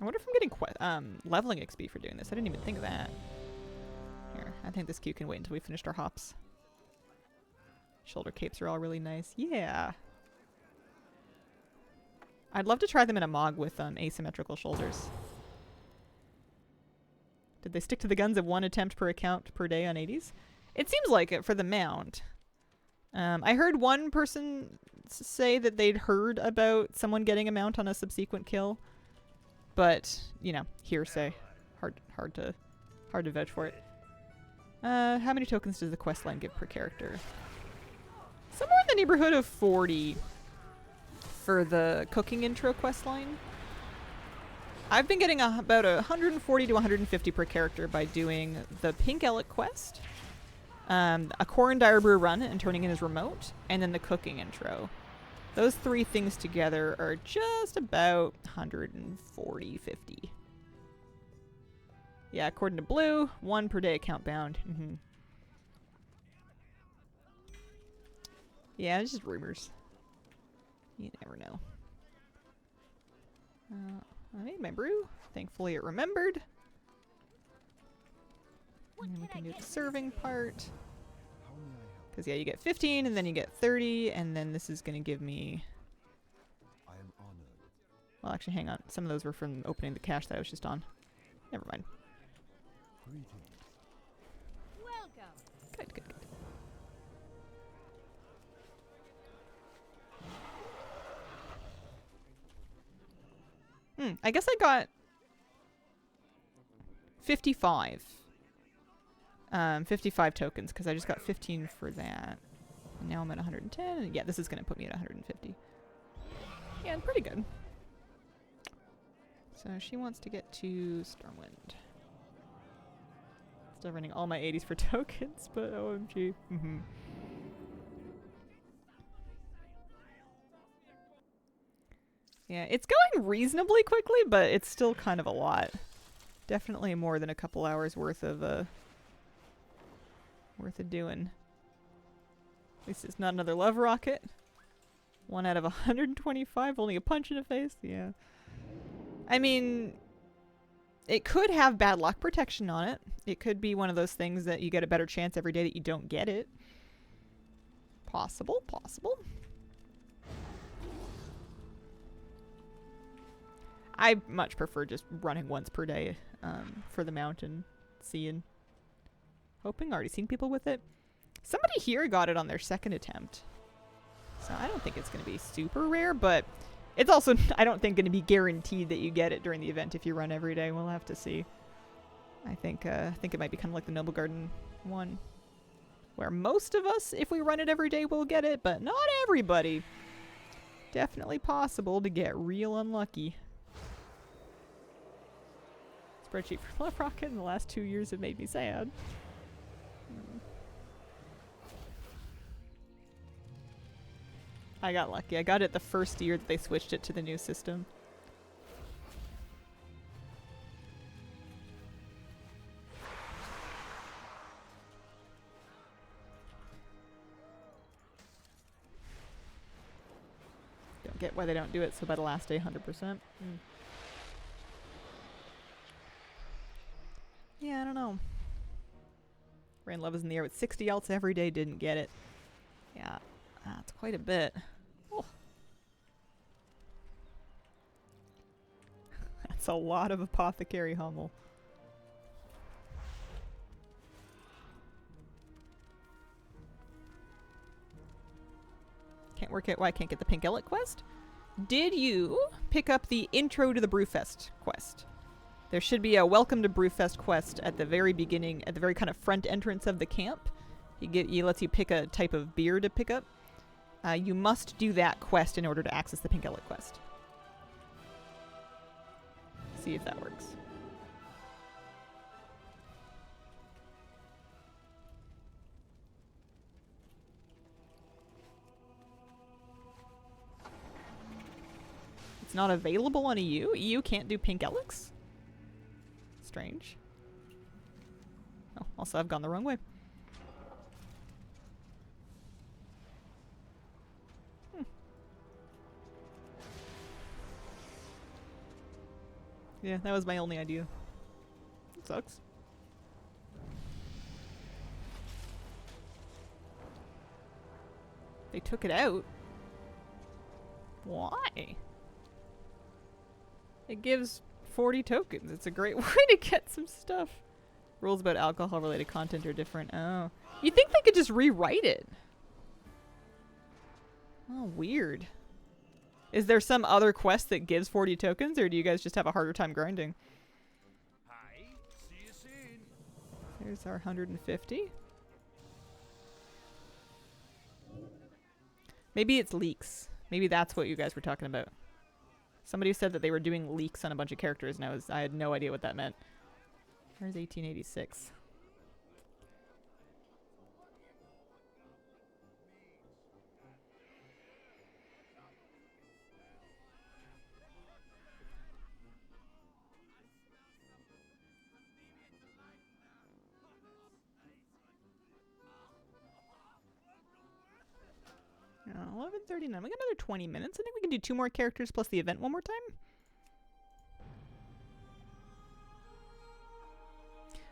I wonder if I'm getting leveling XP for doing this. I didn't even think of that. Here, I think this queue can wait until we finished our hops. Shoulder capes are all really nice. Yeah. I'd love to try them in a Mog with asymmetrical shoulders. Did they stick to the guns of 1 attempt per account per day on 80s? It seems like it for the mount. I heard one person say that they'd heard about someone getting a mount on a subsequent kill. But, you know, hearsay. Hard to vouch for it. How many tokens does the quest line give per character? Somewhere in the neighborhood of 40 for the cooking intro quest line. I've been getting about 140 to 150 per character by doing the Pink Ellic quest, a Corin Dire Brew run and turning in his remote, and then the cooking intro. Those 3 things together are just about 140, 50. Yeah, according to Blue, 1 per day account bound. Yeah, it's just rumors. You never know. I made my brew. Thankfully it remembered. And then we can do the serving part. Because, yeah, you get 15, and then you get 30, and then this is going to give me... I am honored. Well, actually, hang on. Some of those were from opening the cache that I was just on. Never mind. Greetings. Welcome. Good, good, good. I guess I got 55. 55 tokens, because I just got 15 for that. And now I'm at 110, and yeah, this is going to put me at 150. Yeah, pretty good. So she wants to get to Stormwind. Still running all my 80s for tokens, but OMG. Yeah, it's going reasonably quickly, but it's still kind of a lot. Definitely more than a couple hours worth of doing. At least it's not another love rocket. 1 out of 125, only a punch in the face. Yeah. I mean, it could have bad luck protection on it. It could be one of those things that you get a better chance every day that you don't get it. Possible, possible. I much prefer just running once per day for the mountain, seeing. Hoping, already seen people with it. Somebody here got it on their second attempt. So I don't think it's going to be super rare, but it's also, I don't think, going to be guaranteed that you get it during the event if you run every day. We'll have to see. I think it might be kind of like the Noble Garden one, where most of us, if we run it every day, will get it, but not everybody. Definitely possible to get real unlucky. Spreadsheet for Fluff Rocket in the last 2 years have made me sad. I got lucky. I got it the first year that they switched it to the new system. Don't get why they don't do it so by the last day 100%. Yeah, I don't know. Rain Love is in the air with 60 alts every day, didn't get it. Yeah, that's quite a bit. Oh. That's a lot of Apothecary Hummel. Can't work out why I can't get the Pink Elliot quest. Did you pick up the Intro to the Brewfest quest? There should be a Welcome to Brewfest quest at the very beginning, at the very kind of front entrance of the camp. He lets you pick a type of beer to pick up. You must do that quest in order to access the Pink Elliot quest. See if that works. It's not available on EU? EU can't do Pink Elix? Strange. Oh, also I've gone the wrong way. Yeah, that was my only idea. It sucks. They took it out? Why? It gives 40 tokens. It's a great way to get some stuff. Rules about alcohol-related content are different. Oh. You'd think they could just rewrite it. Oh, weird. Is there some other quest that gives 40 tokens, or do you guys just have a harder time grinding? Hi, see you soon. There's our 150. Maybe it's leaks. Maybe that's what you guys were talking about. Somebody said that they were doing leaks on a bunch of characters, and I had no idea what that meant. Where's 1886? Oh, 11:39. We got another 20 minutes. I think we can do 2 more characters plus the event one more time.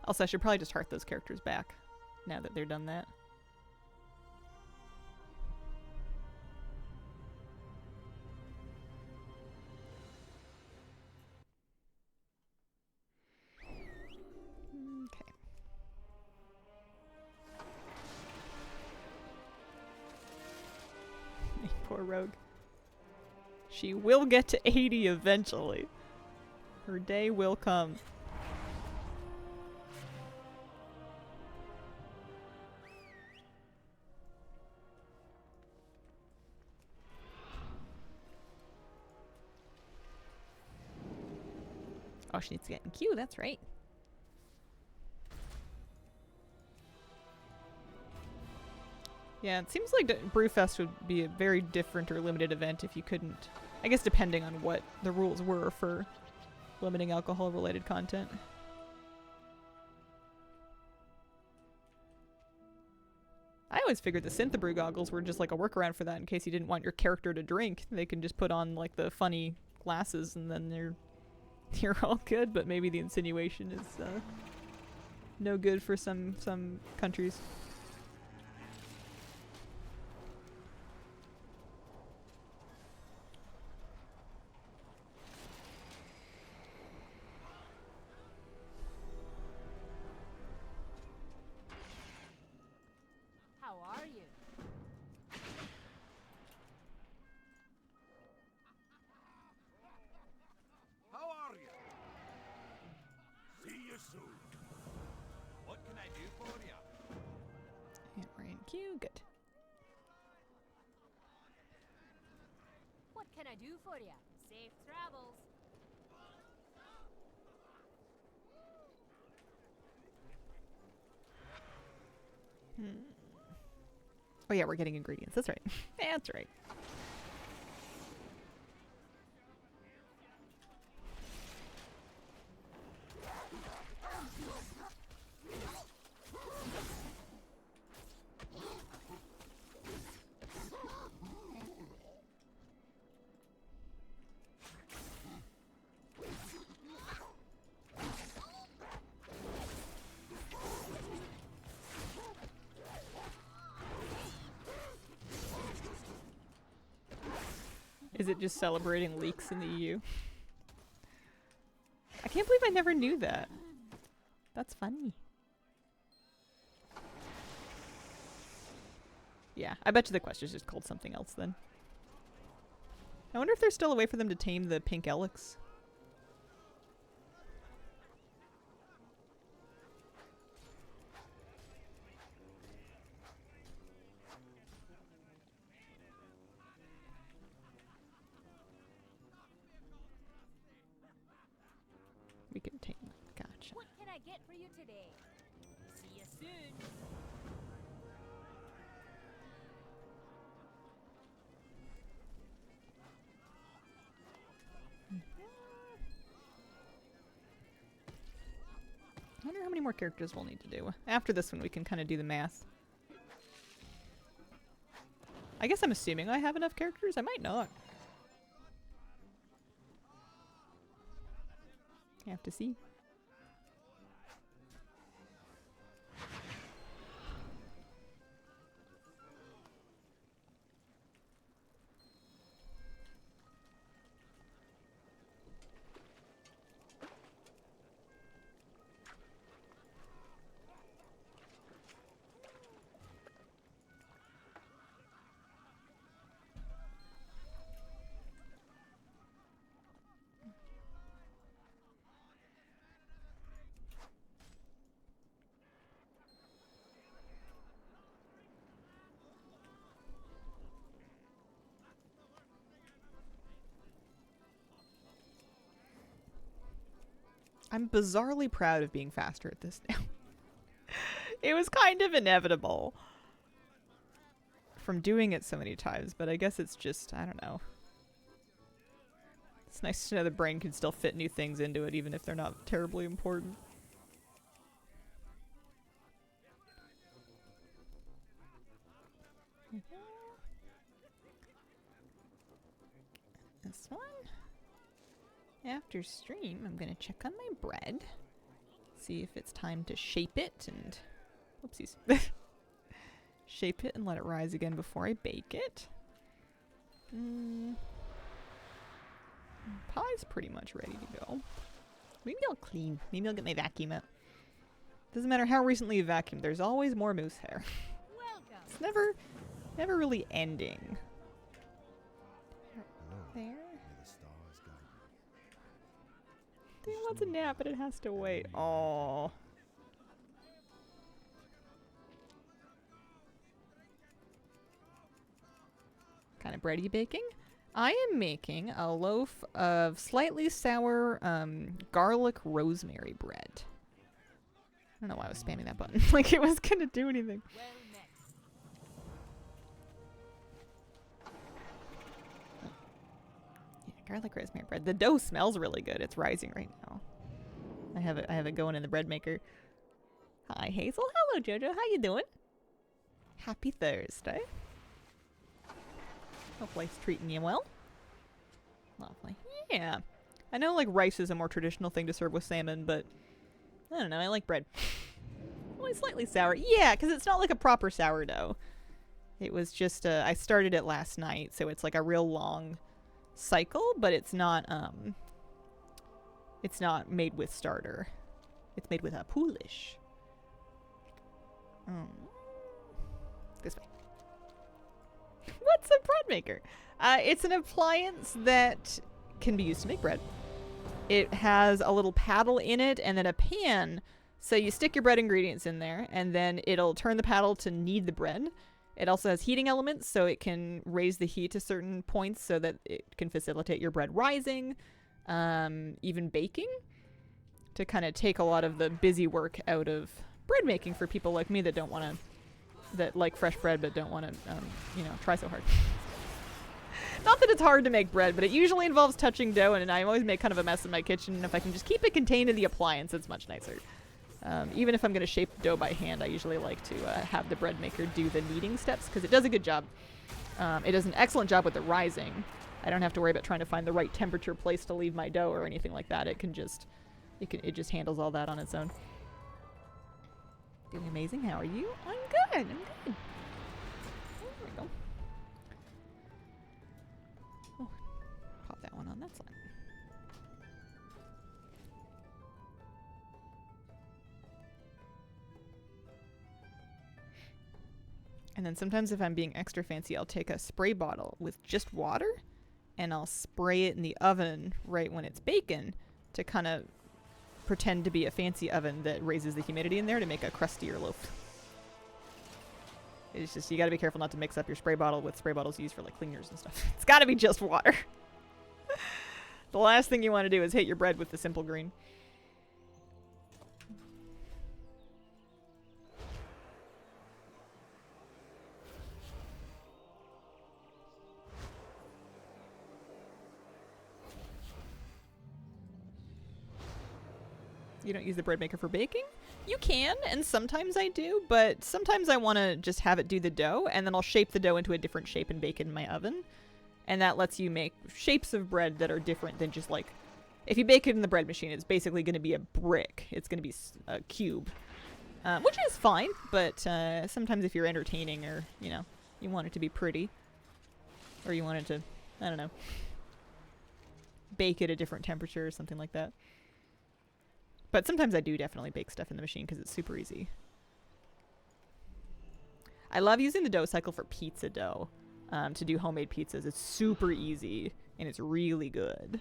Also, I should probably just heart those characters back now that they're done that. Okay. Poor Rogue. She will get to 80 eventually. Her day will come. Oh, she needs to get in queue, that's right. Yeah, it seems like Brewfest would be a very different or limited event if you couldn't... I guess depending on what the rules were for limiting alcohol-related content. I always figured the Synthibrew goggles were just like a workaround for that in case you didn't want your character to drink. They can just put on like the funny glasses and then you're all good, but maybe the insinuation is no good for some countries. How are you? How are you? See you soon. What can I do for you? And we're in queue. Good. What can I do for you? Safe travels. Oh yeah, we're getting ingredients. That's right. That's right. Is it just celebrating leaks in the EU? I can't believe I never knew that. That's funny. Yeah, I bet you the quest is just called something else then. I wonder if there's still a way for them to tame the pink Elix. We can tame them. Gotcha. What can I get for you today? See you soon. I wonder how many more characters we'll need to do. After this one, we can kind of do the math. I guess I'm assuming I have enough characters. I might not. I have to see. I'm bizarrely proud of being faster at this now. It was kind of inevitable from doing it so many times, but I guess it's just, I don't know. It's nice to know the brain can still fit new things into it, even if they're not terribly important. This one. After stream, I'm gonna check on my bread. See if it's time to shape it and... Whoopsies. Shape it and let it rise again before I bake it. Pie's pretty much ready to go. Maybe I'll clean. Maybe I'll get my vacuum out. Doesn't matter how recently you vacuum, there's always more moose hair. Welcome. It's never really ending. There. He wants a nap, but it has to wait. Oh. Kind of bread are you baking? I am making a loaf of slightly sour garlic rosemary bread. I don't know why I was spamming that button. Like it was gonna do anything. Well met. Yeah, garlic rosemary bread. The dough smells really good. It's rising right now. I have it going in the bread maker. Hi Hazel. Hello Jojo. How you doing? Happy Thursday. Hope life's treating you well. Lovely. Yeah. I know like rice is a more traditional thing to serve with salmon, but I don't know, I like bread. Only slightly sour. Yeah, because it's not like a proper sourdough. It was just, I started it last night, so it's like a real long cycle, but it's not made with starter. It's made with a Polish. This way. What's a bread maker? It's an appliance that can be used to make bread. It has a little paddle in it and then a pan. So you stick your bread ingredients in there and then it'll turn the paddle to knead the bread. It also has heating elements so it can raise the heat to certain points so that it can facilitate your bread rising. Even baking to kind of take a lot of the busy work out of bread making for people like me that don't want to, that like fresh bread but don't want to, try so hard. Not that it's hard to make bread, but it usually involves touching dough, and I always make kind of a mess in my kitchen. And if I can just keep it contained in the appliance, it's much nicer. Even if I'm going to shape dough by hand, I usually like to have the bread maker do the kneading steps because it does a good job. It does an excellent job with the rising. I don't have to worry about trying to find the right temperature place to leave my dough or anything like that. It just handles all that on its own. Doing amazing. How are you? I'm good. I'm good. There we go. Oh, pop that one on that side. And then sometimes if I'm being extra fancy, I'll take a spray bottle with just water and I'll spray it in the oven right when it's baking to kind of pretend to be a fancy oven that raises the humidity in there to make a crustier loaf. It's just, you gotta be careful not to mix up your spray bottle with spray bottles used for like cleaners and stuff. It's gotta be just water. The last thing you want to do is hit your bread with the simple green. You don't use the bread maker for baking? You can, and sometimes I do, but sometimes I want to just have it do the dough, and then I'll shape the dough into a different shape and bake it in my oven. And that lets you make shapes of bread that are different than just like... If you bake it in the bread machine, it's basically going to be a brick. It's going to be a cube. Which is fine, but sometimes if you're entertaining or, you want it to be pretty. Or you want it to, I don't know, bake at a different temperature or something like that. But sometimes I do definitely bake stuff in the machine because it's super easy. I love using the dough cycle for pizza dough to do homemade pizzas. It's super easy and it's really good.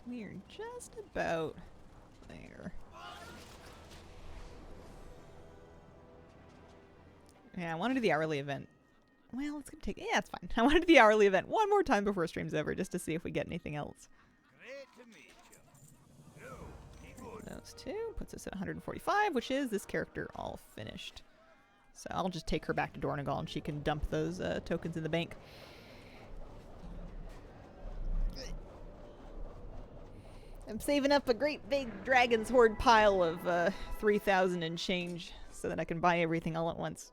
We're just about there. Yeah, I want to do the hourly event. Well, it's going to take... Yeah, it's fine. I want to do the hourly event one more time before stream's over, just to see if we get anything else. Great to meet you. No, good. Those two. Puts us at 145, which is this character all finished. So I'll just take her back to Dornegal and she can dump those tokens in the bank. I'm saving up a great big Dragon's Horde pile of 3,000 and change so that I can buy everything all at once.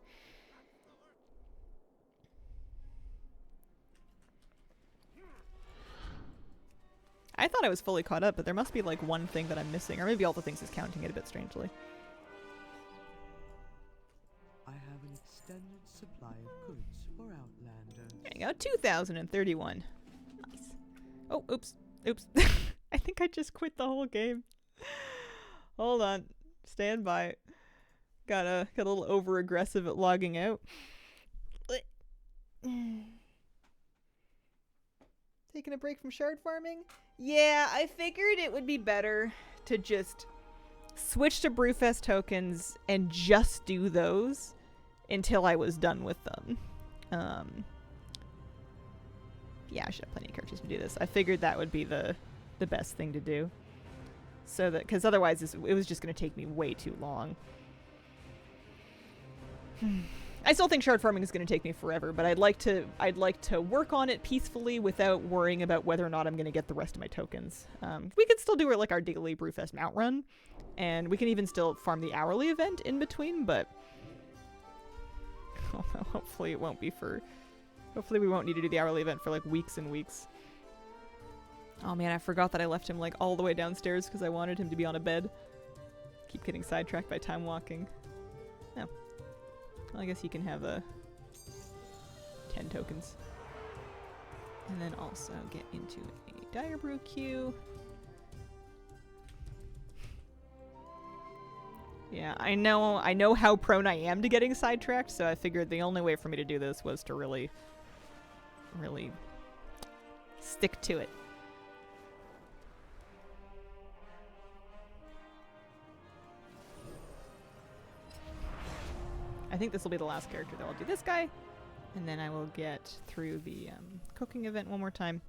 I thought I was fully caught up, but there must be like one thing that I'm missing, or maybe all the things is counting it a bit strangely. I have an extended supply of goods for Outlanders. There you go, 2,031. Nice. Oh, oops. Oops. I think I just quit the whole game. Hold on. Stand by. Got a little over-aggressive at logging out. Taking a break from shard farming? Yeah, I figured it would be better to just switch to Brewfest tokens and just do those until I was done with them. Yeah, I should have plenty of characters to do this. I figured that would be the best thing to do. So that, because otherwise it was just going to take me way too long. I still think shard farming is going to take me forever, but I'd like to work on it peacefully without worrying about whether or not I'm going to get the rest of my tokens. We could still do it like our daily Brewfest mount run, and we can even still farm the hourly event in between, but hopefully it won't be for... Hopefully we won't need to do the hourly event for like weeks and weeks. Oh man, I forgot that I left him like all the way downstairs because I wanted him to be on a bed. Keep getting sidetracked by time walking. No. Well, I guess he can have 10 tokens. And then also get into a dire brew queue. Yeah, I know how prone I am to getting sidetracked, so I figured the only way for me to do this was to really stick to it. I think this will be the last character that I'll do this guy, and then I will get through the cooking event one more time.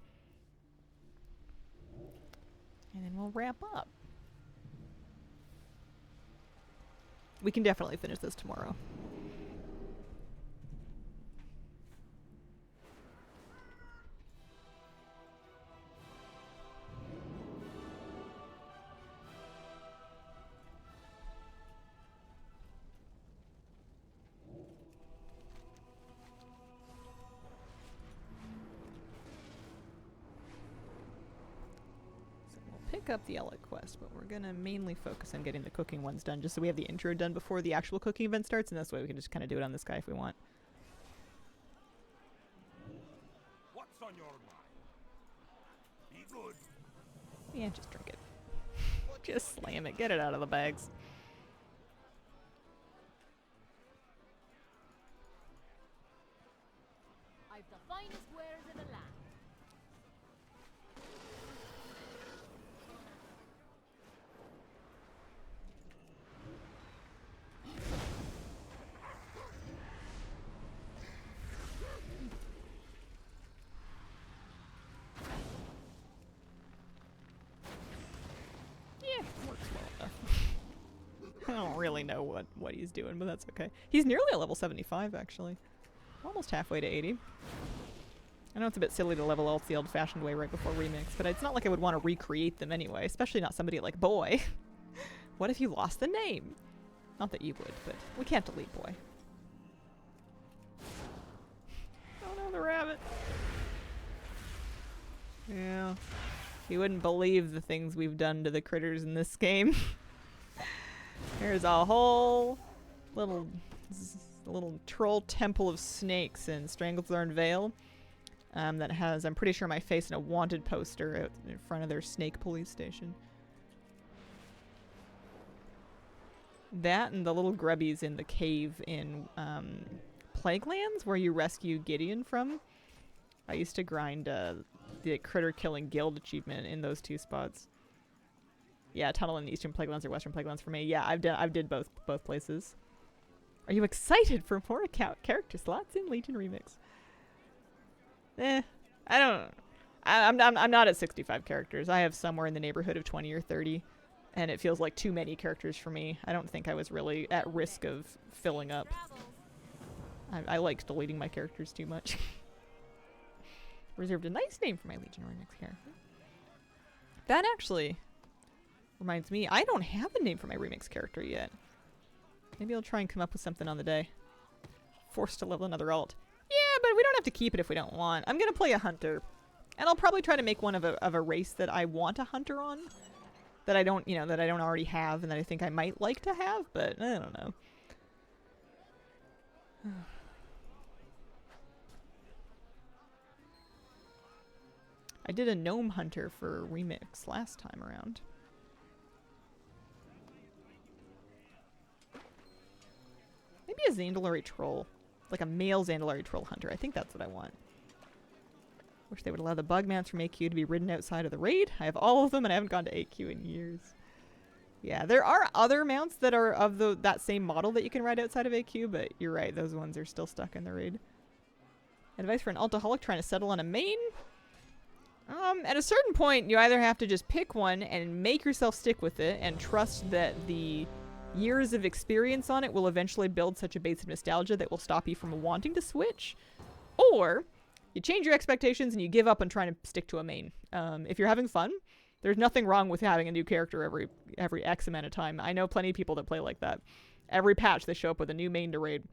And then we'll wrap up. We can definitely finish this tomorrow. Pick up the Ella quest, but we're gonna mainly focus on getting the cooking ones done, just so we have the intro done before the actual cooking event starts, and this way we can just kind of do it on this guy if we want. What's on your mind? Be good. Yeah, just drink it. Just slam it. Get it out of the bags. I've the finest wares in the land. Yeah, works well enough. I don't really know what he's doing, but that's okay. He's nearly a level 75, actually. Almost halfway to 80. I know it's a bit silly to level ults the old-fashioned way right before remix, but it's not like I would want to recreate them anyway, especially not somebody like Boy. What if you lost the name? Not that you would, but we can't delete Boy. Oh no, the rabbit. Yeah. You wouldn't believe the things we've done to the critters in this game. There's a whole little troll temple of snakes in Stranglethorn Vale that has, I'm pretty sure, my face in a wanted poster out in front of their snake police station. That and the little grubbies in the cave in Plaguelands, where you rescue Gideon from. I used to grind the critter killing guild achievement in those two spots. Yeah, Tunnel in Eastern Plaguelands or Western Plaguelands for me. Yeah, I've did both places. Are you excited for more character slots in Legion Remix? I'm not at 65 characters. I have somewhere in the neighborhood of 20 or 30, and it feels like too many characters for me. I don't think I was really at risk of filling up. I like deleting my characters too much. Reserved a nice name for my Legion Remix character. That actually reminds me, I don't have a name for my remix character yet. Maybe I'll try and come up with something on the day. Forced to level another alt. Yeah, but we don't have to keep it if we don't want. I'm gonna play a hunter. And I'll probably try to make one of a race that I want a hunter on. That I don't, that I don't already have and that I think I might like to have, but I don't know. I did a gnome hunter for remix last time around. Maybe a Zandalari troll. Like a male Zandalari troll hunter. I think that's what I want. Wish they would allow the bug mounts from AQ to be ridden outside of the raid. I have all of them and I haven't gone to AQ in years. Yeah, there are other mounts that are of that same model that you can ride outside of AQ, but you're right, those ones are still stuck in the raid. Advice for an alcoholic trying to settle on a main? At a certain point, you either have to just pick one and make yourself stick with it and trust that the years of experience on it will eventually build such a base of nostalgia that will stop you from wanting to switch, or you change your expectations and you give up on trying to stick to a main. If you're having fun, there's nothing wrong with having a new character every X amount of time. I know plenty of people that play like that. Every patch they show up with a new main to raid.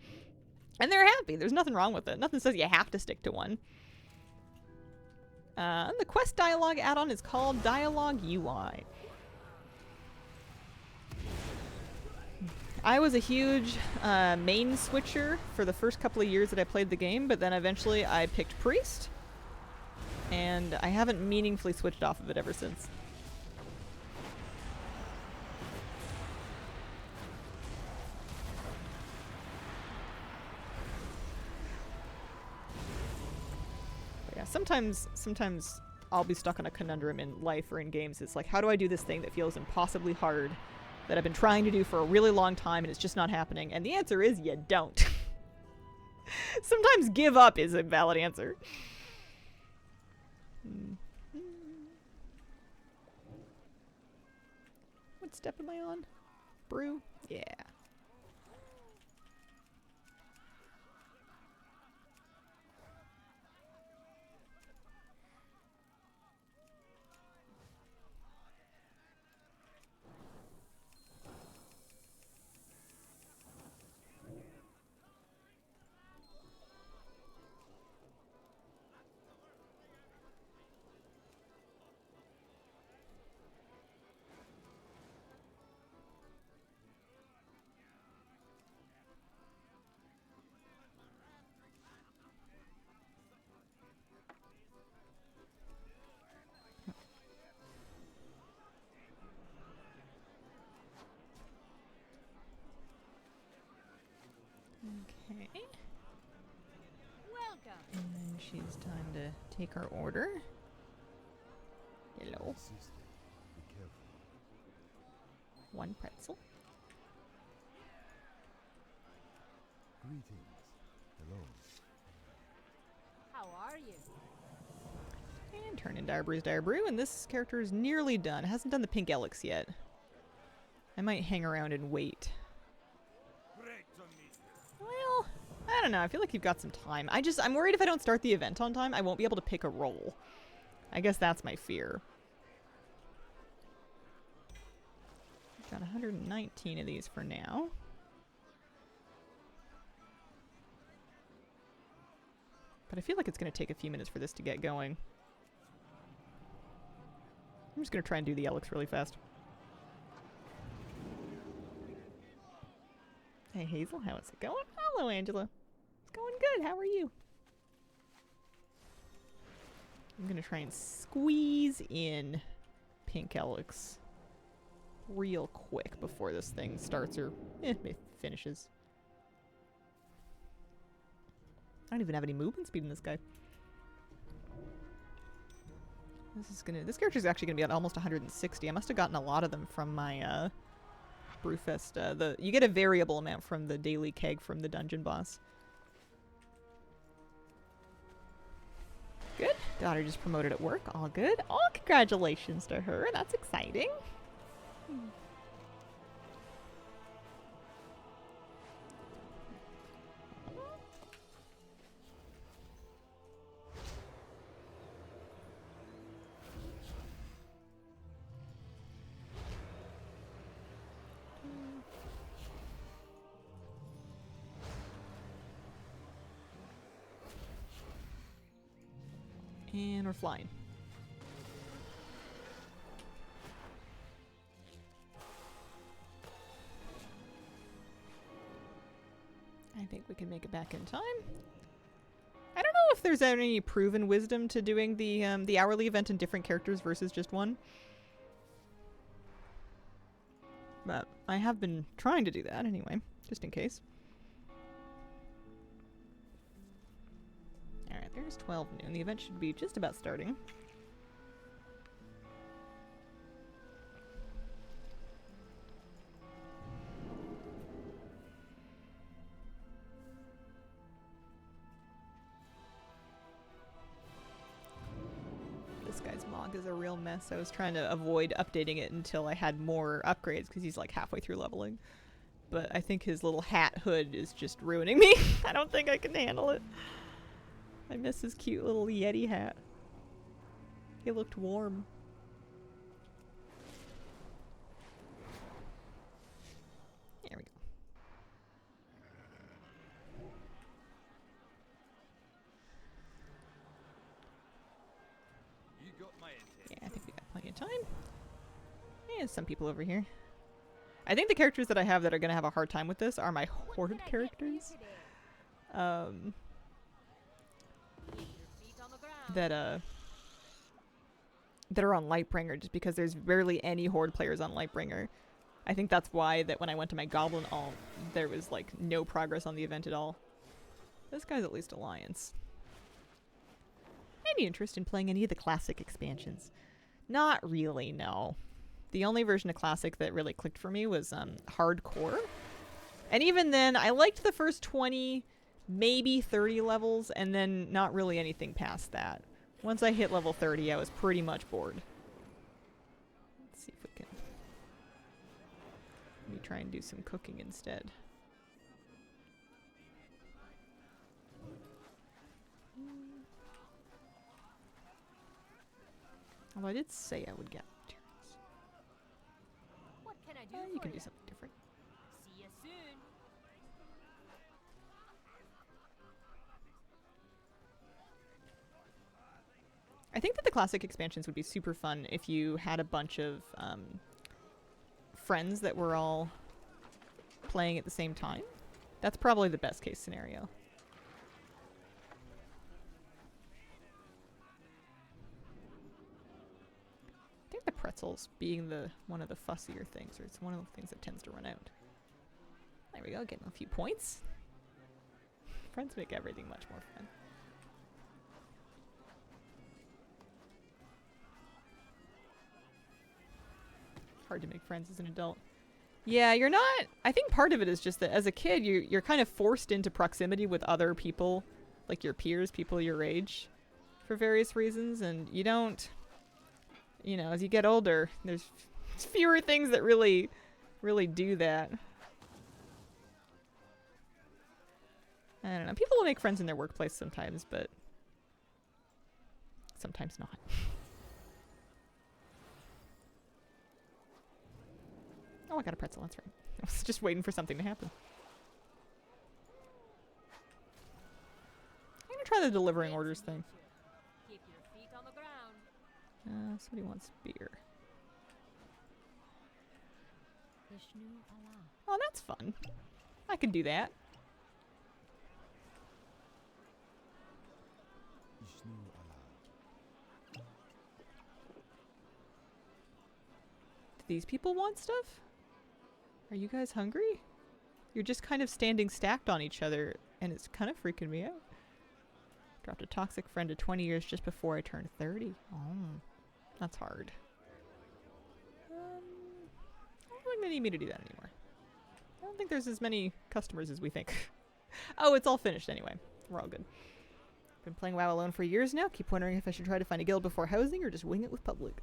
And they're happy. There's nothing wrong with it. Nothing says you have to stick to one. The quest dialogue add-on is called Dialogue UI. I was a huge main switcher for the first couple of years that I played the game, but then eventually I picked Priest, and I haven't meaningfully switched off of it ever since. But yeah, sometimes I'll be stuck on a conundrum in life or in games. It's like, how do I do this thing that feels impossibly hard that I've been trying to do for a really long time and it's just not happening? And the answer is you don't. Sometimes give up is a valid answer. What step am I on? Brew? Yeah. Okay. Welcome. And then she's time to take our order. Hello. Sister, be careful. One pretzel. Greetings. Hello. How are you? And turn in Dire Brew's Dire Brew, and this character is nearly done. Hasn't done the pink Elix yet. I might hang around and wait. Great to meet you. Well, I don't know. I feel like you've got some time. I'm worried if I don't start the event on time, I won't be able to pick a role. I guess that's my fear. Got 119 of these for now. But I feel like it's going to take a few minutes for this to get going. I'm just going to try and do the Elix really fast. Hey Hazel, how is it going? Hello Angela. It's going good. How are you? I'm going to try and squeeze in pink Elix real quick before this thing starts or finishes. I don't even have any movement speed in this guy. This character's actually gonna be at almost 160. I must have gotten a lot of them from my Brewfest. You get a variable amount from the daily keg from the dungeon boss. Good. Daughter just promoted at work. All good. Oh, congratulations to her. That's exciting. And we're flying. I think we can make it back in time. I don't know if there's any proven wisdom to doing the hourly event in different characters versus just one. But I have been trying to do that anyway, just in case. Alright, there's 12 noon. The event should be just about starting. dog is a real mess. I was trying to avoid updating it until I had more upgrades because he's like halfway through leveling. But I think his little hat hood is just ruining me. I don't think I can handle it. I miss his cute little Yeti hat. He looked warm. There we go. You got my intent. Yeah, I think we got plenty of time. And some people over here. I think the characters that I have that are going to have a hard time with this are my horde What can I get for you characters. today? Keep your feet on the ground. That are on Lightbringer, just because there's barely any horde players on Lightbringer. I think that's why that when I went to my Goblin alt, there was like no progress on the event at all. This guy's at least Alliance. Any interest in playing any of the classic expansions? Not really, no. The only version of Classic that really clicked for me was Hardcore. And even then, I liked the first 20, maybe 30 levels, and then not really anything past that. Once I hit level 30, I was pretty much bored. Let's see if we can... Let me try and do some cooking instead. Although I did say I would get materials. What can I do You for can do ya? something different. See you soon. I think that the classic expansions would be super fun if you had a bunch of friends that were all playing at the same time. That's probably the best case scenario. I think the pretzels being one of the fussier things, or it's one of the things that tends to run out. There we go, getting a few points. Friends make everything much more fun. Hard to make friends as an adult. Yeah, you're not... I think part of it is just that as a kid, you're kind of forced into proximity with other people, like your peers, people your age, for various reasons, and you don't... You know, as you get older, there's fewer things that really do that. I don't know. People will make friends in their workplace sometimes, but sometimes not. Oh, I got a pretzel. That's right. I was just waiting for something to happen. I'm gonna try the delivering orders thing. Keep your feet on the ground. Somebody wants beer. Vishnu Allah. Oh, that's fun. I can do that. Vishnu Allah. Do these people want stuff? Are you guys hungry? You're just kind of standing stacked on each other, and it's kind of freaking me out. Dropped a toxic friend of 20 years just before I turned 30. Oh, that's hard. I don't think they need me to do that anymore. I don't think there's as many customers as we think. Oh, it's all finished anyway. We're all good. Been playing WoW alone for years now. Keep wondering if I should try to find a guild before housing or just wing it with public.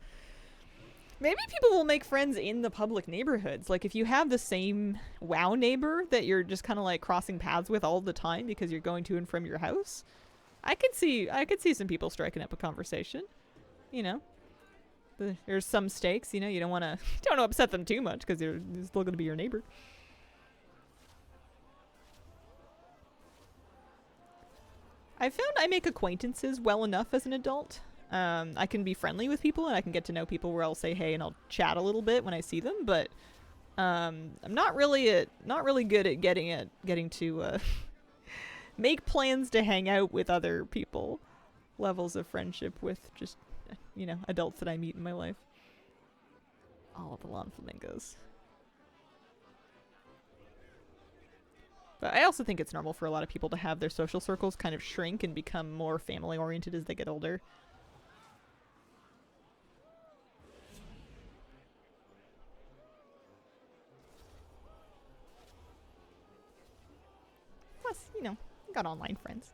Maybe people will make friends in the public neighborhoods. Like if you have the same WoW neighbor that you're just kind of like crossing paths with all the time because you're going to and from your house, I could see some people striking up a conversation. You know, there's some stakes. You know, you don't want to upset them too much because they're still going to be your neighbor. I found I make acquaintances well enough as an adult. I can be friendly with people and I can get to know people where I'll say hey and I'll chat a little bit when I see them, but I'm not really good at getting to make plans to hang out with other people. Levels of friendship with just adults that I meet in my life. All of the lawn flamingos. But I also think it's normal for a lot of people to have their social circles kind of shrink and become more family oriented as they get older. Plus, got online friends.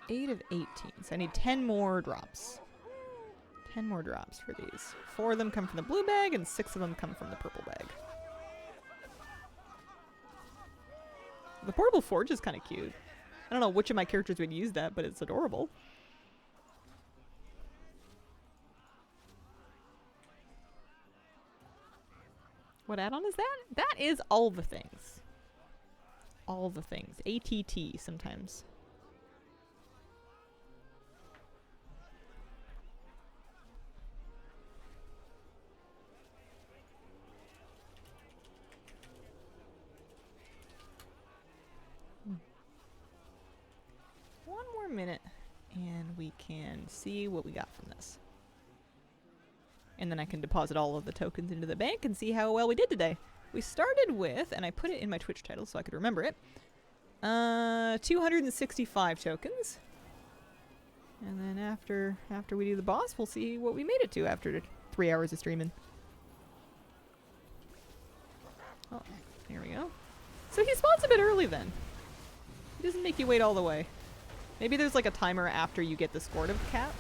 8 of 18. So I need 10 more drops. 10 more drops for these. 4 of them come from the blue bag and 6 of them come from the purple bag. The portable forge is kind of cute. I don't know which of my characters would use that, but it's adorable. What add-on is that? That is all the things. All the things. ATT sometimes. One more minute and we can see what we got from this. And then I can deposit all of the tokens into the bank and see how well we did today. We started with, and I put it in my Twitch title so I could remember it, 265 tokens. And then after we do the boss, we'll see what we made it to after 3 hours of streaming. Oh, here we go. So he spawns a bit early then. He doesn't make you wait all the way. Maybe there's like a timer after you get the scortive cap.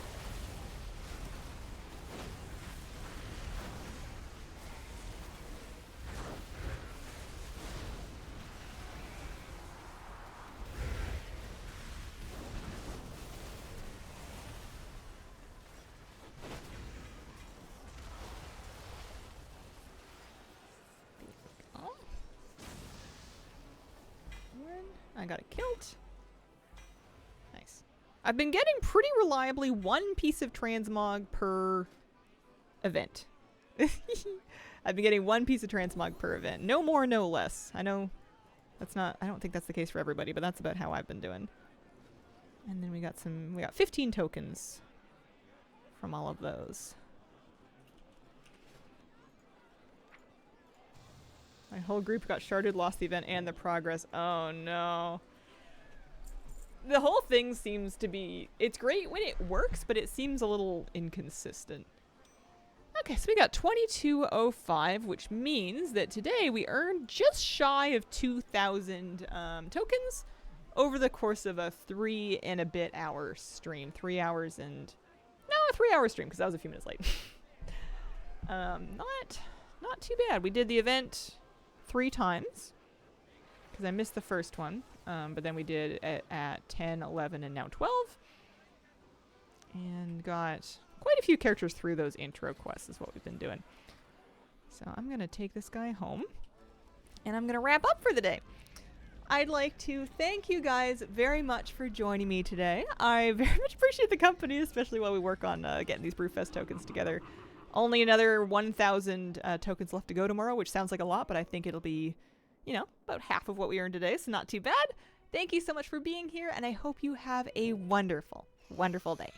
I got a kilt. Nice. I've been getting pretty reliably 1 piece of transmog per event. I've been getting 1 piece of transmog per event. No more, no less. I know that's not, I don't think that's the case for everybody, but that's about how I've been doing. And then we got 15 tokens from all of those. My whole group got sharded, lost the event and the progress. Oh no. The whole thing seems to be, it's great when it works, but it seems a little inconsistent. Okay, so we got 2205, which means that today we earned just shy of 2,000 tokens over the course of a 3 and a bit hour stream. 3 hours and, no, a 3-hour stream, because that was a few minutes late. Not too bad. We did the event 3 times because I missed the first one, but then we did it at 10, 11, and now 12, and got quite a few characters through those intro quests is what we've been doing. So I'm gonna take this guy home and I'm gonna wrap up for the day. I'd like to thank you guys very much for joining me today. I very much appreciate the company, especially while we work on getting these Brewfest tokens together. Only another 1,000 tokens left to go tomorrow, which sounds like a lot, but I think it'll be, you know, about half of what we earned today, so not too bad. Thank you so much for being here, and I hope you have a wonderful, wonderful day.